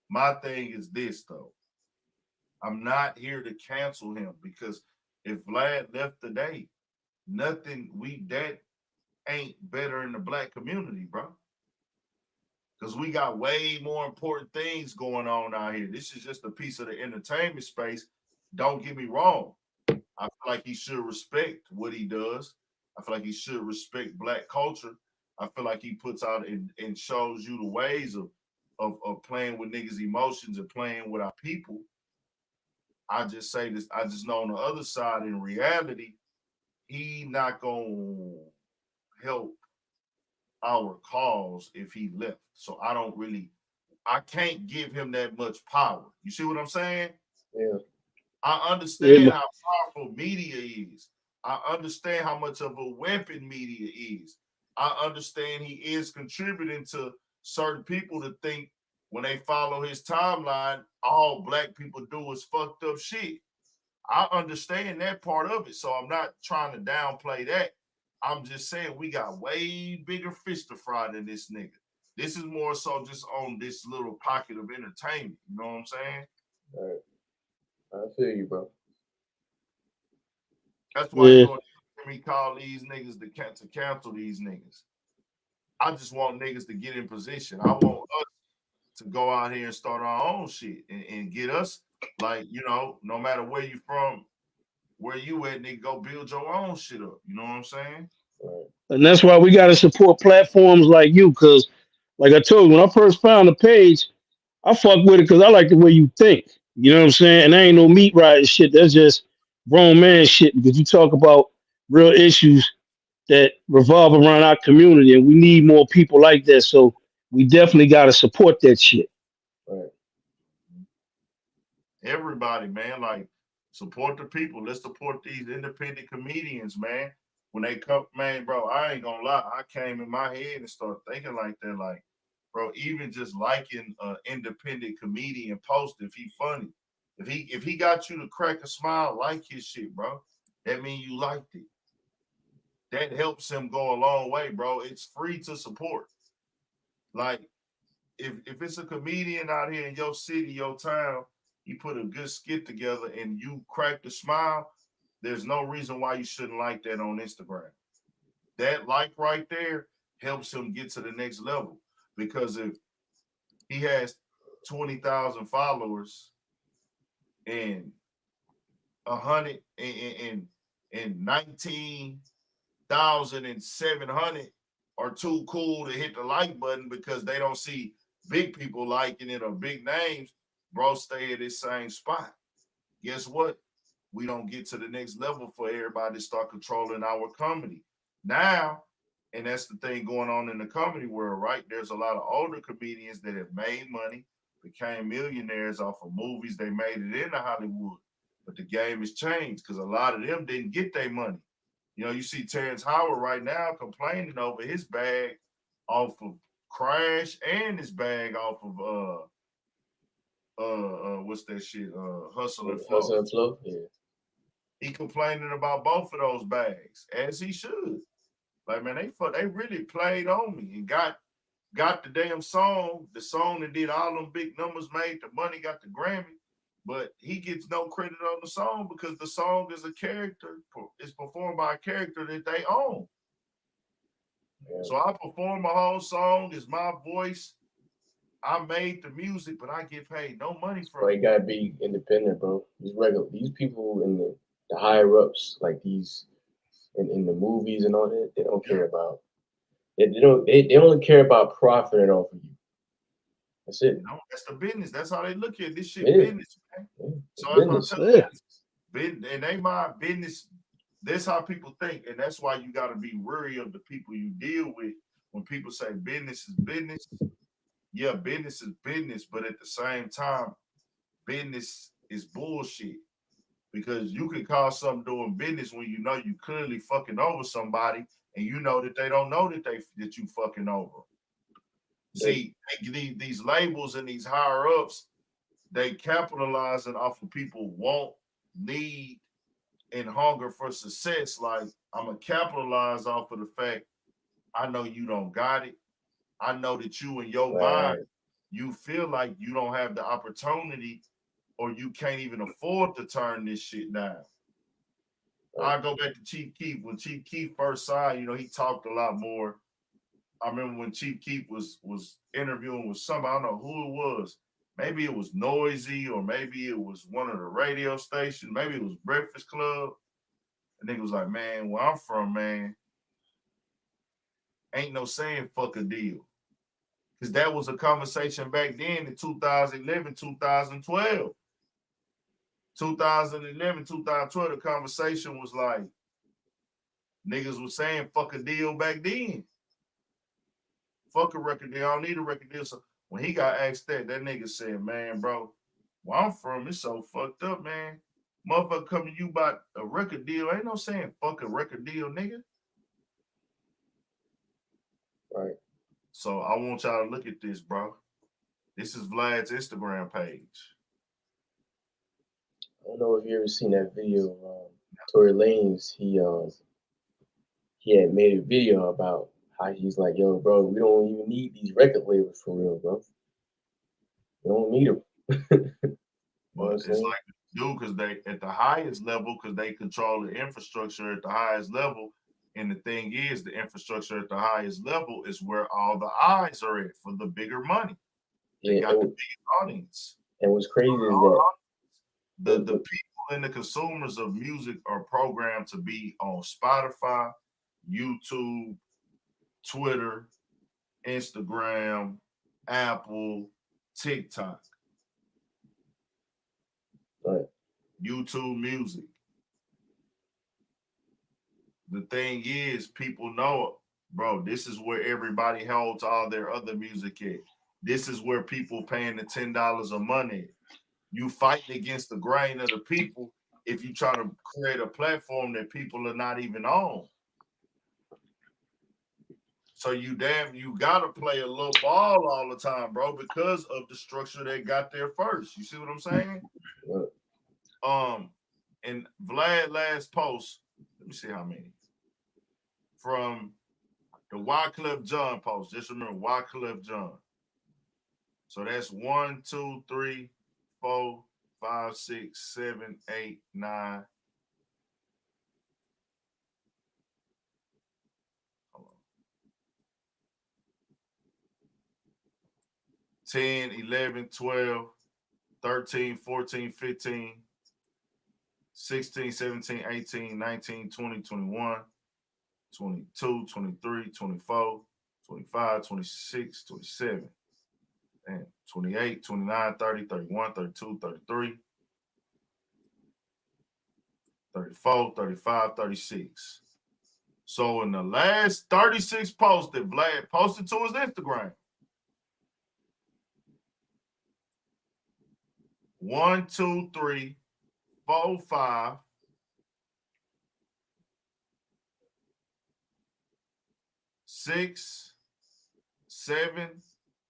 [SPEAKER 1] My thing is this though. I'm not here to cancel him because if Vlad left today, that ain't better in the black community, bro. Because we got way more important things going on out here. This is just a piece of the entertainment space. Don't get me wrong. I feel like he should respect what he does. I feel like he should respect black culture. I feel like he puts out and shows you the ways of playing with niggas' emotions and playing with our people. I just say this. I just know on the other side, in reality, he not gonna help our cause if he left. So I can't give him that much power. You see what I'm saying?
[SPEAKER 21] Yeah.
[SPEAKER 1] I understand how powerful media is. I understand how much of a weapon media is. I understand he is contributing to certain people to think when they follow his timeline, all black people do is fucked up shit. I understand that part of it. So I'm not trying to downplay that. I'm just saying we got way bigger fish to fry than this nigga. This is more so just on this little pocket of entertainment. You know what I'm saying?
[SPEAKER 21] All right. I feel you, bro.
[SPEAKER 1] That's why you don't hear me call these niggas to cancel these niggas. I just want niggas to get in position. I want us to go out here and start our own shit and get us, like, you know, no matter where you from, where you at, nigga, go build your own shit up. You know what I'm saying?
[SPEAKER 22] And that's why we got to support platforms like you. Because, like I told you, when I first found the page, I fuck with it because I like the way you think. You know what I'm saying? And that ain't no meat riding shit. That's just grown man shit because you talk about real issues that revolve around our community. And we need more people like that. So we definitely got to support that shit.
[SPEAKER 21] Right.
[SPEAKER 1] Everybody, man, like, support the people. Let's support these independent comedians, man. When they come, man, bro, I ain't gonna lie. I came in my head and started thinking like that, like, bro, even just liking an independent comedian post if he funny. If he got you to crack a smile, like his shit, bro, that means you liked it. That helps him go a long way, bro. It's free to support. Like, if it's a comedian out here in your city, your town, you put a good skit together and you crack the smile, there's no reason why you shouldn't like that on Instagram. That like right there helps him get to the next level. Because if he has 20,000 followers and 19,700 are too cool to hit the like button because they don't see big people liking it or big names, bro, stay at this same spot. Guess what? We don't get to the next level for everybody to start controlling our comedy. Now, and that's the thing going on in the comedy world, right? There's a lot of older comedians that have made money, became millionaires off of movies. They made it into Hollywood. But the game has changed because a lot of them didn't get their money. You know, you see Terrence Howard right now complaining over his bag off of Crash and his bag off of what's that shit? Hustle and Flow.
[SPEAKER 21] Hustle and Flow, yeah.
[SPEAKER 1] He complaining about both of those bags, as he should. Like, man, they really played on me and got the damn song, the song that did all them big numbers, made the money, got the Grammy, but he gets no credit on the song because the song is a character, it's performed by a character that they own. Yeah. So I perform a whole song, it's my voice. I made the music, but I get paid no money from it.
[SPEAKER 21] You gotta be independent, bro. These people in the higher ups, like these in the movies and all that, they don't care about. They only care about profiting off of you. That's it.
[SPEAKER 1] You know, that's the business. That's how they look at this shit.
[SPEAKER 21] Yeah.
[SPEAKER 1] Business, man.
[SPEAKER 21] Yeah.
[SPEAKER 1] So
[SPEAKER 21] Business.
[SPEAKER 1] and they mind business. That's how people think, and that's why you got to be wary of the people you deal with. When people say business is business, yeah, business is business, but at the same time, business is bullshit. Because you can call something doing business when you know you clearly fucking over somebody, and you know that they don't know that you fucking over. See, these labels and these higher ups, they capitalizing off of people want, need, and hunger for success. Like, I'm gonna capitalize off of the fact I know you don't got it. I know that you in your mind, you feel like you don't have the opportunity or you can't even afford to turn this shit down. I go back to Chief Keef. When Chief Keef first signed, you know, he talked a lot more. I remember when Chief Keef was interviewing with somebody, I don't know who it was. Maybe it was Noisy, or maybe it was one of the radio stations. Maybe it was Breakfast Club. And nigga was like, man, where I'm from, man, ain't no saying fuck a deal. Because that was a conversation back then in 2011, 2012. 2011, 2012, the conversation was like, niggas was saying fuck a deal back then. Fuck a record deal, I don't need a record deal. So when he got asked that nigga said, man, bro, where I'm from, it's so fucked up, man. Motherfucker coming to you about a record deal, ain't no saying fuck a record deal, nigga.
[SPEAKER 21] Right.
[SPEAKER 1] So I want y'all to look at this, bro. This is Vlad's Instagram page.
[SPEAKER 21] I don't know if you ever seen that video of Tory Lanez. He had made a video about how he's like, yo, bro, we don't even need these record labels for real, bro. We don't need them.
[SPEAKER 1] But it's like do because they at the highest level, because they control the infrastructure at the highest level. And the thing is, the infrastructure at the highest level is where all the eyes are at for the bigger money. They got the biggest audience.
[SPEAKER 21] And what's crazy is that
[SPEAKER 1] the people and the consumers of music are programmed to be on Spotify, YouTube, Twitter, Instagram, Apple, TikTok,
[SPEAKER 21] right.
[SPEAKER 1] YouTube Music. The thing is, people know, bro, this is where everybody holds all their other music at. This is where people paying the $10 a month. You fight against the grain of the people if you try to create a platform that people are not even on. So you gotta play a little ball all the time, bro, because of the structure that got there first. You see what I'm saying? And Vlad last post, let me see how many. From the Wyclef Jean post. Just remember Wyclef Jean. So that's 1, 2, 3, 4, 5, 6, 7, 8, 9. Hold on. 10, 11, 12, 13, 14, 15, 16, 17, 18, 19, 20, 21, 22, 23, 24, 25, 26, 27, and 28, 29, 30, 31, 32, 33, 34, 35, 36. So in the last 36 posts that Vlad posted to his Instagram, 1, 2, 3, 4, 5, 6, 7,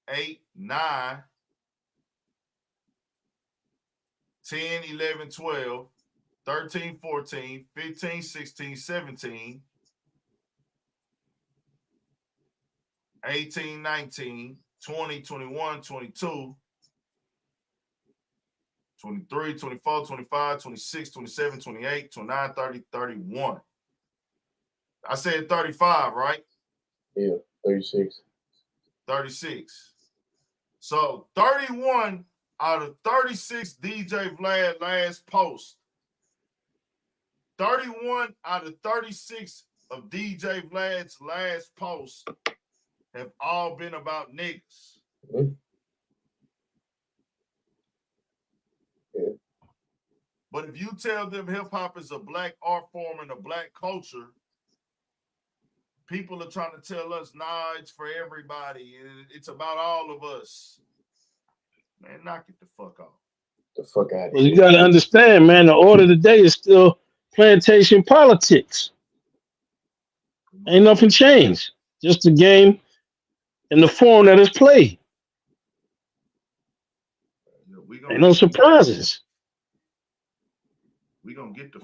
[SPEAKER 1] 8, 9, 10, 11, 12, 13, 14, 15, 16, 17, 18, 19, 20, 21, 22, 23, 24, 25, 26, 27, 28, 29, 30, 31. I said 35, right?
[SPEAKER 21] Yeah, 36.
[SPEAKER 1] 36. So 31 out of 36 DJ Vlad last post. 31 out of 36 of DJ Vlad's last post have all been about niggas.
[SPEAKER 21] Mm-hmm. Yeah.
[SPEAKER 1] But if you tell them hip hop is a black art form and a black culture, people are trying to tell us, nah, it's for everybody. It's about all of us. Man, knock it the fuck off.
[SPEAKER 21] The fuck out of
[SPEAKER 22] Well,
[SPEAKER 21] here.
[SPEAKER 22] you got to understand, man, the order of the day is still plantation politics. Ain't nothing changed. Just the game and the form that is played. Ain't no surprises.
[SPEAKER 1] We gonna get the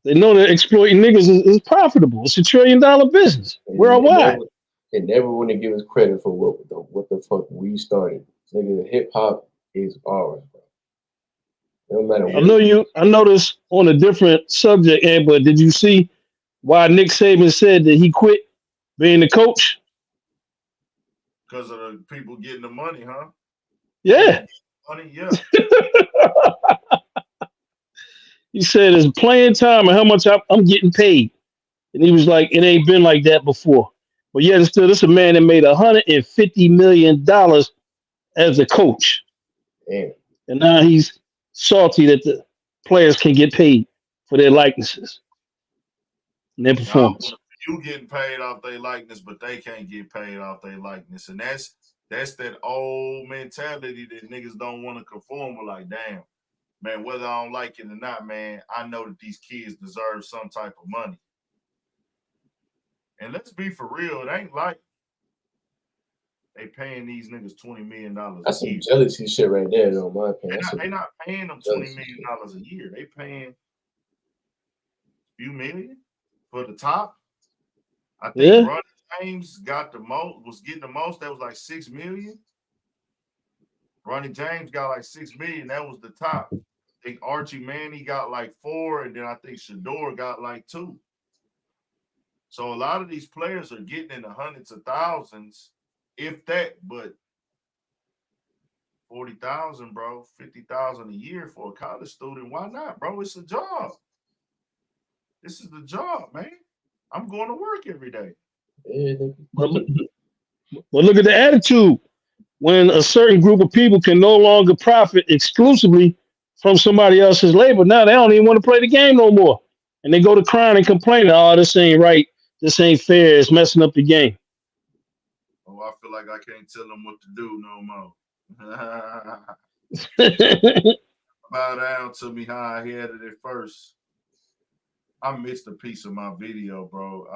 [SPEAKER 22] They know that exploiting niggas is profitable. It's $1 trillion business worldwide.
[SPEAKER 21] They never want to give us credit for what the fuck we started. Nigga, hip hop is ours, bro. No matter what.
[SPEAKER 22] I noticed on a different subject, Ed, but did you see why Nick Saban said that he quit being the coach?
[SPEAKER 1] Because of the people getting the money, huh?
[SPEAKER 22] Yeah.
[SPEAKER 1] Money, yeah.
[SPEAKER 22] He said it's playing time and how much I'm getting paid. And he was like, it ain't been like that before. But yet still, this is a man that made $150 million as a coach.
[SPEAKER 21] Damn.
[SPEAKER 22] And now he's salty that the players can get paid for their likenesses and their performance.
[SPEAKER 1] You getting paid off their likeness, but they can't get paid off their likeness. And that's that old mentality that niggas don't want to conform with. Like, damn, man, whether I don't like it or not, man, I know that these kids deserve some type of money. And let's be for real, it ain't like they paying these niggas $20 million a year.
[SPEAKER 21] That's some jealousy shit right there, though, in my opinion.
[SPEAKER 1] They not paying them $20 million a year. They paying a few million for the top. I think Ronnie James was getting the most. That was like $6 million. Ronnie James got like $6 million. That was the top. I think Archie Manning got like 4, and then I think Shador got like 2. So a lot of these players are getting in the hundreds of thousands, if that, but 40,000, bro, 50,000 a year for a college student. Why not, bro? It's a job. This is the job, man. I'm going to work every day.
[SPEAKER 22] But look at the attitude. When a certain group of people can no longer profit exclusively from somebody else's labor, now they don't even want to play the game no more. And they go to crying and complaining, oh, this ain't right. This ain't fair. It's messing up the game.
[SPEAKER 1] Oh, I feel like I can't tell them what to do no more. Bow down to me how I had it first. I missed a piece of my video, bro.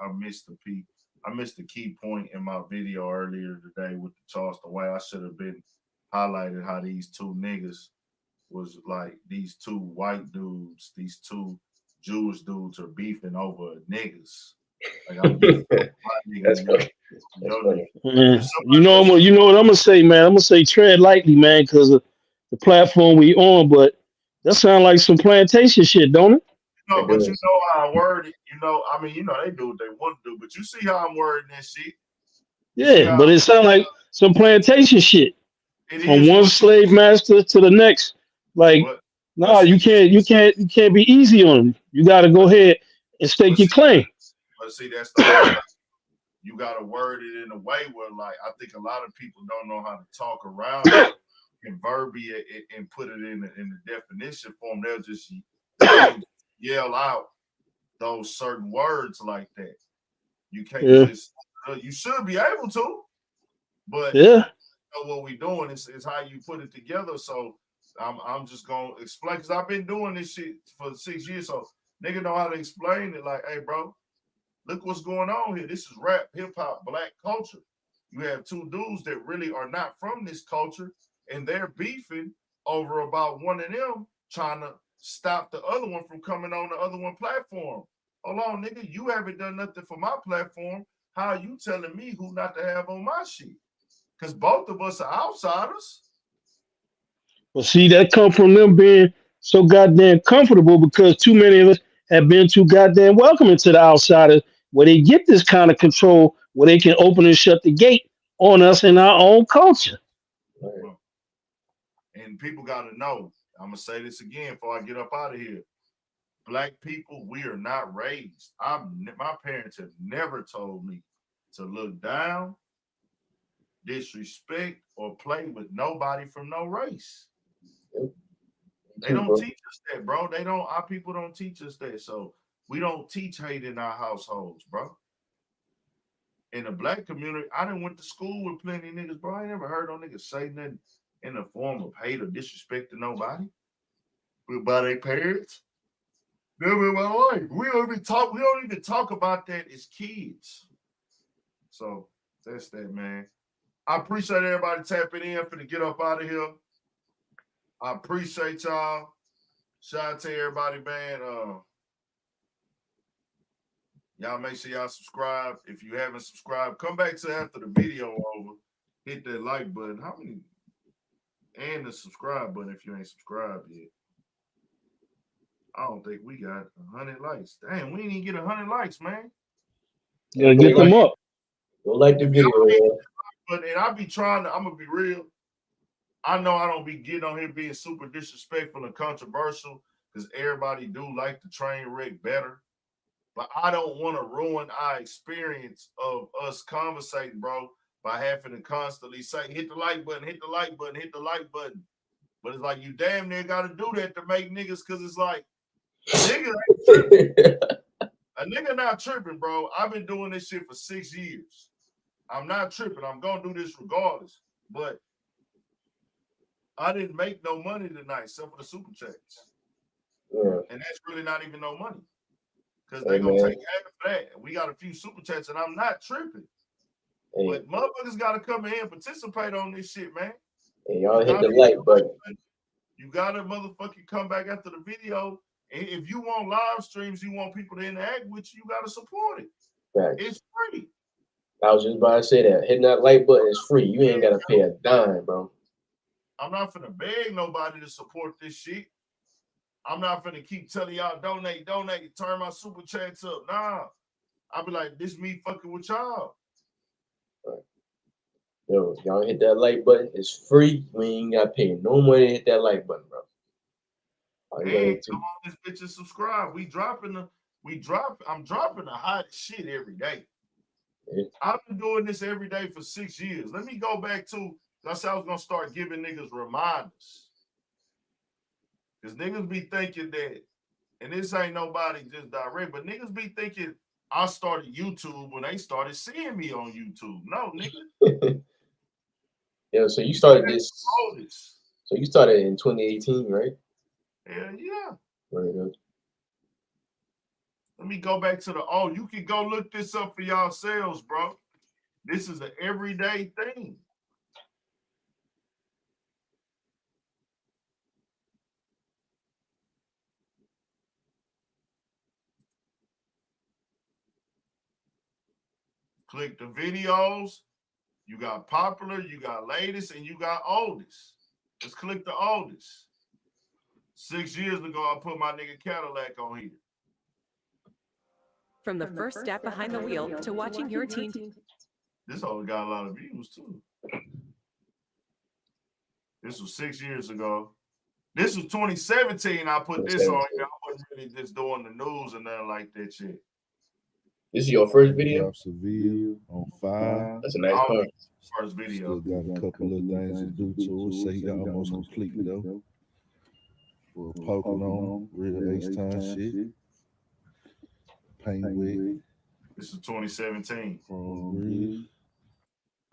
[SPEAKER 1] I missed the piece. I missed the key point in my video earlier today with the Charleston way. I should have been highlighted how these two niggas was like these two white dudes, these two Jewish dudes are beefing over niggas. Like I'm
[SPEAKER 21] That's funny.
[SPEAKER 22] You know what I'm gonna say, man. I'm gonna say tread lightly, man, because of the platform we on. But that sound like some plantation shit, don't it?
[SPEAKER 1] No, but you know how I word it. You know, I mean, you know, they do what they want to do. But you see how I'm wording that shit.
[SPEAKER 22] Yeah, but it sounds like some plantation shit. From one slave master to the next. Like, no, you can't be easy on them. You got to go ahead and stake your claim.
[SPEAKER 1] But see, that's the whole thing. You gotta word it in a way where, like, I think a lot of people don't know how to talk around it and verbiage it and put it in the definition form. They'll just yell out those certain words like that. You can't just. You should be able to, but what we're doing is how you put it together. So I'm just gonna explain, because I've been doing this shit for 6 years. So nigga know how to explain it. Like, hey, bro, look what's going on here. This is rap, hip hop, black culture. You have two dudes that really are not from this culture, and they're beefing over about one of them trying to stop the other one from coming on the other one platform. Hold on, nigga, you haven't done nothing for my platform. How are you telling me who not to have on my shit? Because both of us are outsiders.
[SPEAKER 22] Well, see, that come from them being so goddamn comfortable, because too many of us have been too goddamn welcoming to the outsiders, where they get this kind of control, where they can open and shut the gate on us in our own culture.
[SPEAKER 1] And people got to know, I'm going to say this again before I get up out of here. Black people, we are not raised. My parents have never told me to look down, disrespect, or play with nobody from no race. They don't teach us that, bro. Our people don't teach us that. So we don't teach hate in our households, bro. In the black community, I done went to school with plenty of niggas, bro. I ain't never heard no niggas say nothing in the form of hate or disrespect to nobody. By their parents. Never in my life. We don't even talk about that as kids. So that's that, man. I appreciate everybody tapping in for to get up out of here. I appreciate y'all. Shout out to everybody, man. Y'all make sure y'all subscribe. If you haven't subscribed, come back to after the video over. Hit that like button. How many? And the subscribe button if you ain't subscribed yet. I don't think we got 100 likes. Damn, we didn't even get 100 likes, man.
[SPEAKER 22] Yeah, get them up.
[SPEAKER 21] Go like the video,
[SPEAKER 1] But and I be trying to, I'm gonna be real. I know I don't be getting on here being super disrespectful and controversial, because everybody do like the train wreck better. But I don't want to ruin our experience of us conversating, bro, by having to constantly say, hit the like button, hit the like button, hit the like button. But it's like, you damn near got to do that to make niggas, because it's like, nigga ain't tripping. A nigga not tripping, bro. I've been doing this shit for 6 years. I'm not tripping. I'm going to do this regardless. But I didn't make no money tonight except for the super chats.
[SPEAKER 21] Yeah.
[SPEAKER 1] And that's really not even no money, because they're going to take half of that. And we got a few super chats, and I'm not tripping. Hey. But motherfuckers got to come in and participate on this shit, man.
[SPEAKER 21] Hey, y'all hit the like button.
[SPEAKER 1] You got to motherfucking come back after the video. And if you want live streams, you want people to interact with you, you got to support it.
[SPEAKER 21] Right.
[SPEAKER 1] It's free.
[SPEAKER 21] I was just about to say that. Hitting that like button is free. You ain't got to pay a dime, bro.
[SPEAKER 1] I'm not finna beg nobody to support this shit. I'm not finna keep telling y'all donate, turn my super chats up. Nah. I'll be like, this me fucking with y'all.
[SPEAKER 21] Right. Yo, y'all hit that like button. It's free. We ain't got to pay no money to hit that like button, bro.
[SPEAKER 1] And come on this bitch and subscribe. I'm dropping the hottest shit every day. Yeah. I've been doing this every day for 6 years. Let me go back to, I said I was gonna start giving niggas reminders. Because niggas be thinking that, and this ain't nobody just direct, but niggas be thinking I started YouTube when they started seeing me on YouTube. No, nigga.
[SPEAKER 21] Yeah, so you started this. So you started in 2018, right?
[SPEAKER 1] Hell yeah.
[SPEAKER 21] Very good.
[SPEAKER 1] Let me go back to you can go look this up for yourselves, bro. This is an everyday thing. Click the videos. You got popular, you got latest, and you got oldest. Let's click the oldest. 6 years ago, I put my nigga Cadillac on here.
[SPEAKER 2] From the first step behind the wheel to watching your team.
[SPEAKER 1] This only got a lot of views too. This was 6 years ago. This was 2017. I put this on here. I wasn't really just doing the news and nothing like that shit.
[SPEAKER 21] This is your first video?
[SPEAKER 5] Seville on fire.
[SPEAKER 21] That's a nice car.
[SPEAKER 1] First video.
[SPEAKER 5] Still got a couple little things to do to it. Say he almost complete though. For poking on real H-time shit. Paint wig.
[SPEAKER 1] This is 2017.
[SPEAKER 5] Chrome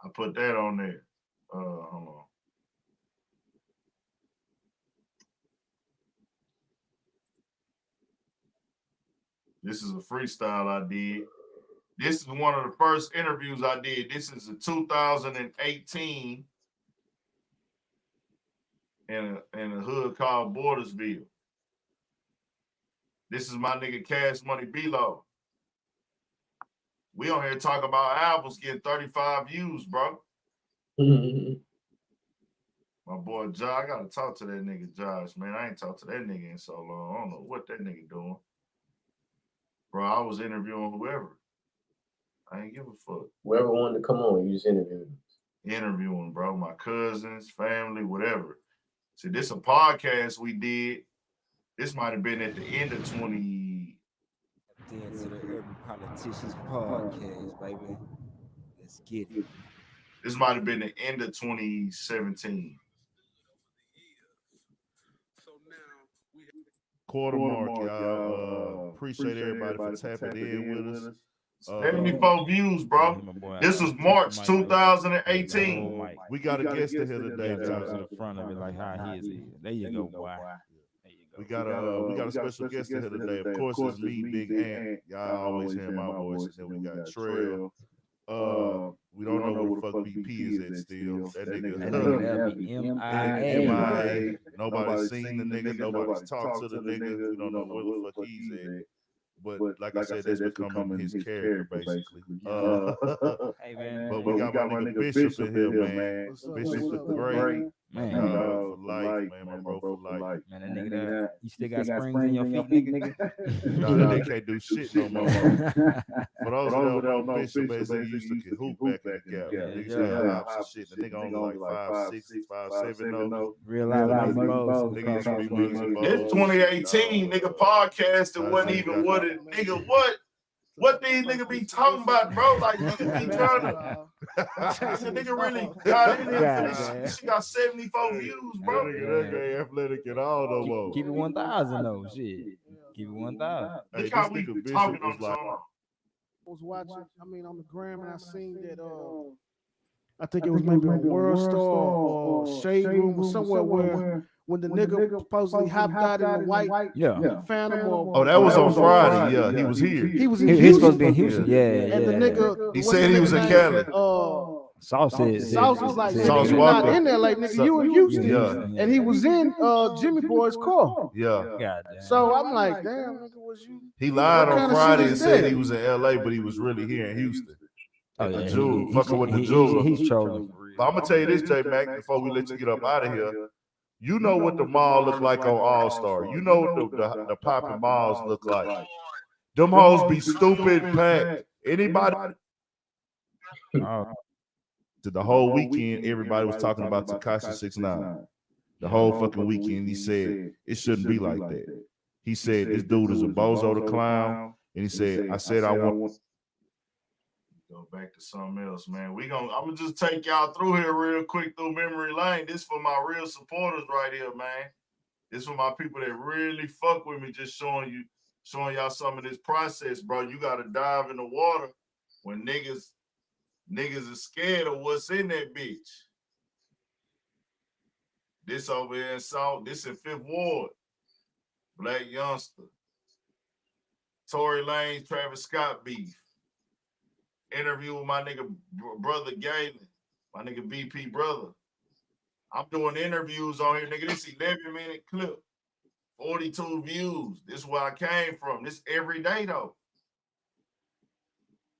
[SPEAKER 1] I put that on there. Hold on. This is a freestyle I did. This is one of the first interviews I did. This is a 2018 in a hood called Bordersville. This is my nigga Cash Money B-Lo. We on here talking about albums getting 35 views, bro. My boy Josh, I gotta talk to that nigga Josh, man. I ain't talked to that nigga in so long. I don't know what that nigga doing. Bro, I was interviewing whoever. I ain't give a fuck.
[SPEAKER 21] Whoever wanted to come on, you just interviewed.
[SPEAKER 1] Interviewing, bro. My cousins, family, whatever. See, this a podcast we did. This might have been at the end of 20.
[SPEAKER 20] To the Urban Politicians Podcast, baby. Let's get it.
[SPEAKER 1] This might have been the end of 2017.
[SPEAKER 5] Quarter mark, y'all. Appreciate everybody for tapping in with us.
[SPEAKER 1] 74 views, bro. This was March 2018.
[SPEAKER 5] We got a guest here today.
[SPEAKER 23] To the front of it, like how he is. There you go, boy.
[SPEAKER 5] We got a special guest here today. Of course, it's me, Big Ant. Y'all always hear my voice. And then we got Trail. We don't know who the fuck BP is at still. That nigga MIA. Nobody's seen the nigga. Nobody's talked to the nigga. We don't know where the fuck he's at. But like I said, that's becoming his character, basically.
[SPEAKER 23] Hey, man.
[SPEAKER 5] But we got my nigga Bishop in here, man. Bishop is great.
[SPEAKER 23] Man,
[SPEAKER 5] for life, man. My bro for life.
[SPEAKER 23] Man, that nigga there, you still got springs in your feet, nigga?
[SPEAKER 5] No, they can't do shit no more. For those who don't know, Bishop basically used to get hoop back in the gap. Niggas had hops and shit. The nigga only like 5'6", 5'7" though.
[SPEAKER 23] Real life bros.
[SPEAKER 5] Nigga used to be music bros.
[SPEAKER 1] This 2018 nigga podcast that wasn't even what it nigga what these niggas be talking about, bro? Like niggas be trying to the nigga really got in there for this. She got 74 views, bro.
[SPEAKER 5] That nigga ain't athletic at all no more.
[SPEAKER 23] Keep it 1,000 though, shit. Keep it 1,000.
[SPEAKER 1] Look how we be talking on the song.
[SPEAKER 24] I was watching, on the gram, and I seen that I think it was maybe on World Star or Shade Room or somewhere where when the nigga supposedly hopped out in the white Phantom or
[SPEAKER 5] that was on Friday. Yeah, he was here.
[SPEAKER 24] He was in
[SPEAKER 23] He
[SPEAKER 24] Houston.
[SPEAKER 23] supposed to be in Houston. Yeah.
[SPEAKER 24] And the nigga
[SPEAKER 5] He said he was in Cali.
[SPEAKER 23] Sauce
[SPEAKER 24] was like,
[SPEAKER 5] Sauce
[SPEAKER 24] you're
[SPEAKER 5] Walker.
[SPEAKER 24] not in there, like nigga, you in Houston.
[SPEAKER 5] Yeah.
[SPEAKER 24] And he was in Jimmy Boy's car.
[SPEAKER 5] Yeah.
[SPEAKER 24] So I'm like, damn, nigga, was you?
[SPEAKER 5] He lied
[SPEAKER 24] What
[SPEAKER 5] on
[SPEAKER 24] kind of
[SPEAKER 5] Friday
[SPEAKER 24] shit
[SPEAKER 5] and
[SPEAKER 24] is
[SPEAKER 5] said
[SPEAKER 24] that?
[SPEAKER 5] he was in LA, but he was really here in Houston.
[SPEAKER 23] Oh,
[SPEAKER 5] The
[SPEAKER 23] yeah,
[SPEAKER 5] jeweler,
[SPEAKER 23] he-
[SPEAKER 5] fucking with the
[SPEAKER 23] he-
[SPEAKER 5] jeweler.
[SPEAKER 23] he's trolling.
[SPEAKER 5] But I'm gonna tell you this, J Mac, before we let you get up out of here. You know what the mall look like on All Star. You know what the popping malls look like. Them hoes be stupid packed. Anybody? The whole weekend, everybody was talking about Tekashi 6ix9ine. The whole fucking weekend, he said it shouldn't be like that. He said this dude is a bozo the clown, and he said, I said I want.
[SPEAKER 1] Go back to something else, man. I'm gonna just take y'all through here real quick through memory lane. This for my real supporters right here, man. This for my people that really fuck with me, just showing y'all some of this process, bro. You gotta dive in the water when niggas are scared of what's in that bitch. This over here in South, this in 5th Ward. Black Youngster. Tory Lanez, Travis Scott beef. Interview with my nigga brother Galen, my nigga BP brother. I'm doing interviews on here, nigga. This 11-minute clip, 42 views. This is where I came from. This every day though.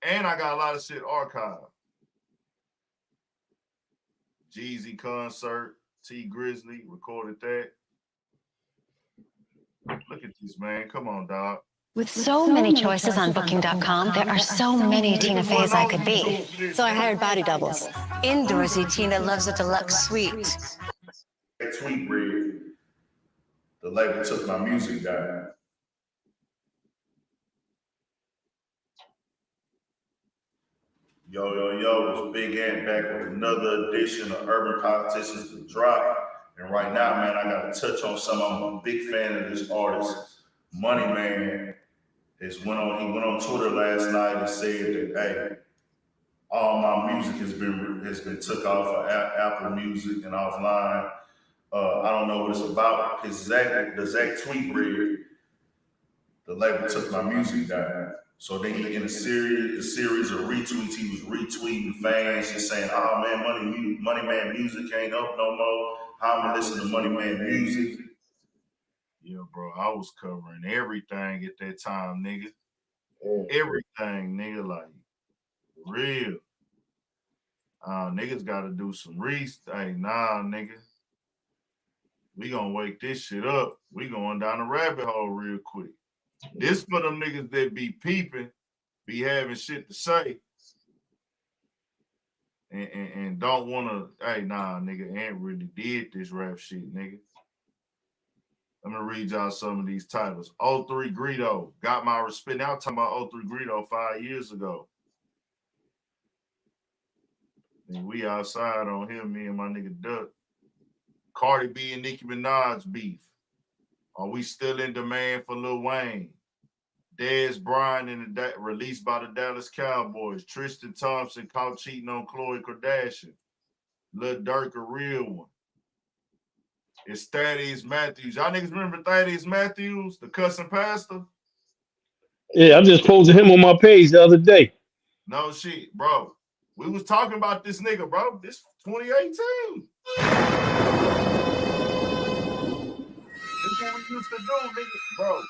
[SPEAKER 1] And I got a lot of shit archived. Jeezy concert, T Grizzly recorded that. Look at this, man. Come on, dog.
[SPEAKER 25] With so many choices on Booking.com, there are so many Tina Feys I could be. So I hired body doubles. Indoorsy Tina loves a deluxe suite.
[SPEAKER 1] That tweet read, the label took my music down.
[SPEAKER 5] Yo, it's Big Ant back with another edition of Urban Politicians The Drop. And right now, man, I got to touch on something. I'm a big fan of this artist, Money Man. He went on Twitter last night and said that, hey, all my music has been took off of Apple Music and offline. I don't know what it's about. The exact tweet read, the label took my music down. So then he, in a series of retweets, he was retweeting fans just saying, "Oh man, Money Man music ain't up no more. How I'ma listen to Money Man music?" Yeah, bro, I was covering everything at that time, nigga. Everything, nigga, like real. Niggas gotta do some hey, nah, nigga. We gonna wake this shit up. We going down the rabbit hole real quick. This for them niggas that be peeping, be having shit to say, and don't wanna, hey, nah, nigga, Ant really did this rap shit, nigga. I'm gonna read y'all some of these titles. 03 Greedo, got my respect. Now I'm talking about 03 Greedo 5 years ago. And we outside on him, me and my nigga Duck. Cardi B and Nicki Minaj beef. Are we still in demand for Lil Wayne? Dez Bryant released by the Dallas Cowboys. Tristan Thompson caught cheating on Khloe Kardashian. Lil Durk, a real one. It's Thaddeus Matthews. Y'all niggas remember Thaddeus Matthews, the cussing pastor?
[SPEAKER 22] Yeah, I just posted him on my page the other day.
[SPEAKER 5] No shit, bro. We was talking about this nigga, bro. This 2018. This what we used to do, nigga, bro.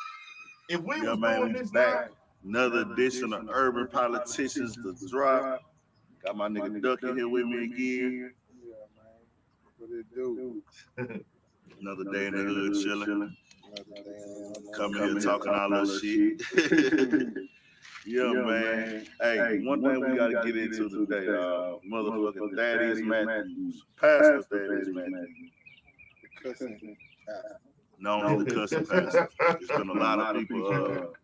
[SPEAKER 5] If we was doing this back,
[SPEAKER 4] another edition of Urban Politicians The Drop. Got my nigga Duck in here with me again.
[SPEAKER 7] Yeah, man. What it do?
[SPEAKER 4] Another day in the hood chilling. Coming here talking all that shit. Yeah, man. Hey, one thing we gotta get into today, motherfucking Thaddeus Matthews, Pastor Thaddeus Matthews. Known as the cussing pastor. There's been a lot of people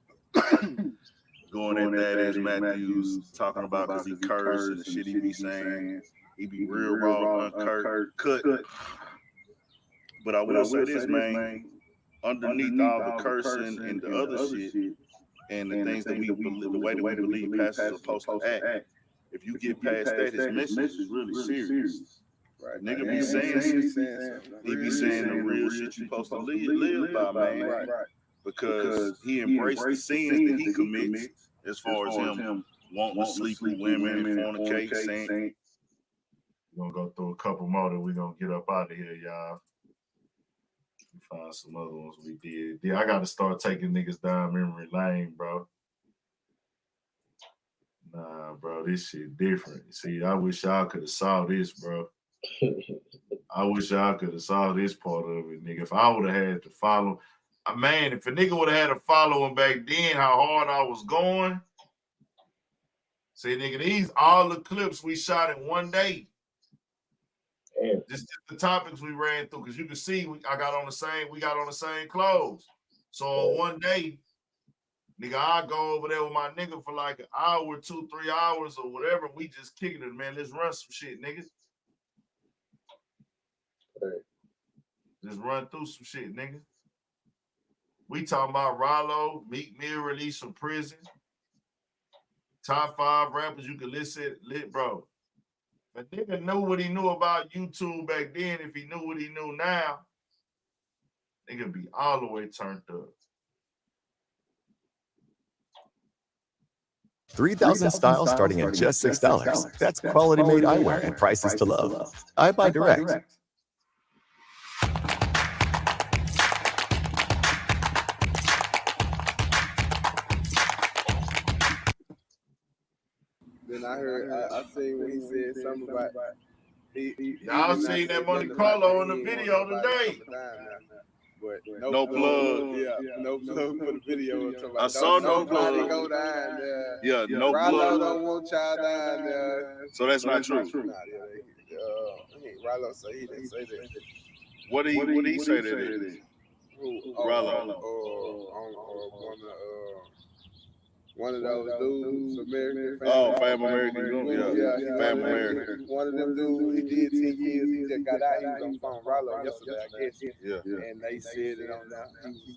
[SPEAKER 4] going at Thaddeus Matthews, talking about because he cursed and the shit he be saying. He be real raw, uncut. But I will say this, man. Underneath all the cursing and the other shit, and the things that we believe, the way that we believe pastors are supposed to act, if you get past that, his message is really serious. Right. Nigga be saying, he be saying the real shit you supposed to live by, man. Right. Because he embraced the sins that he commits as far as him wanting to sleep with women and fornicate, saying.
[SPEAKER 5] We're gonna go through a couple more that we're gonna get up out of here, y'all. Find some other ones we did. Yeah, I gotta start taking niggas down memory lane, bro. Nah, bro, this shit different. See, I wish y'all could have saw this, bro. I wish y'all could have saw this part of it, nigga. If I would have had to follow, man, if a nigga would have had to follow him back then, how hard I was going. See, nigga, these all the clips we shot in one day. Just the topics we ran through, because you can see we got on the same clothes. So one day, nigga, I go over there with my nigga for like an hour, 2-3 hours or whatever. We just kicking it, man. Let's run some shit, nigga. Just run through some shit, nigga. We talking about Rollo, Meek Mill release from prison. Top 5 rappers you could listen, bro. If a nigga knew what he knew about YouTube back then, if he knew what he knew now, nigga be all the way turned up.
[SPEAKER 9] 3,000 styles starting at just $6. That's quality made eyewear and prices to love. I buy direct.
[SPEAKER 7] Then I heard, I seen when he said something about.
[SPEAKER 5] Y'all seen that Monte Carlo in the video today.
[SPEAKER 7] But
[SPEAKER 4] no plug.
[SPEAKER 7] Yeah, no plug for the video.
[SPEAKER 4] I saw no plug.
[SPEAKER 7] Go down there.
[SPEAKER 4] Yeah, no
[SPEAKER 7] Rollo
[SPEAKER 4] plug.
[SPEAKER 7] don't want y'all down there.
[SPEAKER 4] So that's not true.
[SPEAKER 7] Rollo say he didn't say that.
[SPEAKER 4] What did he say that is?
[SPEAKER 7] Rollo. One of those dudes, American Family.
[SPEAKER 4] Oh, Fam American. Fam
[SPEAKER 7] American. One of them dudes, he did 10 years. He just got out. He was on the phone with Rollo yesterday, I guess.
[SPEAKER 4] Yeah.
[SPEAKER 7] And they said it on there.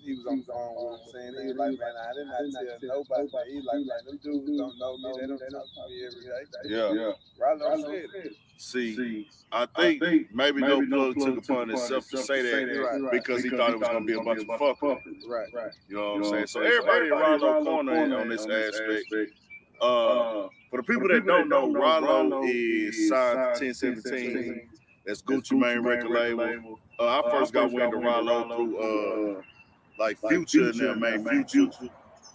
[SPEAKER 7] He was on the phone with him saying, he was like, man, I did not tell nobody. But he like, man, them dudes don't know me. They don't talk to me every day.
[SPEAKER 4] Yeah.
[SPEAKER 7] Rollo said it.
[SPEAKER 4] See, I think maybe no plug took upon himself to say that because he thought it was going to be a bunch of fuckers.
[SPEAKER 7] Right.
[SPEAKER 4] You know what I'm saying? So everybody in Rollo corner on this aspect. For the people that don't know, Rollo is signed to 1017. That's Gucci Mane record label. I first got wind of Rollo through like Future and them, man. Future.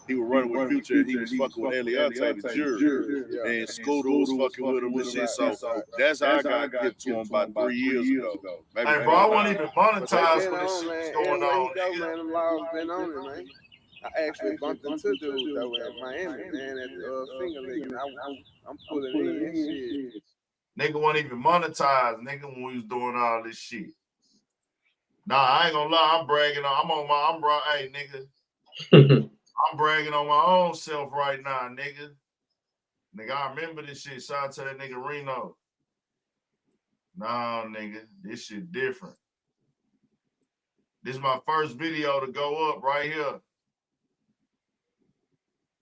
[SPEAKER 4] He was running with Future and he was fucking with Eliante, the jury. And Scooter was fucking with him and shit. So that's how I got hip to him about 3 years ago. Maybe
[SPEAKER 1] Hey, bro, I wasn't even monetized when this shit was going on.
[SPEAKER 7] Man, them laws been on it, man. I actually bumped into dude though in Miami, man, at the Finger League, and I'm pulling in and shit.
[SPEAKER 1] Nigga wasn't even monetized, nigga, when we was doing all this shit. Nah, I ain't gonna lie, I'm bragging on, hey, nigga. I'm bragging on my own self right now, nigga. Nigga, I remember this shit. Shout out to that nigga Reno. Nah, nigga, this shit different. This is my first video to go up right here.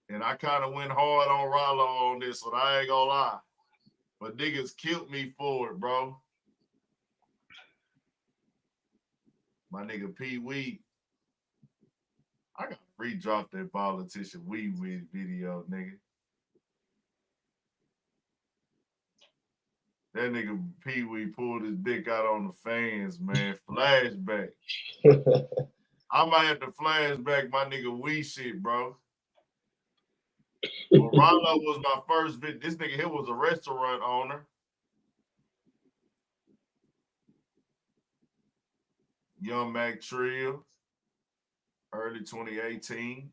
[SPEAKER 1] And I kind of went hard on Rollo on this one. I ain't gonna lie. But niggas killed me for it, bro. My nigga Pee Wee. I gotta re-drop that politician we win video, nigga. That nigga Pee Wee pulled his dick out on the fans, man. Flashback. I might have to flashback my nigga Wee shit, bro. Well, Rollo was my first video. This nigga here was a restaurant owner. Young Mac Trill. Early 2018.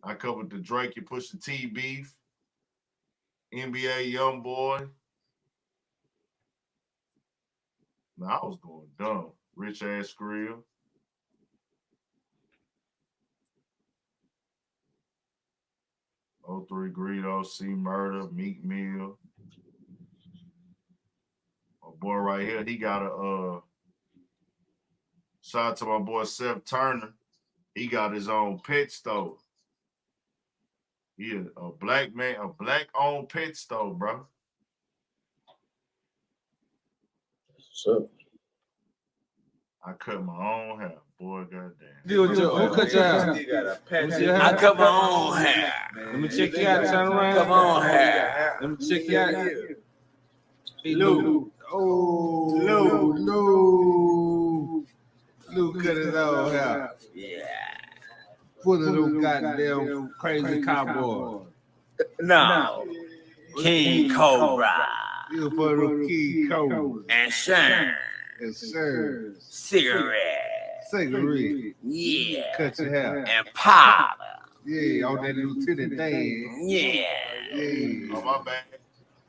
[SPEAKER 1] I covered the Drake and Pusha T beef. NBA Young Boy. Man, I was going dumb. Rich Ass Skrill. O3 Greedo, C Murder, Meek Mill. My boy right here, he got a shout out to my boy Seth Turner. He got his own pet store. He a black man, a black-owned pet store, bro.
[SPEAKER 21] So
[SPEAKER 1] I cut my own hair, boy. Goddamn.
[SPEAKER 6] Who cut your hair?
[SPEAKER 17] I cut my own hair.
[SPEAKER 6] Let me check you out. Turn around.
[SPEAKER 17] Come on, hair.
[SPEAKER 6] Let me check you out. Hey,
[SPEAKER 17] Lou.
[SPEAKER 6] Lou cut his own hair.
[SPEAKER 17] Yeah.
[SPEAKER 6] Put a little goddamn crazy cowboy.
[SPEAKER 17] No. King Cobra.
[SPEAKER 6] You put a little King Cobra.
[SPEAKER 17] And Sher.
[SPEAKER 6] And Sir.
[SPEAKER 17] Cigarette. Yeah.
[SPEAKER 6] Cut your hair.
[SPEAKER 17] And powder.
[SPEAKER 6] Yeah, on that little titty thing.
[SPEAKER 17] Yeah.
[SPEAKER 1] Oh, my bad.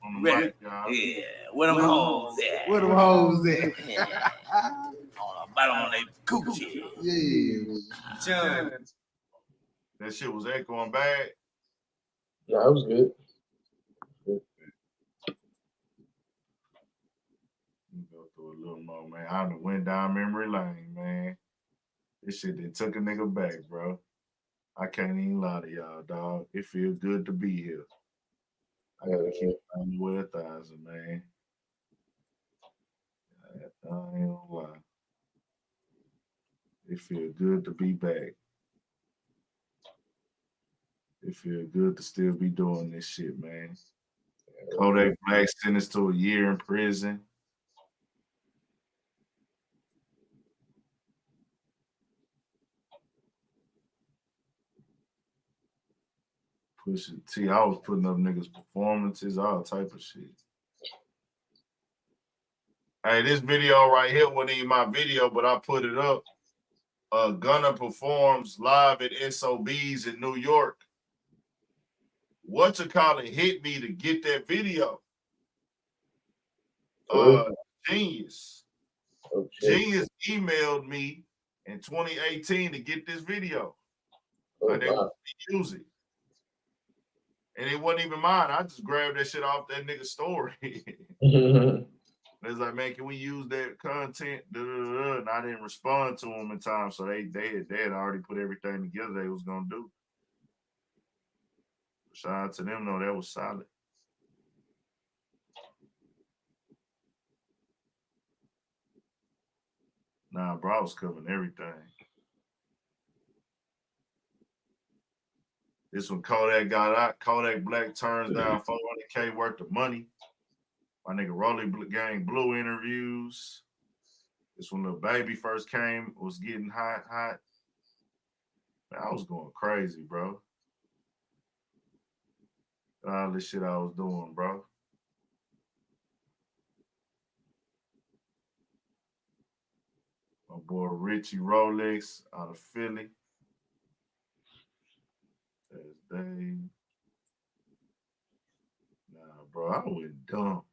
[SPEAKER 1] On the mic, y'all.
[SPEAKER 17] Yeah. Where them hoes at?
[SPEAKER 6] Where them hoes at?
[SPEAKER 17] Yeah. Bottom on their Gucci.
[SPEAKER 6] Yeah.
[SPEAKER 1] That shit was echoing bad.
[SPEAKER 21] no, it was good.
[SPEAKER 1] Go through a little more, man. I done went down memory lane, man. This shit that took a nigga back, bro. I can't even lie to y'all, dog. It feels good to be here. I gotta keep on the way 1,000, man. I ain't gonna lie. It feels good to be back. It feels good to still be doing this shit, man. Kodak Black sentenced to a year in prison. Pusha T, I was putting up niggas' performances, all type of shit. Hey, this video right here wasn't even my video, but I put it up. Gunna performs live at SOBs in New York. Whatchamacallit hit me to get that video. Genius. Genius emailed me in 2018 to get this video. Like they want to use it. And it wasn't even mine. I just grabbed that shit off that nigga's story. It's like, man, can we use that content? And I didn't respond to them in time, so they had already put everything together they was gonna do. Shout out to them, though. That was solid. Nah, bro, I was covering everything. This one, Kodak got out. Kodak Black turns down $400K worth of money. My nigga Rolly Gang Blue interviews. This one, Lil Baby first came, was getting hot. Man, I was going crazy, bro. All this shit I was doing, bro. My boy Richie Rolex out of Philly. Thursday. Nah, bro, I went dumb.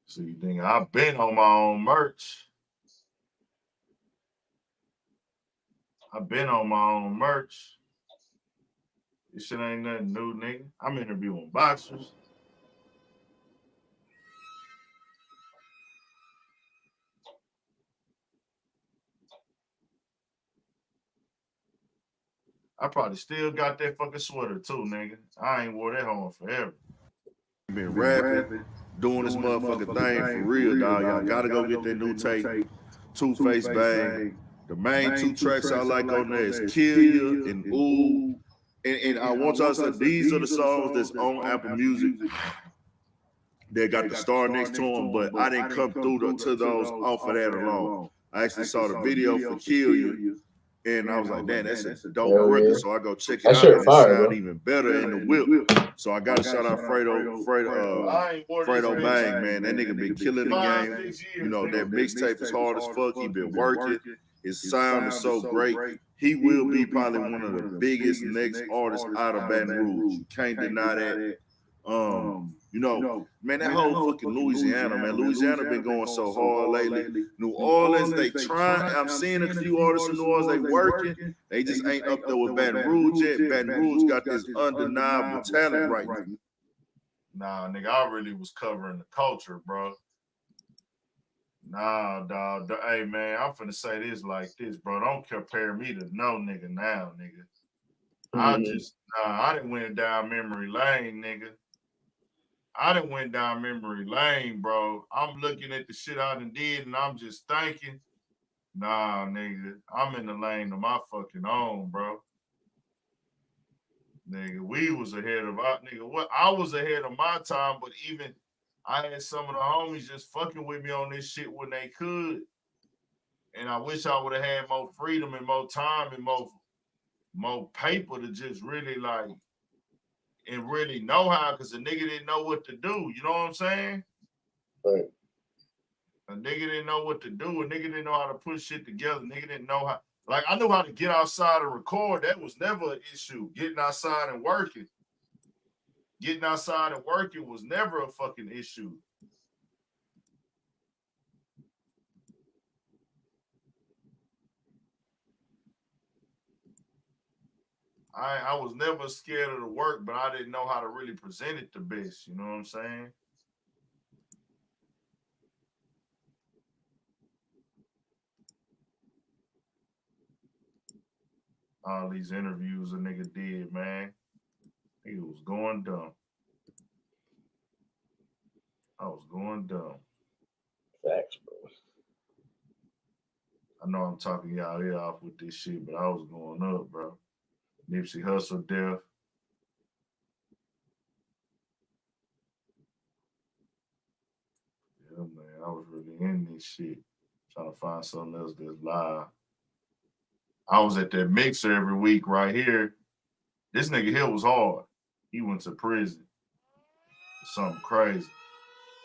[SPEAKER 1] So you think I've been on my own merch? I've been on my own merch. This shit ain't nothing new, nigga. I'm interviewing boxers. I probably still got that fucking sweater too, nigga. I ain't wore that home forever.
[SPEAKER 4] Been rapping, doing this motherfucking thing for real, dog. Y'all gotta go get that new tape, Two-Face Bang. The main two tracks I like on there is Kill Ya and Ooh. And I want y'all to say these are the songs that's on Apple Music. They got the star next to them, but I didn't come through to those off of that alone. I actually saw the video for Kill Ya. And I was like, damn, that's a dope record. So I go check it out, and it sound even better in the whip. So I got to shout out Fredo Bang, man. That nigga been killing the game. You know, that mixtape is hard as fuck. He been working. His sound is so great. He will be probably one of the biggest next artists out of Baton Rouge. You can't deny that. You know, man, that whole fucking Louisiana, man. Louisiana been going so hard lately. New Orleans, they trying. I'm seeing a few artists in New Orleans, they working. They just ain't up there with Baton Rouge yet. Baton Rouge got this undeniable talent right now.
[SPEAKER 1] Nah, nigga, I really was covering the culture, bro. Nah, dog. Hey, man, I'm finna say this like this, bro. Don't compare me to no nigga now, nigga. I done went down memory lane, nigga. I done went down memory lane, bro. I'm looking at the shit I done did, and I'm just thinking, nah, nigga, I'm in the lane of my fucking own, bro. Nigga, we was ahead of our nigga. What I was ahead of my time, but even I had some of the homies just fucking with me on this shit when they could. And I wish I would have had more freedom and more time and more paper to just really like and really know how, because a nigga didn't know what to do. You know what I'm saying?
[SPEAKER 21] Right.
[SPEAKER 1] A nigga didn't know what to do. A nigga didn't know how to put shit together. Nigga didn't know how. Like, I knew how to get outside and record. That was never an issue. Getting outside and working. Getting outside and working was never a fucking issue. I was never scared of the work, but I didn't know how to really present it the best. You know what I'm saying? All these interviews a nigga did, man. He was going dumb. I was going dumb.
[SPEAKER 21] Facts, bro.
[SPEAKER 1] I know I'm talking y'all ear off with this shit, but I was going up, bro. Nipsey Hussle death. Yeah, man, I was really in this shit. Trying to find something else that's live. I was at that mixer every week right here. This nigga here was hard. He went to prison. Something crazy.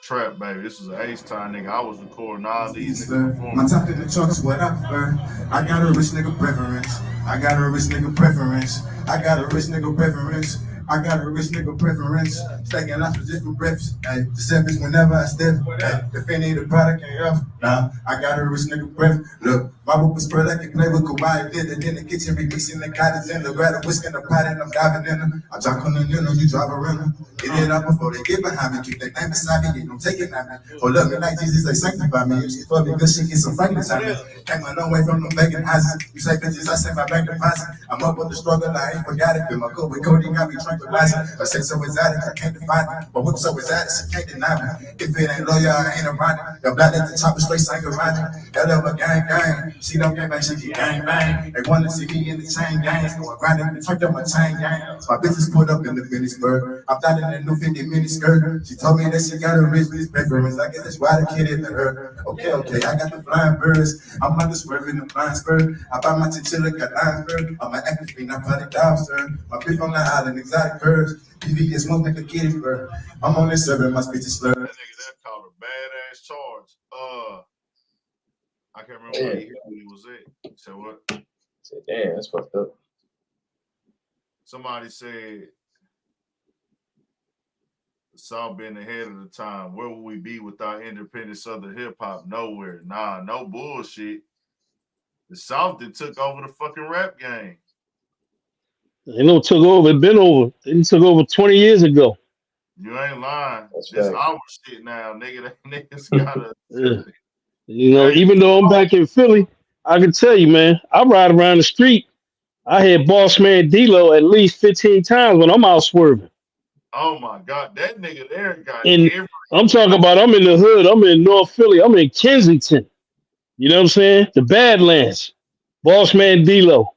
[SPEAKER 1] Trap, baby. This was an H-Time nigga. I was recording all these niggas.
[SPEAKER 10] My top of the truck's what I prefer. I got a rich nigga preference. I got a rich nigga preference. I got a rich nigga preference. I got a rich nigga preference. Stacking lobsters just for breakfast. Hey, the selfish whenever I step. Hey, defending the product ain't up. Nah, I got a rich nigga preference. Look, my whoop is spread like a play with Kawhi. Did it in the kitchen, remixing the cottage in the grab a whisk in the pot and I'm diving in them. I drop on the new, you drive a rental. Get it up before they get behind me. Keep that thing beside me, they don't take it at me. Hold up, me like Jesus, they sanctify me. If she fuck me good, she get some fragrance on me. Came a long way from them vacant houses. You say bitches, I say my bank deposit. I'm up with the struggle, I ain't forgot it. Feel my cup with Cody got me tranquilizing. I say so exotic, I can't define it. My whip so exotic, she can't deny me. If it ain't loyal, I ain't around it. The black at the top is straight sangarani. That little gang. She don't get back, she get gang. They wanna see me in the chain gangs. Going grinding, turned up my chain gang. My bitches put up in the Finisburg. I'm down in the new 50 mini skirt. She told me that she got a rich preference. I guess that's why the kid hit her. Okay, I got the flying birds. I'm about to swerve in the blind spur. I buy my chinchilla, got nine fur. I'm an active fiend, I put it down, sir. My bitch on the island, exotic curves. PV is one like a kitty bird. I'm only serving my speech is slurred.
[SPEAKER 1] That nigga, that called a badass charge. I can't remember where he was at. So what?
[SPEAKER 21] Said, damn, that's fucked up.
[SPEAKER 1] Somebody said the South been ahead of the time. Where would we be without independent Southern hip hop? Nowhere. Nah, no bullshit. The South that took over the fucking rap game.
[SPEAKER 22] They don't took over. It been over. They took over 20 years ago.
[SPEAKER 1] You ain't lying.
[SPEAKER 21] That's
[SPEAKER 1] This
[SPEAKER 21] right.
[SPEAKER 1] our shit now, nigga. That niggas gotta.
[SPEAKER 22] Yeah. You know, even though I'm back in Philly, I can tell you, man, I ride around the street. I hear Boss Man D-Lo at least 15 times when I'm out swerving.
[SPEAKER 1] Oh my God, that nigga there got
[SPEAKER 22] And
[SPEAKER 1] every.
[SPEAKER 22] I'm talking about I'm in the hood. I'm in North Philly. I'm in Kensington. You know what I'm saying? The Badlands. Boss Man D-Lo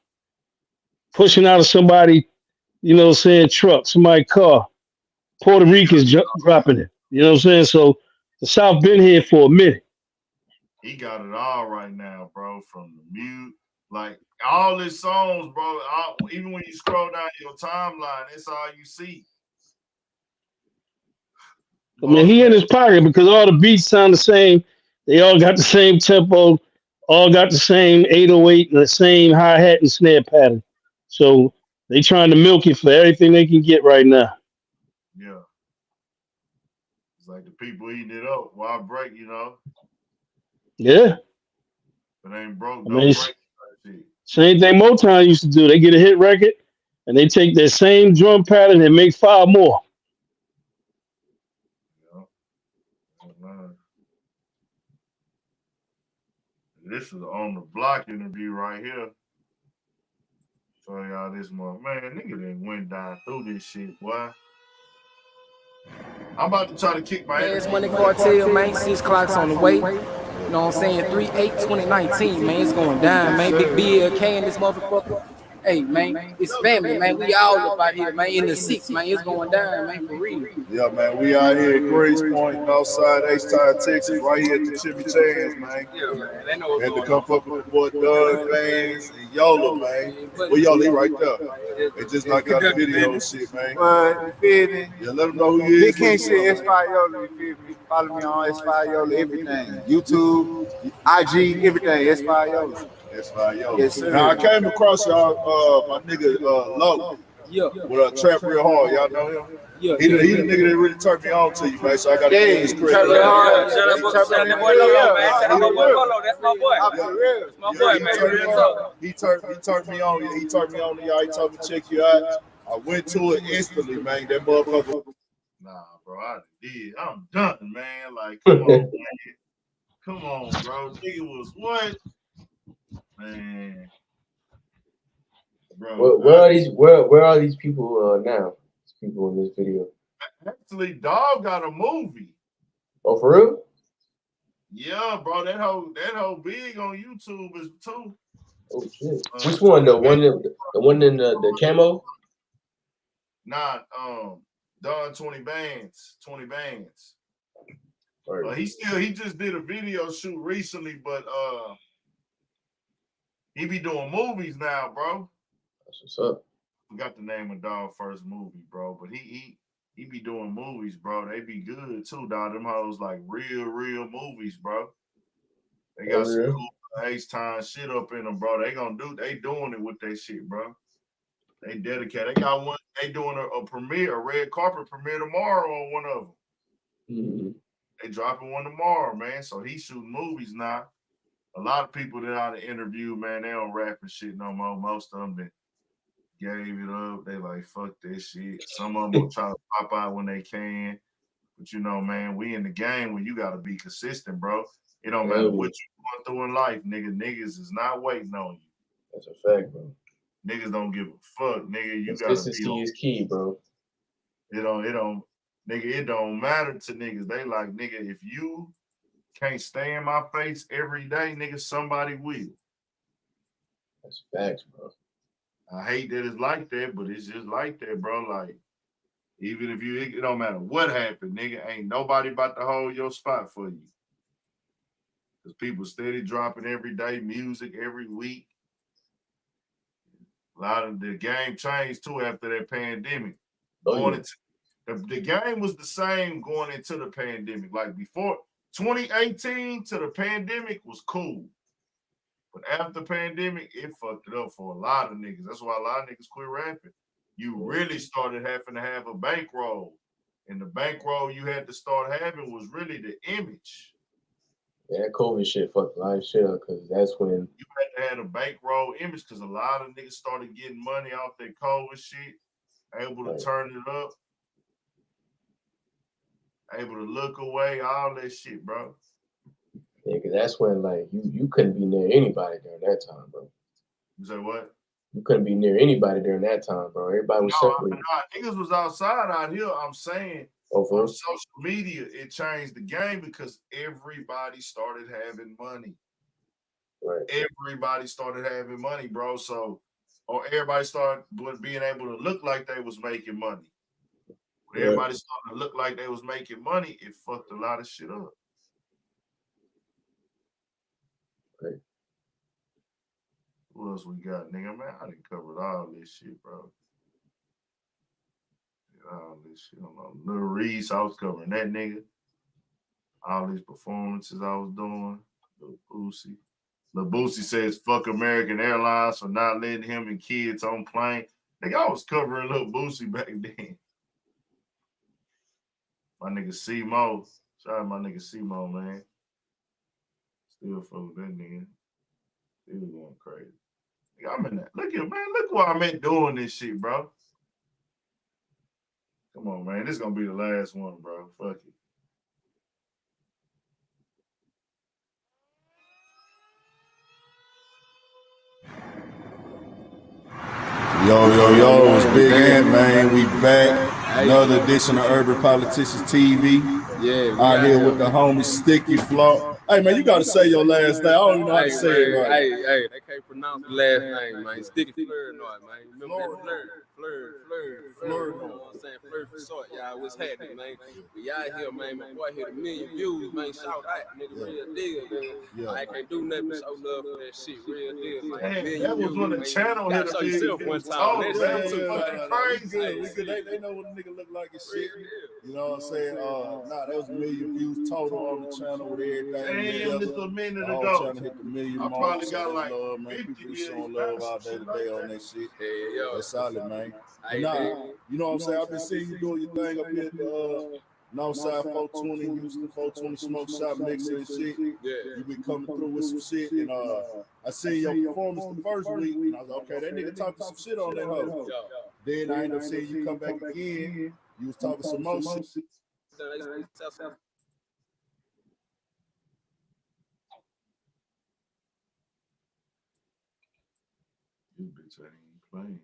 [SPEAKER 22] pushing out of somebody, you know what I'm saying, truck, somebody's car. Puerto Ricans dropping it. You know what I'm saying? So the South been here for a minute.
[SPEAKER 1] He got it all right now, bro. From the mute, like all his songs, bro. Even when you scroll down your timeline, that's all you see.
[SPEAKER 22] I mean, he in his pocket because all the beats sound the same. They all got the same tempo, all got the same 808 and the same hi-hat and snare pattern. So they trying to milk it for everything they can get right now.
[SPEAKER 1] Yeah. It's like the people eating it up. Why break, you know?
[SPEAKER 22] Yeah.
[SPEAKER 1] If it ain't broke,
[SPEAKER 22] I
[SPEAKER 1] don't
[SPEAKER 22] mean,
[SPEAKER 1] break.
[SPEAKER 22] same thing Motown used to do. They get a hit record and they take that same drum pattern and make 5 more.
[SPEAKER 1] This is on the block interview right here. Show y'all this month. Man, nigga done went down through this shit, boy. I'm about to try to kick my
[SPEAKER 11] It's Money Cartel, man. 6 clocks on the way. You know what I'm saying? 3/8/2019, man. It's going down, man. Big BLK in this motherfucker. Hey, man, it's family, man. We all up out here, man. In the 6, man. It's going down, man, for real.
[SPEAKER 5] Yeah, man. We out here at Grace Point, Northside, H-Town, Texas, right here at the Chimney Chans, man.
[SPEAKER 11] Yeah, man. They know what's
[SPEAKER 5] Had to
[SPEAKER 11] going
[SPEAKER 5] come fuck with the boy Doug Fans and Yola, man. Well, Yola, right there. They just knocked out the video and shit, man.
[SPEAKER 12] You feel me?
[SPEAKER 5] Yeah, let them know who you is.
[SPEAKER 12] Big King shit, S5 Yola, you feel me? Follow me on S5 Yola, everything. YouTube, IG, everything, S5 Yola.
[SPEAKER 5] S5 Yola.
[SPEAKER 12] Yes, sir.
[SPEAKER 5] Now, I came across y'all, my nigga, Low.
[SPEAKER 11] Yeah.
[SPEAKER 5] With Trap Real Hard. Y'all know him?
[SPEAKER 11] Yeah.
[SPEAKER 5] He the nigga that really turned me on to you, man. So I got to give his credit.
[SPEAKER 11] Trap Real Hard. Shout out to boy Lolo, man. Shout out to boy Lolo. That's my boy. That's my boy, man. Real talk.
[SPEAKER 5] He turned me on. He turned me on to y'all. He told me to check you out. I went to it instantly, man. That motherfucker.
[SPEAKER 1] Nah, bro, I did. I'm done, man. Like, come on, man. Come on, bro. Nigga was what? Man. Bro,
[SPEAKER 21] Where are these people now? These people in this video.
[SPEAKER 1] Actually, Dog got a movie.
[SPEAKER 21] Oh, for real?
[SPEAKER 1] Yeah, bro. That whole big on YouTube is too.
[SPEAKER 21] Oh shit. Which one? The one in the camo?
[SPEAKER 1] Not Don 20 bands. 20 bands.
[SPEAKER 21] Right.
[SPEAKER 1] He just did a video shoot recently, but he be doing movies now, bro.
[SPEAKER 21] That's what's up.
[SPEAKER 1] Forgot the name of Dog first movie, bro. But he be doing movies, bro. They be good too, dog. Them hoes like real movies, bro. They got some cool H-Time shit up in them, bro. They doing it with that shit, bro. They dedicated. They got one. They doing a premiere, a red carpet premiere tomorrow on one of them.
[SPEAKER 21] Mm-hmm.
[SPEAKER 1] They dropping one tomorrow, man. So he's shooting movies now. A lot of people that I interview, man, they don't rap and shit no more. Most of them been gave it up. They like, fuck that shit. Some of them will try to pop out when they can. But you know, man, we in the game where you gotta be consistent, bro. It don't matter what you going through in life, nigga. Niggas is not waiting on you.
[SPEAKER 21] That's a fact, bro.
[SPEAKER 1] Niggas don't give a fuck, nigga. You gotta
[SPEAKER 21] Consistency
[SPEAKER 1] be on.
[SPEAKER 21] is key, bro.
[SPEAKER 1] It don't, nigga, it don't matter to niggas. They like, nigga, if you can't stay in my face every day, nigga, somebody will.
[SPEAKER 21] That's facts, bro.
[SPEAKER 1] I hate that it's like that, but it's just like that, bro. Like, even if it don't matter what happened, nigga, ain't nobody about to hold your spot for you. Because people steady dropping every day, music every week. A lot of the game changed too after that pandemic. The game was the same going into the pandemic. Like before 2018 to the pandemic was cool. But after the pandemic, it fucked it up for a lot of niggas. That's why a lot of niggas quit rapping. You really started having to have a bankroll. And the bankroll you had to start having was really the image.
[SPEAKER 21] Yeah, that COVID shit fucked a lot of shit up because that's when
[SPEAKER 1] you had to have a bankroll image because a lot of niggas started getting money off their COVID shit, able to turn it up, able to look away, all that shit, bro.
[SPEAKER 21] Yeah, because that's when like you couldn't be near anybody during that time, bro.
[SPEAKER 1] You say what?
[SPEAKER 21] You couldn't be near anybody during that time, bro. Everybody was separated.
[SPEAKER 1] Niggas was outside out here. I'm saying on social media, it changed the game because everybody started having money.
[SPEAKER 21] Right.
[SPEAKER 1] Everybody started having money, bro. So, or everybody started being able to look like they was making money. When everybody started to look like they was making money, it fucked a lot of shit up.
[SPEAKER 21] Right.
[SPEAKER 1] What else we got, nigga? Man, I done covered all this shit, bro. All this shit. I don't know. Lil Reese, I was covering that nigga. All these performances I was doing. Lil Boosie says, fuck American Airlines for not letting him and kids on plane. Nigga, I was covering Lil Boosie back then. My nigga C-Mo. Shout out my nigga C-Mo, man. Still fuck with that nigga. Still going crazy. Nigga, I'm in that. Look at, man, look where I'm at doing this shit, bro. Come on, man. This is going to be the last one, bro. Fuck it.
[SPEAKER 3] Yo, it's Big Ant, man. We back. Another edition of Urban Politicians TV.
[SPEAKER 7] Yeah,
[SPEAKER 3] out here with the homie Sticky Flow. Hey, man, you got to say your last name. I don't even know how to say it right.
[SPEAKER 7] Hey, they can't pronounce the last name, man. Sticky Fleur, no, man. Remember that Fleur. You know what I'm saying? Fleur for short, y'all. What's happening, man? We out here, man. My boy hit 1 million views, man. Shout out, nigga. Real deal, man.
[SPEAKER 3] Yeah.
[SPEAKER 7] I can't do nothing but show love for that shit. Real deal, man.
[SPEAKER 1] Man, that was when the channel hit
[SPEAKER 7] show yourself one time.
[SPEAKER 1] Oh,
[SPEAKER 7] That
[SPEAKER 1] man,
[SPEAKER 7] shit too
[SPEAKER 1] fucking crazy.
[SPEAKER 3] We good. They know what a nigga look like and shit. You know what I'm saying? That was 1 million views total on the channel with everything.
[SPEAKER 1] Damn, just a minute
[SPEAKER 3] ago.
[SPEAKER 1] Trying
[SPEAKER 3] to hit the million
[SPEAKER 1] I probably
[SPEAKER 3] mark,
[SPEAKER 1] got like
[SPEAKER 3] love, man.
[SPEAKER 1] 50
[SPEAKER 3] People showing love all day today on that shit.
[SPEAKER 7] Yeah,
[SPEAKER 3] that's solid, man.
[SPEAKER 7] Hey,
[SPEAKER 3] nah,
[SPEAKER 7] man.
[SPEAKER 3] you know what I'm saying? I've been seeing you doing your thing up here at the Northside 420, Houston 420 Smoke Shop mixing and shit.
[SPEAKER 7] Yeah.
[SPEAKER 3] You been coming through with some shit, and I seen your performance the first week, and I was like, okay, that nigga talking some shit on that hoe. Then I ended up seeing you come back again. You was talking some more shit.
[SPEAKER 1] This bitch ain't playing.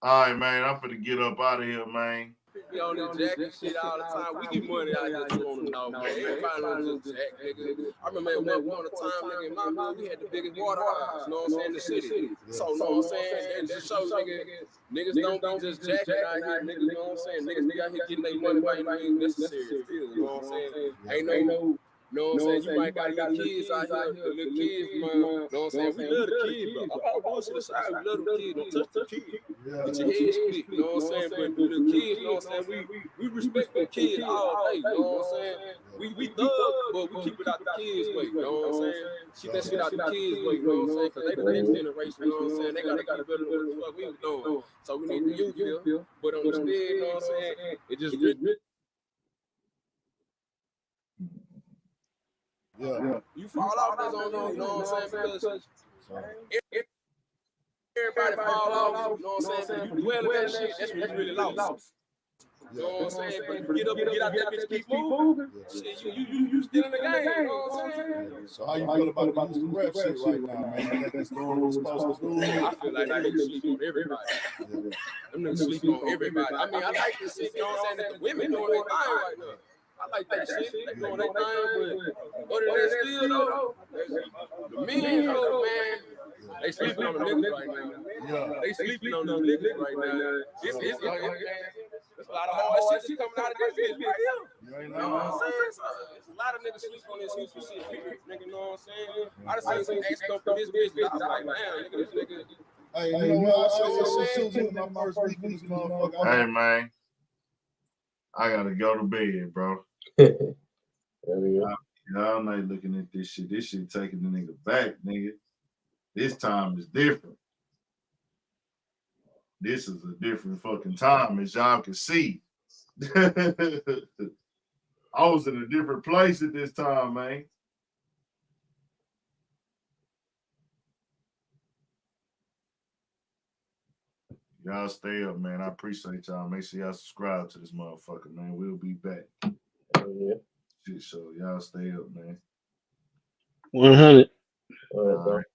[SPEAKER 1] All right, man. I'm finna get up out of here, man.
[SPEAKER 7] We on this jacket shit all the time. We get money out here too on the dog, man. Everybody on this jack, nigga. I remember at one time, nigga, in my hood, we had the biggest water house, you know what I'm saying, in the city. So, you know what I'm saying? That just shows, niggas don't be just jacking out here, nigga, you know what I'm saying? Niggas out here getting their money by any means necessary, you know what I'm saying? Ain't no You know what I'm saying? You might got little kids out here, the little kids, man. You know what I'm saying? We love the kids, bro. I'm all bullshit aside. We love the kids. Don't touch the kids. Get your head split. You know what I'm saying? But the little kids, you know what I'm saying? We respect the kids all day. You know what I'm saying? We thug, but we keep it out the kids' way. You know what I'm saying? Keep that shit out the kids' way. You know what I'm saying? Because they the next generation. You know what I'm saying? They gotta be better than what the fuck we was doing. So we need the youth here. But on the stead, you know what I'm saying? It just you fall out this on you know what I'm saying? Because everybody fall off, you know what I'm saying? If you dwell in that shit, that's when you really lost. You know what I'm saying? But you get up and get out that bitch, keep moving. Shit, you still in the game, you know what I'm saying?
[SPEAKER 3] So how you feel about the Houston rap shit right now, man? You got this doing what it's supposed to do?
[SPEAKER 7] I feel like that nigga sleep on everybody. Them niggas sleep on everybody. I mean, I like this shit, you know what I'm saying? That the women doing their thing right now. I like that shit. They doing their thing, but other than that, still though, the men though, man, they sleeping on the niggas right now. They sleeping on the niggas right now. It's a lot of hard shit coming out of this bitch right here. You know what I'm saying? So, it's a lot of niggas sleep on this Houston shit, nigga. You know what I'm saying? I just seen some ex come from this bitch, but I was like, man, nigga, this nigga.
[SPEAKER 3] Hey, you know what? I said this my first week in this motherfucker.
[SPEAKER 1] Hey, man. I gotta go to bed, bro. Y'all not looking at this shit. This shit taking the nigga back, nigga. This time is different. This is a different fucking time, as y'all can see. I was in a different place at this time, man. Y'all stay up, man. I appreciate y'all. Make sure y'all subscribe to this motherfucker, man. We'll be back. Shit show. Y'all stay up, man.
[SPEAKER 22] 100.
[SPEAKER 1] All right.